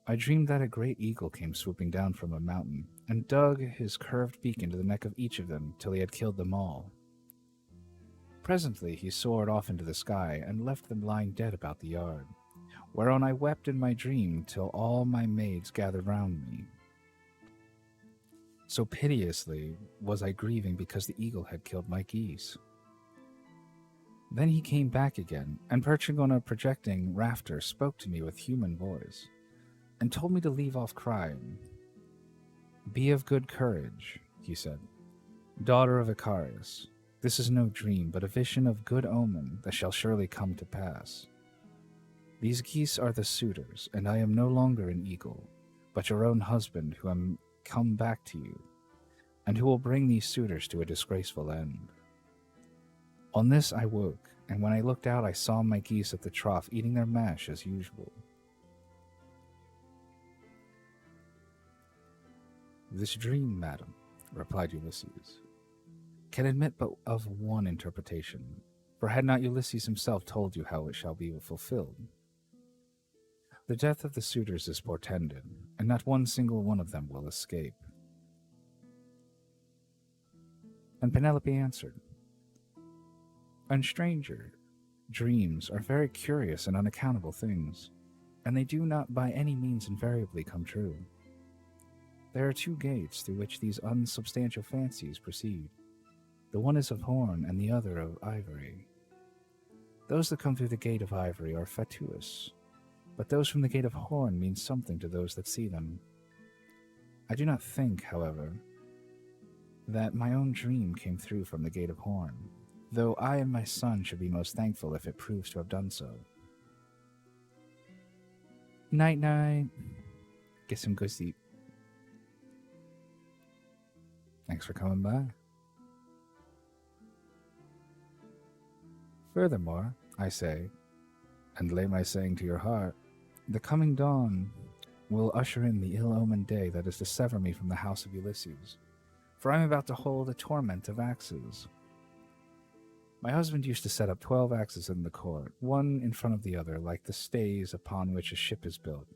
I dreamed that a great eagle came swooping down from a mountain, and dug his curved beak into the neck of each of them till he had killed them all. Presently he soared off into the sky and left them lying dead about the yard, whereon I wept in my dream till all my maids gathered round me. So piteously was I grieving because the eagle had killed my geese. Then he came back again, and perching on a projecting rafter, spoke to me with human voice, and told me to leave off crying. "Be of good courage," he said, "daughter of Icarius. This is no dream, but a vision of good omen that shall surely come to pass. These geese are the suitors, and I am no longer an eagle, but your own husband who am come back to you, and who will bring these suitors to a disgraceful end." On this I woke, and when I looked out I saw my geese at the trough eating their mash as usual. "This dream, madam," replied Ulysses, "can admit but of one interpretation, for had not Ulysses himself told you how it shall be fulfilled? The death of the suitors is portended, and not one single one of them will escape." And Penelope answered, "And stranger, dreams are very curious and unaccountable things, and they do not by any means invariably come true. There are two gates through which these unsubstantial fancies proceed. The one is of horn, and the other of ivory. Those that come through the gate of ivory are fatuous, but those from the gate of horn mean something to those that see them. I do not think, however, that my own dream came through from the gate of horn, though I and my son should be most thankful if it proves to have done so. Night-night. Get some good sleep. Thanks for coming by. Furthermore, I say, and lay my saying to your heart, the coming dawn will usher in the ill-omened day that is to sever me from the house of Ulysses, for I am about to hold a torment of axes. My husband used to set up 12 axes in the court, one in front of the other, like the stays upon which a ship is built.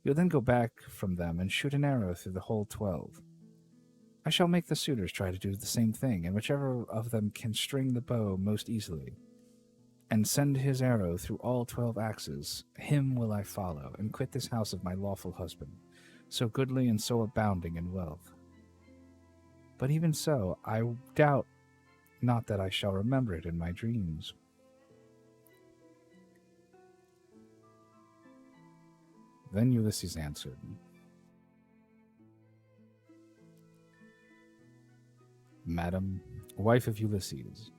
You'll then go back from them and shoot an arrow through the whole 12. I shall make the suitors try to do the same thing, and whichever of them can string the bow most easily, and send his arrow through all 12 axes, him will I follow, and quit this house of my lawful husband, so goodly and so abounding in wealth. But even so, I doubt not that I shall remember it in my dreams." Then Ulysses answered, "Madam, wife of Ulysses,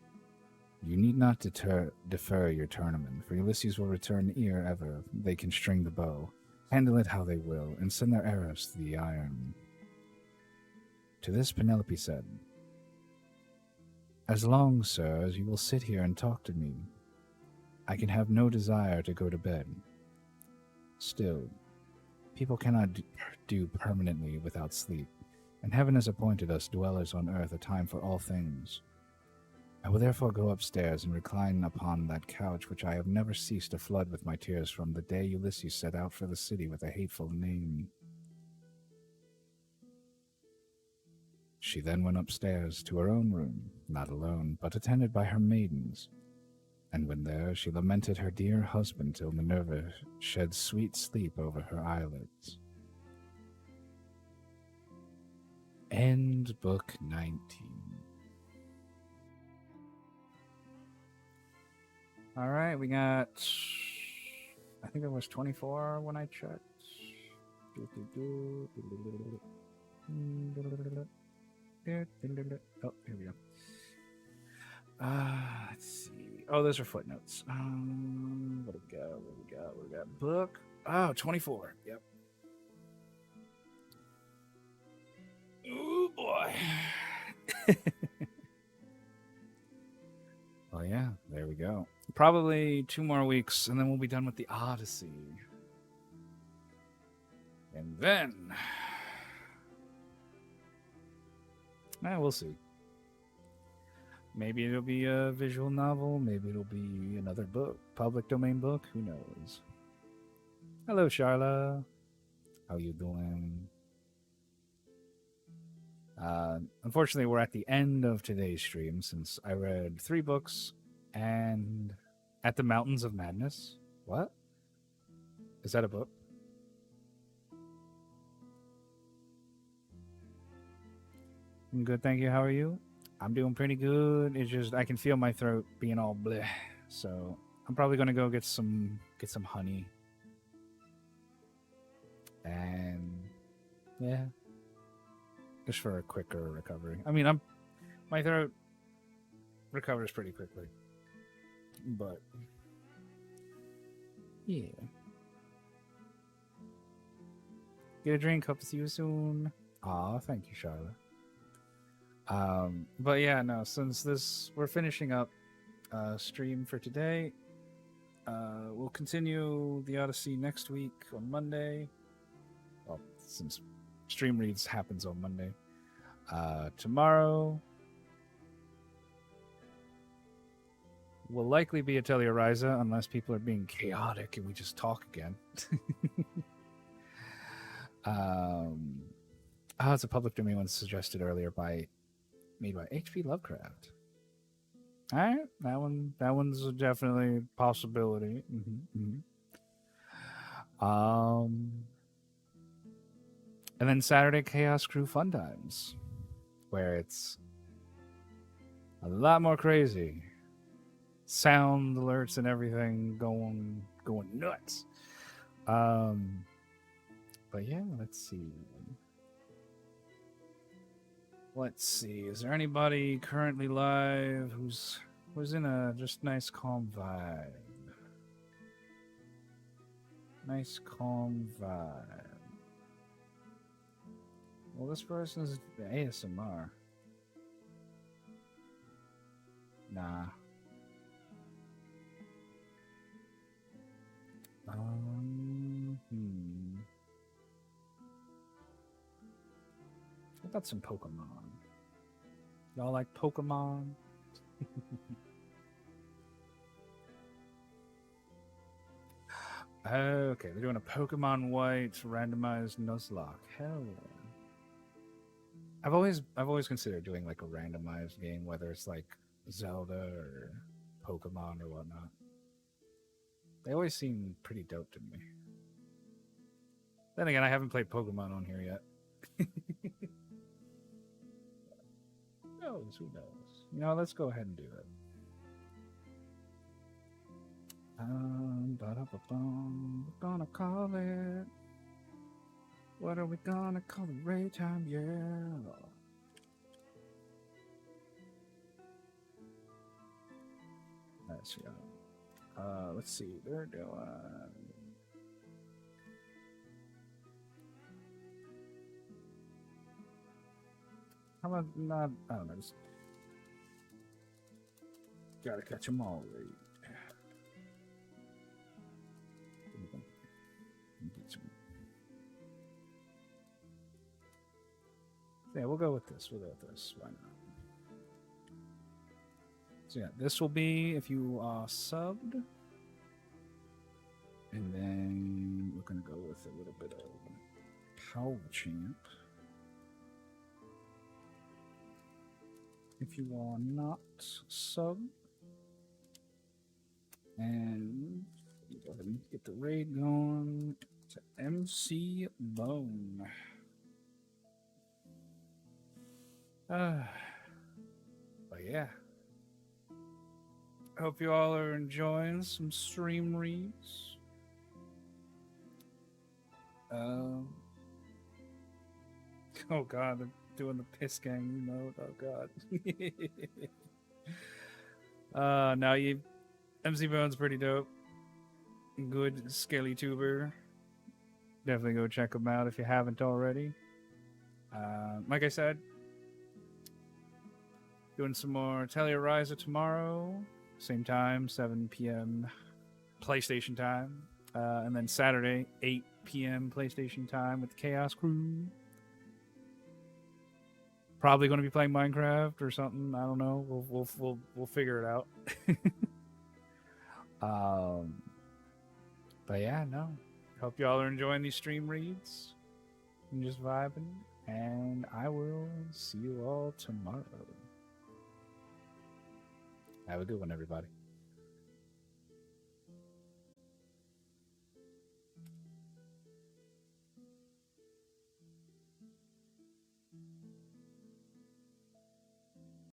you need not defer your tournament, for Ulysses will return ere ever they can string the bow, handle it how they will, and send their arrows to the iron." To this Penelope said, "As long, sir, as you will sit here and talk to me, I can have no desire to go to bed. Still, people cannot do permanently without sleep, and heaven has appointed us dwellers on earth a time for all things. I will therefore go upstairs and recline upon that couch which I have never ceased to flood with my tears from the day Ulysses set out for the city with a hateful name." She then went upstairs to her own room, not alone, but attended by her maidens, and when there she lamented her dear husband till Minerva shed sweet sleep over her eyelids. End Book 19. All right, we got, I think it was 24 when I checked. Oh, here we go. Let's see. Oh, those are footnotes. What do we got? Book. Oh, 24. Yep. Oh, boy. Well, yeah, there we go. Probably 2 more weeks, and then we'll be done with the Odyssey. And then... we'll see. Maybe it'll be a visual novel. Maybe it'll be another book. Public domain book. Who knows? Hello, Charla. How you doing? Unfortunately, we're at the end of today's stream since I read 3 books and At the Mountains of Madness. What? Is that a book? I'm good, thank you. How are you? I'm doing pretty good. It's just I can feel my throat being all bleh. So I'm probably gonna go get some honey. And yeah. Just for a quicker recovery. I mean, my throat recovers pretty quickly. But yeah. Get a drink, hope to see you soon. Aw, thank you, Charlotte. But yeah, no, since we're finishing up stream for today. We'll continue the Odyssey next week on Monday. Well, since stream reads happens on Monday. Tomorrow will likely be a Telluriza unless people are being chaotic and we just talk again. It's a public domain one suggested earlier made by H.P. Lovecraft. All right, that one's definitely a possibility. And then Saturday, Chaos Crew Fun Times, where it's a lot more crazy. Sound alerts and everything going nuts. But yeah, let's see. Is there anybody currently live who's in a just nice calm vibe? Nice calm vibe. Well, this person's ASMR. Nah. What about some Pokemon? Y'all like Pokemon? Okay, they're doing a Pokemon White randomized Nuzlocke. Hell yeah. I've always considered doing like a randomized game, whether it's like Zelda or Pokemon or whatnot. They always seem pretty dope to me. Then again, I haven't played Pokemon on here yet. Who knows? You know, let's go ahead and do it. We're gonna call it. What are we gonna call it? Ray time, yeah. Let's see. Let's see. They're doing. How about not? I don't know. Just gotta catch them all. Right? Yeah, we'll go with this. Why not? So yeah, this will be if you are subbed. And then we're gonna go with a little bit of Power Champ. If you are not sub. And go ahead and get the raid going to MC Bone. But yeah. I hope you all are enjoying some stream reads. Oh god, they're doing the piss gang mode. Oh god. Now MC Bone's pretty dope. Good skelly tuber. Definitely go check him out if you haven't already. Like I said, doing some more Telluriza tomorrow. Same time, 7 p.m. PlayStation time. And then Saturday, 8 p.m. PlayStation time with the Chaos Crew. Probably going to be playing Minecraft or something. I don't know. We'll figure it out. But yeah, no. Hope y'all are enjoying these stream reads and just vibing. And I will see you all tomorrow. Have a good one, everybody.